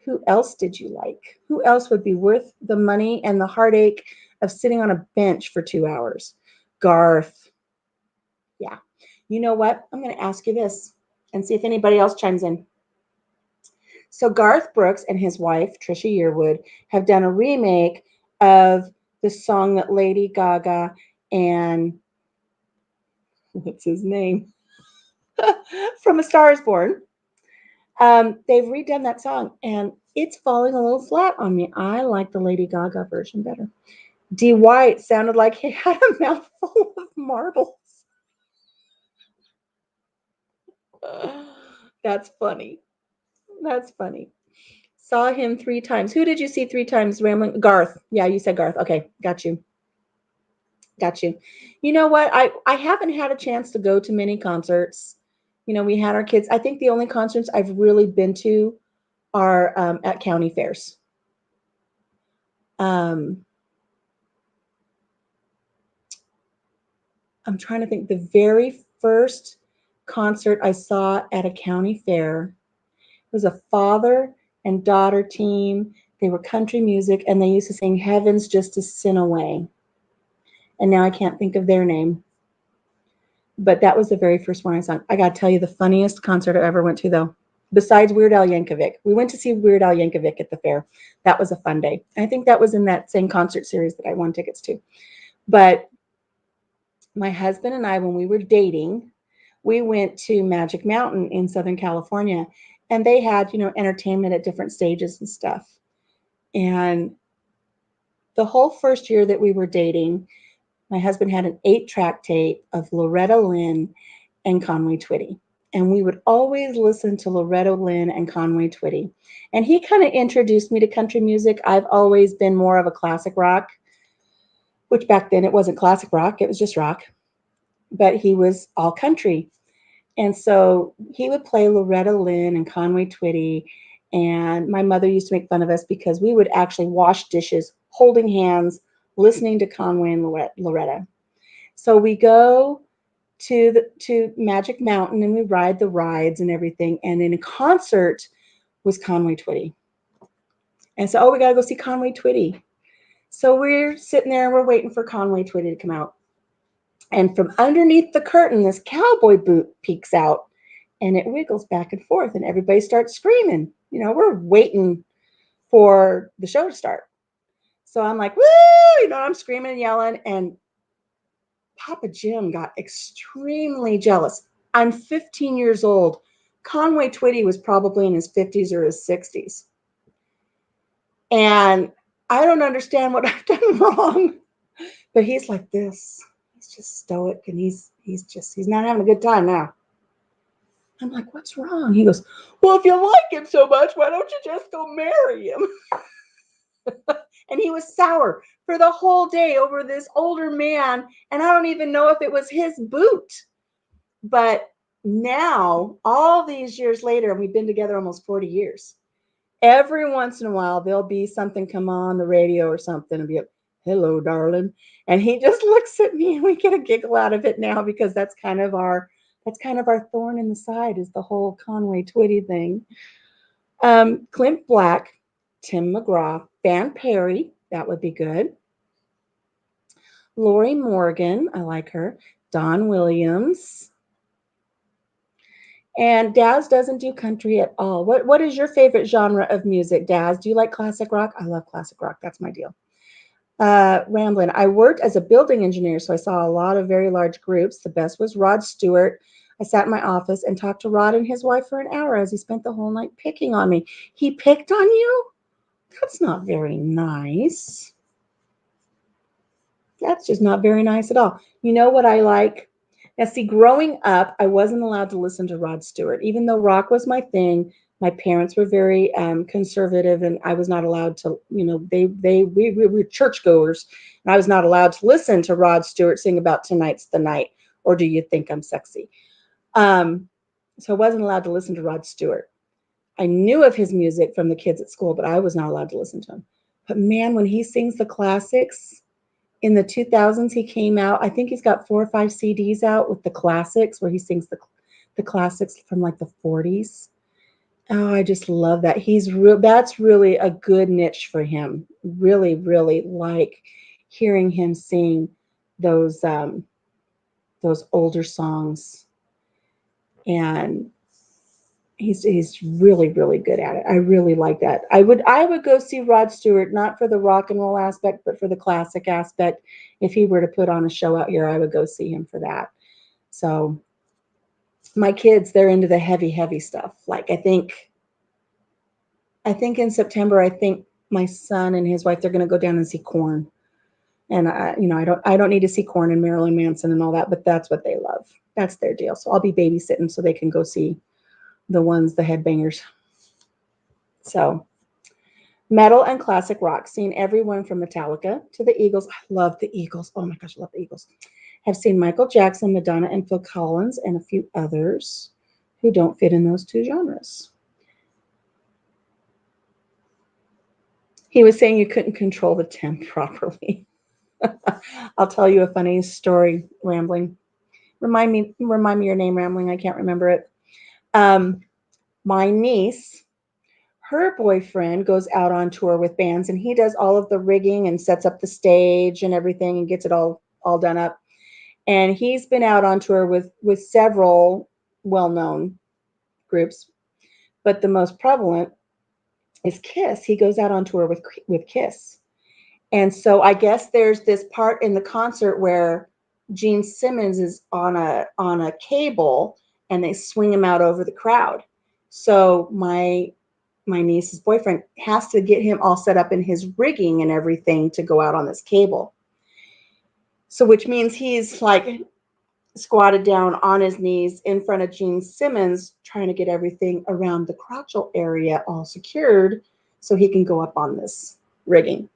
Who else did you like? Who else would be worth the money and the heartache of sitting on a bench for 2 hours? Garth. Yeah. You know what? I'm going to ask you this and see if anybody else chimes in. So Garth Brooks and his wife, Trisha Yearwood, have done a remake of the song that Lady Gaga and what's his name? From A Star is Born. They've redone that song and it's falling a little flat on me. I like the Lady Gaga version better. D. White sounded like he had a mouthful of marbles. That's funny. That's funny. Saw him 3 times. Who did you see 3 times rambling? Garth. Yeah, you said Garth. Okay, got you. Got you. You know what? I haven't had a chance to go to many concerts. You know, we had our kids. I think the only concerts I've really been to are at county fairs. Um, I'm trying to think. The very first concert I saw at a county fair was a father and daughter team. They were country music, and they used to sing "Heaven's Just a Sin Away." And now I can't think of their name. But that was the very first one I saw. I got to tell you, the funniest concert I ever went to, though, besides Weird Al Yankovic. We went to see Weird Al Yankovic at the fair. That was a fun day. I think that was in that same concert series that I won tickets to. But my husband and I, when we were dating, we went to Magic Mountain in Southern California, and they had, entertainment at different stages and stuff. And the whole first year that we were dating, my husband had an 8-track tape of Loretta Lynn and Conway Twitty. And we would always listen to Loretta Lynn and Conway Twitty. And he kind of introduced me to country music. I've always been more of a classic rock, which back then it wasn't classic rock, it was just rock. But he was all country. And so he would play Loretta Lynn and Conway Twitty. And my mother used to make fun of us because we would actually wash dishes holding hands, listening to Conway and Loretta. So we go to Magic Mountain and we ride the rides and everything. And in a concert was Conway Twitty. And so, oh, we got to go see Conway Twitty. So we're sitting there and we're waiting for Conway Twitty to come out. And from underneath the curtain, this cowboy boot peeks out and it wiggles back and forth. And everybody starts screaming. You know, we're waiting for the show to start. So I'm like, woo, you know, I'm screaming and yelling. And Papa Jim got extremely jealous. I'm 15 years old. Conway Twitty was probably in his 50s or his 60s. And I don't understand what I've done wrong. But he's like this. He's just stoic and he's not having a good time now. I'm like, what's wrong? He goes, well, if you like him so much, why don't you just go marry him? And he was sour for the whole day over this older man. And I don't even know if it was his boot. But now, all these years later, and we've been together almost 40 years, every once in a while, there'll be something come on the radio or something and be like, hello, darling. And he just looks at me and we get a giggle out of it now because that's kind of our thorn in the side is the whole Conway Twitty thing. Clint Black, Tim McGraw, Van Perry, that would be good. Lori Morgan, I like her. Don Williams. And Daz doesn't do country at all. What is your favorite genre of music, Daz? Do you like classic rock? I love classic rock. That's my deal. Ramblin'. I worked as a building engineer, so I saw a lot of very large groups. The best was Rod Stewart. I sat in my office and talked to Rod and his wife for an hour as he spent the whole night picking on me. He picked on you? That's not very nice. That's just not very nice at all. You know what I like? Now, see, growing up, I wasn't allowed to listen to Rod Stewart. Even though rock was my thing, my parents were very conservative, and I was not allowed to, you know, we were churchgoers, and I was not allowed to listen to Rod Stewart sing about Tonight's the Night, or Do You Think I'm Sexy? So I wasn't allowed to listen to Rod Stewart. I knew of his music from the kids at school, but I was not allowed to listen to him. But man, when he sings the classics, in the 2000s, he came out. I think he's got 4 or 5 CDs out with the classics where he sings the classics from like the 40s. Oh, I just love that. That's really a good niche for him. Really, really like hearing him sing those older songs. And he's really, really good at it. I really like that. I would go see Rod Stewart, not for the rock and roll aspect, but for the classic aspect. If he were to put on a show out here, I would go see him for that. So my kids, they're into the heavy, heavy stuff. Like I think in September, I think my son and his wife, they're going to go down and see Korn. And I don't need to see Korn and Marilyn Manson and all that, but that's what they love. That's their deal. So I'll be babysitting so they can go see the headbangers. So metal and classic rock, seen everyone from Metallica to the Eagles. I love the Eagles. Oh my gosh, I love the Eagles. Have seen Michael Jackson, Madonna, and Phil Collins, and a few others who don't fit in those two genres. He was saying you couldn't control the temp properly. I'll tell you a funny story, Rambling. Remind me your name, Rambling. I can't remember it. My niece, her boyfriend goes out on tour with bands, and he does all of the rigging and sets up the stage and everything and gets it all done up. And he's been out on tour with several well-known groups, but the most prevalent is Kiss. He goes out on tour with Kiss. And so I guess there's this part in the concert where Gene Simmons is on a cable and they swing him out over the crowd. So my niece's boyfriend has to get him all set up in his rigging and everything to go out on this cable. So which means he's like squatted down on his knees in front of Gene Simmons trying to get everything around the crotchal area all secured so he can go up on this rigging.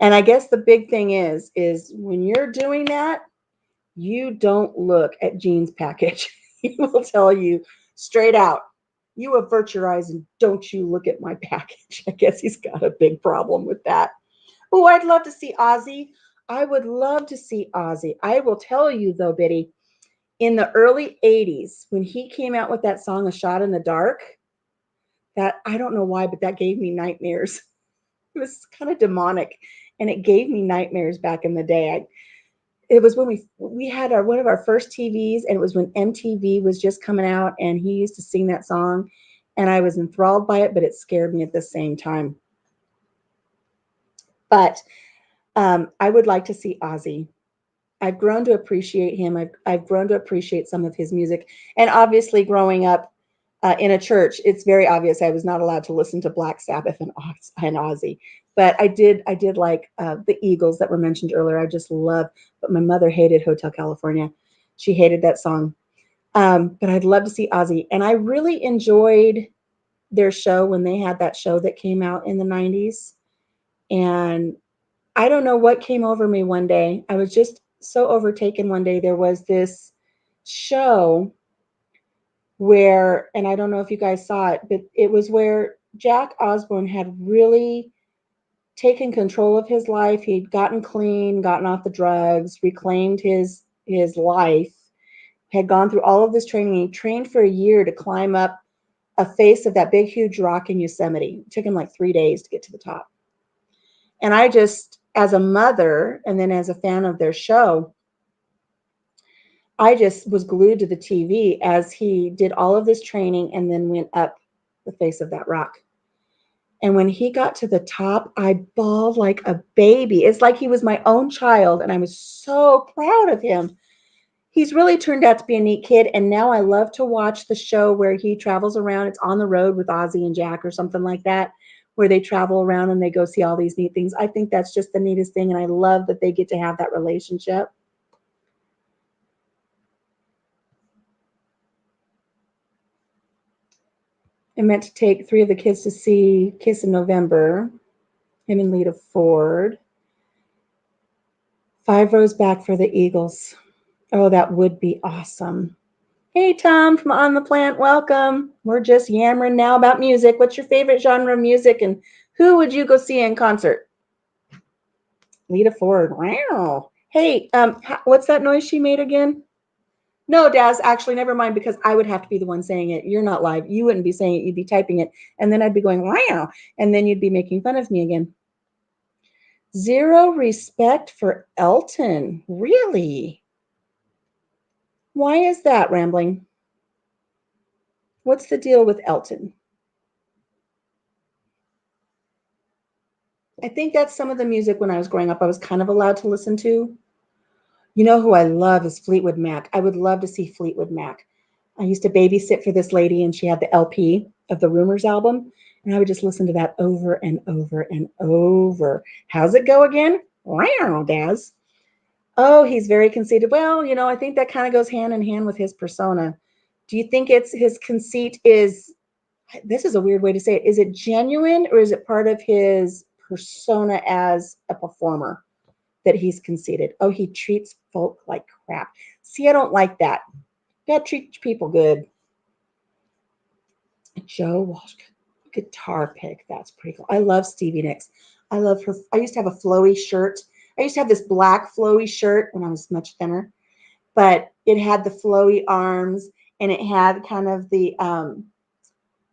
And I guess the big thing is when you're doing that, you don't look at Gene's package. He will tell you straight out, You avert your eyes and don't you look at my package. I guess he's got a big problem with that. Oh, I'd love to see Ozzy. I would love to see Ozzy. I will tell you though, Biddy, in the early 80s, when he came out with that song, A Shot in the Dark, that I don't know why, but that gave me nightmares. It was kind of demonic and it gave me nightmares back in the day. It was when we had one of our first TVs, and it was when MTV was just coming out, and he used to sing that song, and I was enthralled by it, but it scared me at the same time. But I would like to see Ozzy. I've grown to appreciate him. I've grown to appreciate some of his music, and obviously, growing up in a church, it's very obvious I was not allowed to listen to Black Sabbath and Ozzy. But I did like the Eagles that were mentioned earlier. I just love. But my mother hated Hotel California. She hated that song. But I'd love to see Ozzy, and I really enjoyed their show when they had that show that came out in the '90s. And I don't know what came over me one day. I was just so overtaken one day. There was this show where, and I don't know if you guys saw it, but it was where Jack Osbourne had really taken control of his life. He'd gotten clean, gotten off the drugs, reclaimed his life, had gone through all of this training. He trained for a year to climb up a face of that big, huge rock in Yosemite. It took him like 3 days to get to the top. And I just, as a mother, and then as a fan of their show, I just was glued to the TV as he did all of this training and then went up the face of that rock. And when he got to the top, I bawled like a baby. It's like he was my own child, and I was so proud of him. He's really turned out to be a neat kid, and now I love to watch the show where he travels around. It's On the Road with Ozzy and Jack or something like that, where they travel around and they go see all these neat things. I think that's just the neatest thing, and I love that they get to have that relationship. I meant to take 3 of the kids to see Kiss in November, him and Lita Ford. 5 rows back for the Eagles. Oh, that would be awesome. Hey, Tom from On the Plant, welcome. We're just yammering now about music. What's your favorite genre of music, and who would you go see in concert? Lita Ford. Wow. Hey, what's that noise she made again? No, Daz, actually, never mind, because I would have to be the one saying it. You're not live. You wouldn't be saying it. You'd be typing it. And then I'd be going, wow. And then you'd be making fun of me again. Zero respect for Elton. Really? Why is that, Rambling? What's the deal with Elton? I think that's some of the music when I was growing up I was kind of allowed to listen to. You know who I love is Fleetwood Mac. I would love to see Fleetwood Mac. I used to babysit for this lady, and she had the LP of the Rumors album, and I would just listen to that over and over and over. How's it go again? Wow, Daz. Oh, he's very conceited. Well, I think that kind of goes hand in hand with his persona. Do you think it's his conceit is, this is a weird way to say it, is it genuine or is it part of his persona as a performer that he's conceited? Oh, he treats folk like crap. See, I don't like that. You gotta treat people good. Joe Walsh, guitar pick. That's pretty cool. I love Stevie Nicks. I love her. I used to have a flowy shirt. I used to have this black flowy shirt when I was much thinner, but it had the flowy arms and it had kind of the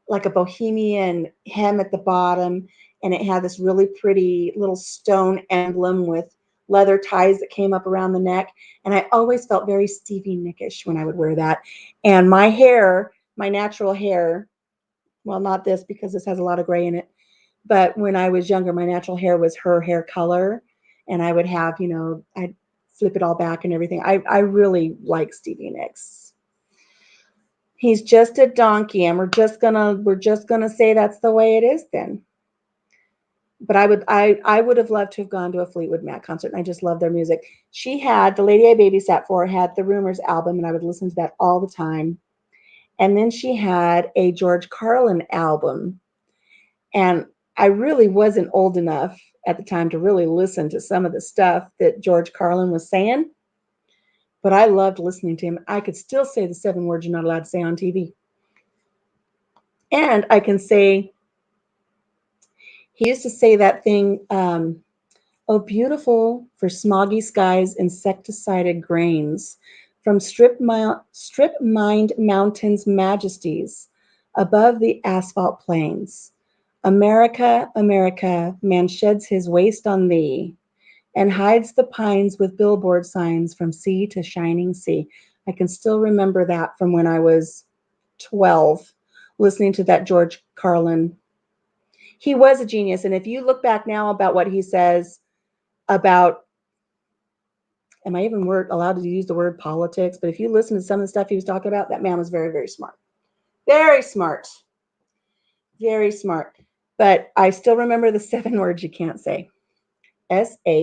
like a bohemian hem at the bottom, and it had this really pretty little stone emblem with leather ties that came up around the neck. And I always felt very Stevie Nickish when I would wear that. And my hair, my natural hair, well, not this because this has a lot of gray in it, but when I was younger, my natural hair was her hair color. And I would have, I'd flip it all back and everything. I really like Stevie Nicks. He's just a donkey, and we're just gonna say that's the way it is then. But I would have loved to have gone to a Fleetwood Mac concert, and I just love their music. She had the lady I babysat for had the Rumors album, and I would listen to that all the time. And then she had a George Carlin album, and I really wasn't old enough at the time to really listen to some of the stuff that George Carlin was saying, but I loved listening to him. I could still say the 7 words you're not allowed to say on TV. And I can say, he used to say that thing, oh, beautiful for smoggy skies, insecticided grains, from strip mined mountains' majesties above the asphalt plains. America, America, man sheds his waste on thee and hides the pines with billboard signs from sea to shining sea. I can still remember that from when I was 12, listening to that George Carlin. He was a genius. And if you look back now about what he says about, am I even allowed to use the word politics? But if you listen to some of the stuff he was talking about, that man was very, very smart. Very smart. Very smart. But I still remember the 7 words you can't say: SHPISSCUMF,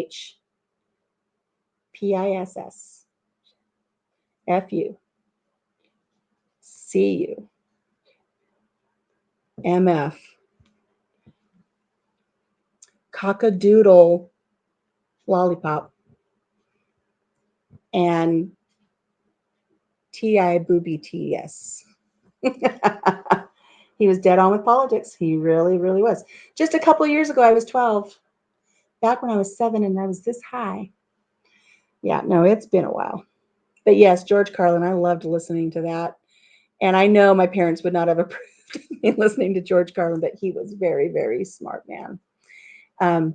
cockadoodle lollipop, and TIBOOBTS. He was dead on with politics. He really, really was. Just a couple of years ago, I was 12. Back when I was 7 and I was this high. Yeah, no, it's been a while. But yes, George Carlin, I loved listening to that. And I know my parents would not have approved me listening to George Carlin, but he was very, very smart man.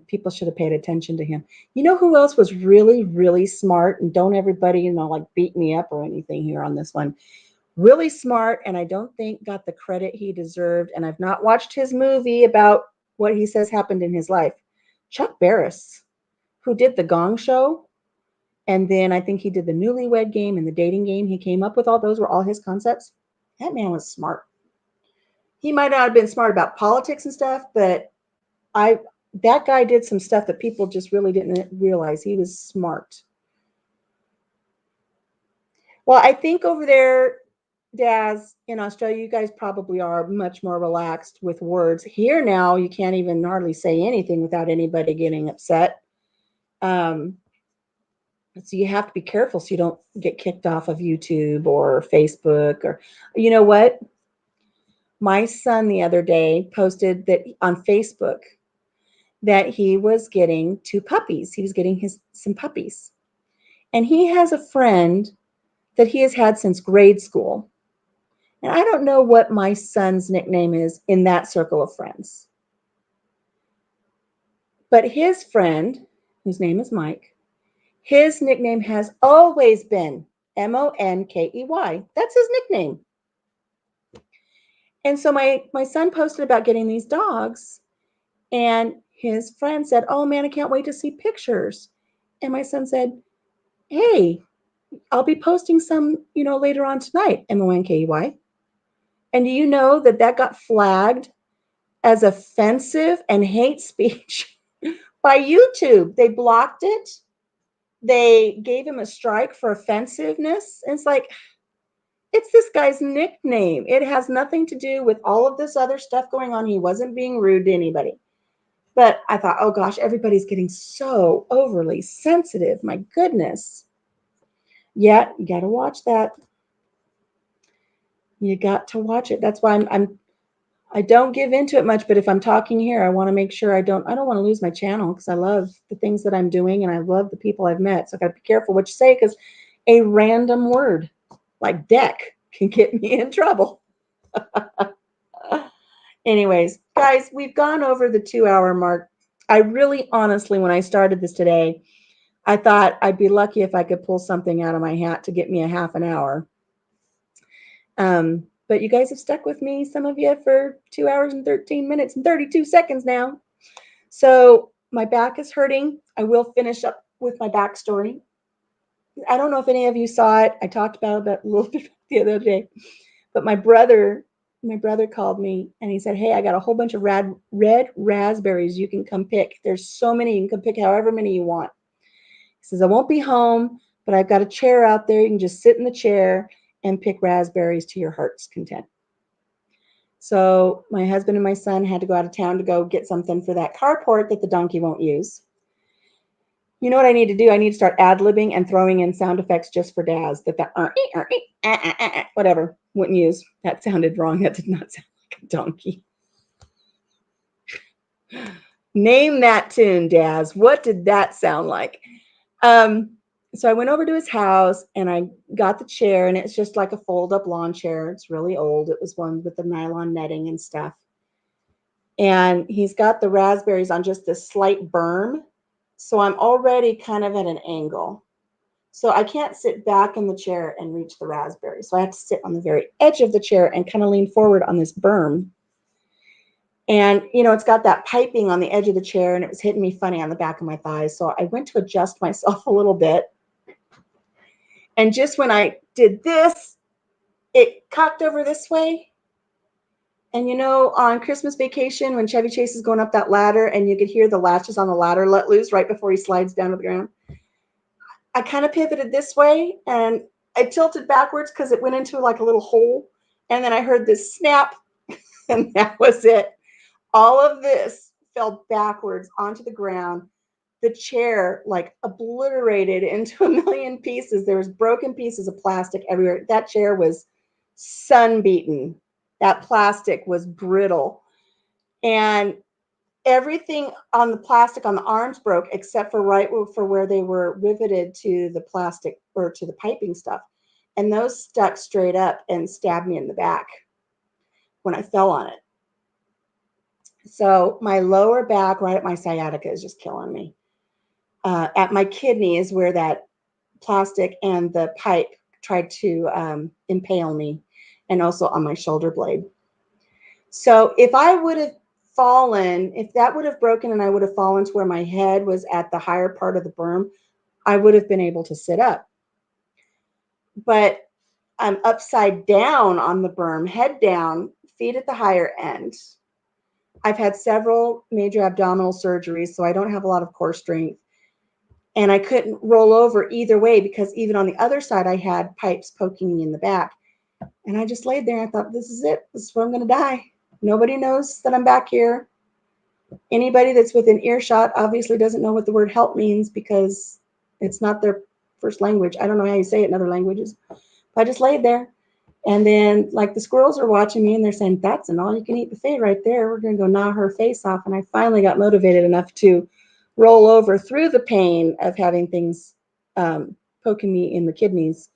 People should have paid attention to him. You know who else was really, really smart? And don't everybody, like beat me up or anything here on this one. Really smart, and I don't think got the credit he deserved. And I've not watched his movie about what he says happened in his life. Chuck Barris, who did The Gong Show. And then I think he did the Newlywed Game and the Dating Game. He came up with all those, were all his concepts. That man was smart. He might not have been smart about politics and stuff, but I that guy did some stuff that people just really didn't realize. He was smart. Well, I think over there, Daz, in Australia, you guys probably are much more relaxed with words. Here now, you can't even hardly say anything without anybody getting upset. Um, so you have to be careful so you don't get kicked off of YouTube or Facebook. Or, you know what? My son the other day posted that on Facebook that he was getting 2 puppies. He was getting some puppies. And he has a friend that he has had since grade school. And I don't know what my son's nickname is in that circle of friends. But his friend, whose name is Mike, his nickname has always been Monkey. That's his nickname. And so my son posted about getting these dogs, and his friend said, "Oh man, I can't wait to see pictures." And my son said, "Hey, I'll be posting some, later on tonight, Monkey." And do you know that got flagged as offensive and hate speech by YouTube? They blocked it. They gave him a strike for offensiveness. And it's like, it's this guy's nickname. It has nothing to do with all of this other stuff going on. He wasn't being rude to anybody. But I thought, oh gosh, everybody's getting so overly sensitive. My goodness. Yeah, you got to watch that. You got to watch it. That's why I don't give into it much, but if I'm talking here, I want to make sure I don't want to lose my channel, because I love the things that I'm doing and I love the people I've met. So I got to be careful what you say, because a random word like deck can get me in trouble. Anyways, guys, we've gone over the 2-hour mark. I really, honestly, when I started this today, I thought I'd be lucky if I could pull something out of my hat to get me a half an hour. But you guys have stuck with me, some of you, for 2 hours and 13 minutes and 32 seconds now. So my back is hurting. I will finish up with my backstory. I don't know if any of you saw it. I talked about it a little bit the other day. But my brother called me and he said, "Hey, I got a whole bunch of red raspberries you can come pick. There's so many. You can come pick however many you want." He says, "I won't be home, but I've got a chair out there. You can just sit in the chair and pick raspberries to your heart's content." So my husband and my son had to go out of town to go get something for that carport that the donkey won't use. You know what I need to do? I need to start ad-libbing and throwing in sound effects just for Daz. Whatever, wouldn't use. That sounded wrong. That did not sound a donkey. Name that tune, Daz. What did that sound like? So I went over to his house and I got the chair, and it's just like a fold-up lawn chair. It's really old. It was one with the nylon netting and stuff. And he's got the raspberries on just this slight berm. So I'm already kind of at an angle. So I can't sit back in the chair and reach the raspberry. So I have to sit on the very edge of the chair and kind of lean forward on this berm. And, it's got that piping on the edge of the chair, and it was hitting me funny on the back of my thighs. So I went to adjust myself a little bit. And just when I did this, it cocked over this way. And, on Christmas Vacation, when Chevy Chase is going up that ladder and you could hear the latches on the ladder let loose right before he slides down to the ground, I kind of pivoted this way and I tilted backwards because it went into like a little hole. And then I heard this snap, and that was it. All of this fell backwards onto the ground. The chair like obliterated into a million pieces. There was broken pieces of plastic everywhere. That chair was sun-beaten. That plastic was brittle. And everything on the plastic on the arms broke except for right for where they were riveted to the plastic or to the piping stuff. And those stuck straight up and stabbed me in the back when I fell on it. So my lower back, right at my sciatica, is just killing me. At my kidney is where that plastic and the pipe tried to impale me, and also on my shoulder blade. So if I would have fallen, if that would have broken and I would have fallen to where my head was at the higher part of the berm, I would have been able to sit up. But I'm upside down on the berm, head down, feet at the higher end. I've had several major abdominal surgeries, so I don't have a lot of core strength. And I couldn't roll over either way because even on the other side, I had pipes poking me in the back. And I just laid there. I thought, this is it. This is where I'm going to die. Nobody knows that I'm back here. Anybody that's within earshot obviously doesn't know what the word help means because it's not their first language. I don't know how you say it in other languages. But I just laid there. And then, like, the squirrels are watching me, and they're saying, that's an all-you-can-eat buffet right there. We're going to go gnaw her face off. And I finally got motivated enough to roll over through the pain of having things poking me in the kidneys.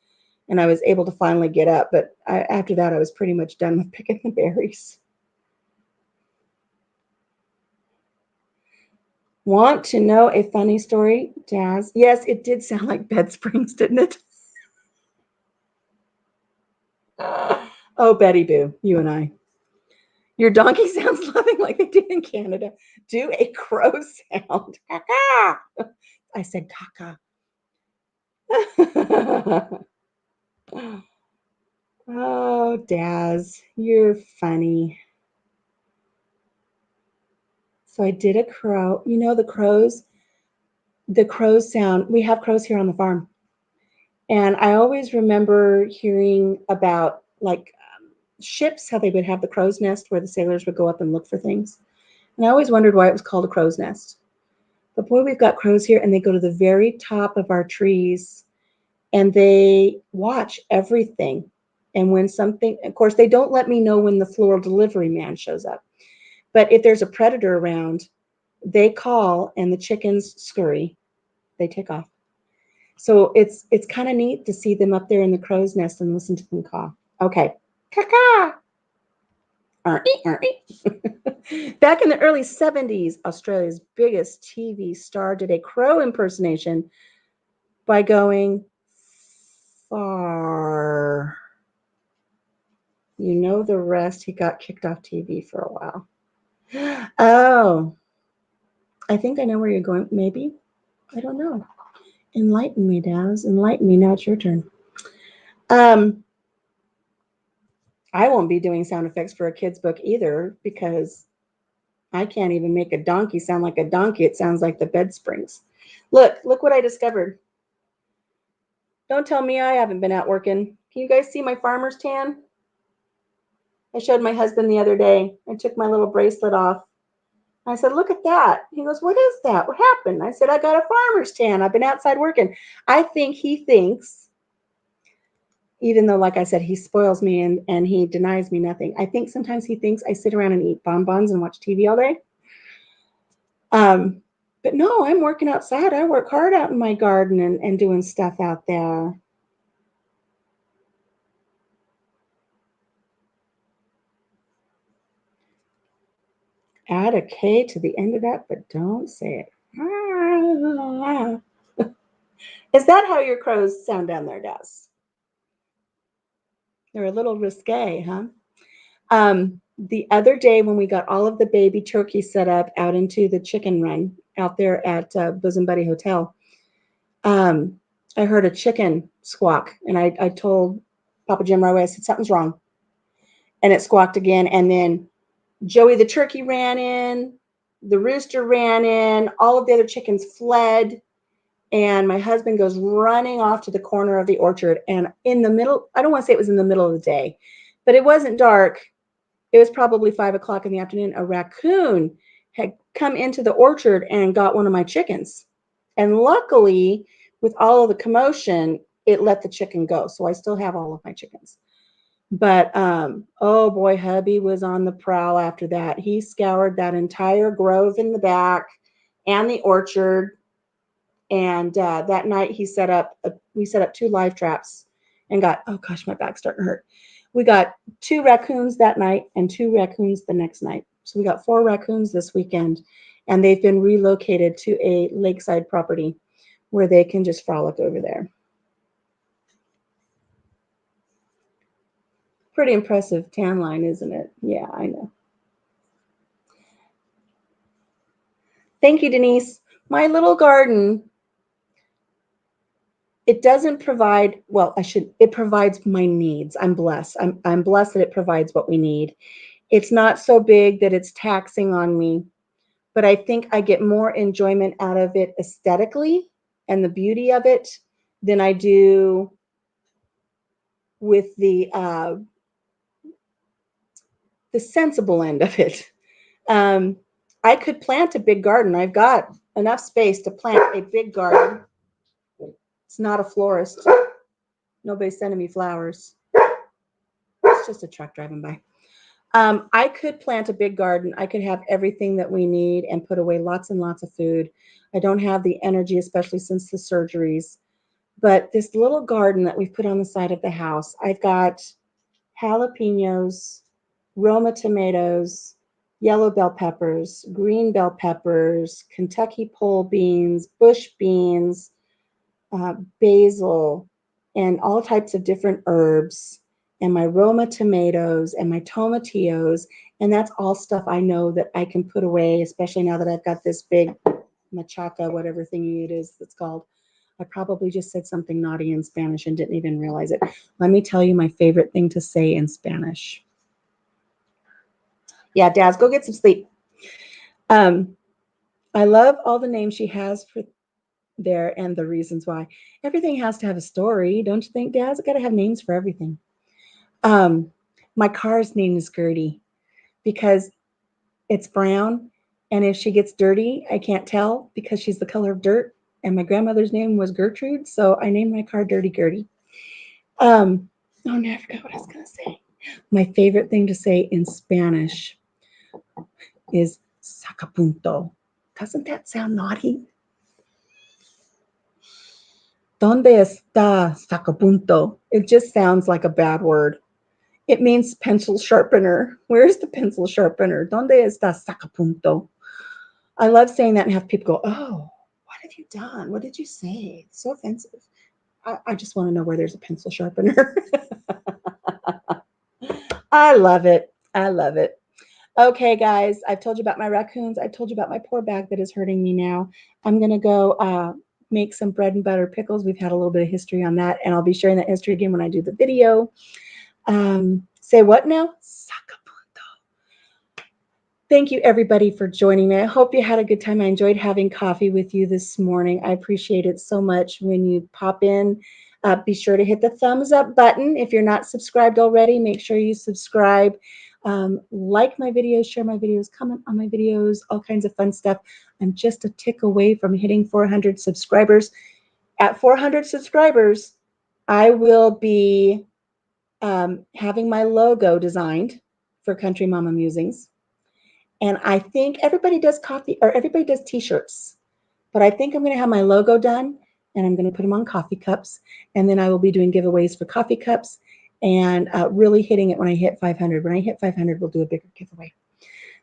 And I was able to finally get up. But after that, I was pretty much done with picking the berries. Want to know a funny story, Daz? Yes, it did sound like Bed Springs, didn't it? Oh, Betty Boo, you and I. Your donkey sounds nothing like they did in Canada. Do a crow sound. Caca. I said caca. Oh, Daz, you're funny. So I did a crow. The crows sound. We have crows here on the farm. And I always remember hearing about ships, how they would have the crow's nest where the sailors would go up and look for things. And I always wondered why it was called a crow's nest. But boy, we've got crows here, and they go to the very top of our trees, and they watch everything. And when something, of course, they don't let me know when the floral delivery man shows up. But if there's a predator around, they call, and the chickens scurry. They take off. So it's kind of neat to see them up there in the crow's nest and listen to them caw. Okay. Caw-caw. Back in the early 70s, Australia's biggest TV star did a crow impersonation by going far. You know the rest. He got kicked off TV for a while. Oh, I think I know where you're going. Maybe. I don't know. Enlighten me, Daz. Enlighten me. Now it's your turn. I won't be doing sound effects for a kid's book either because I can't even make a donkey sound like a donkey. It sounds like the bed springs. Look what I discovered. Don't tell me I haven't been out working. Can you guys see my farmer's tan? I showed my husband the other day. I took my little bracelet off. I said, look at that. He goes, what is that? What happened? I said, I got a farmer's tan. I've been outside working. I think he thinks, even though, like I said, he spoils me and he denies me nothing. I think sometimes he thinks I sit around and eat bonbons and watch TV all day. But no, I'm working outside. I work hard out in my garden and doing stuff out there. Add a K to the end of that, but don't say it. Is that how your crows sound down there, Daz? They're a little risque, huh? The other day when we got all of the baby turkeys set up out into the chicken run out there at Bosom Buddy Hotel, I heard a chicken squawk, and I told Papa Jim right away, I said, something's wrong. And it squawked again, and then Joey the turkey ran in, the rooster ran in, all of the other chickens fled, and my husband goes running off to the corner of the orchard. And in the middle, I don't want to say it was in the middle of the day, but it wasn't dark. It was probably 5 o'clock in the afternoon. A raccoon had come into the orchard and got one of my chickens. And luckily, with all of the commotion, it let the chicken go. So I still have all of my chickens. But oh boy, hubby was on the prowl after that. He scoured that entire grove in the back and the orchard. And that night we set up 2 live traps and got, oh gosh, my back's starting to hurt. We got 2 raccoons that night and 2 raccoons the next night. So we got 4 raccoons this weekend, and they've been relocated to a lakeside property where they can just frolic over there. Pretty impressive tan line, isn't it? Yeah, I know. Thank you, Denise. My little garden, it doesn't provide, well, it provides my needs. I'm blessed. I'm blessed that it provides what we need. It's not so big that it's taxing on me, but I think I get more enjoyment out of it aesthetically and the beauty of it than I do with the sensible end of it. I could plant a big garden. I've got enough space to plant a big garden. It's not a florist. Nobody's sending me flowers. It's just a truck driving by. I could plant a big garden. I could have everything that we need and put away lots and lots of food. I don't have the energy, especially since the surgeries. But this little garden that we've put on the side of the house, I've got jalapenos, Roma tomatoes, yellow bell peppers, green bell peppers, Kentucky pole beans, bush beans, basil, and all types of different herbs, and my Roma tomatoes and my tomatillos. And that's all stuff I know that I can put away, especially now that I've got this big machaca, whatever thingy it is that's called. I probably just said something naughty in Spanish and didn't even realize it. Let me tell you my favorite thing to say in Spanish. Yeah, Daz, go get some sleep. I love all the names she has for there and the reasons why. Everything has to have a story, don't you think, Daz? It's got to have names for everything. My car's name is Gertie because it's brown, and if she gets dirty, I can't tell because she's the color of dirt. And my grandmother's name was Gertrude, so I named my car Dirty Gertie. Oh, no, I forgot what I was going to say. My favorite thing to say in Spanish is sacapunto. Doesn't that sound naughty? ¿Dónde está sacapunto? It just sounds like a bad word. It means pencil sharpener. Where's the pencil sharpener? ¿Dónde está sacapunto? I love saying that and have people go, oh, what have you done? What did you say? It's so offensive. I just want to know where there's a pencil sharpener. I love it. I love it. Okay, guys, I've told you about my raccoons. I've told you about my poor back that is hurting me now. I'm going to go make some bread and butter pickles. We've had a little bit of history on that, and I'll be sharing that history again when I do the video. Say what now? Sacapunto. Thank you, everybody, for joining me. I hope you had a good time. I enjoyed having coffee with you this morning. I appreciate it so much when you pop in. Be sure to hit the thumbs up button. If you're not subscribed already, make sure you subscribe. Like my videos, share my videos, comment on my videos, all kinds of fun stuff. I'm just a tick away from hitting 400 subscribers. At 400 subscribers, I will be having my logo designed for Country Mama Musings. And I think everybody does coffee or everybody does t-shirts, but I think I'm going to have my logo done and I'm going to put them on coffee cups. And then I will be doing giveaways for coffee cups and really hitting it when I hit 500. When I hit 500, we'll do a bigger giveaway.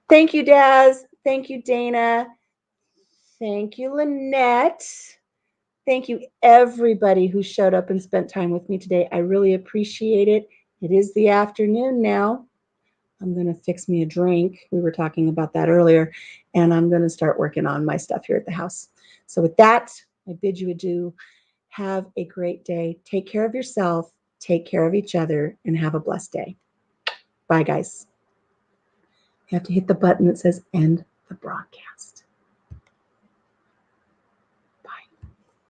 Thank you, Daz. Thank you, Dana. Thank you, Lynette. Thank you, everybody who showed up and spent time with me today. I really appreciate it. It is the afternoon now. I'm going to fix me a drink. We were talking about that earlier, and I'm going to start working on my stuff here at the house. So with that, I bid you adieu. Have a great day. Take care of yourself, take care of each other, and have a blessed day. Bye, guys. You have to hit the button that says end the broadcast.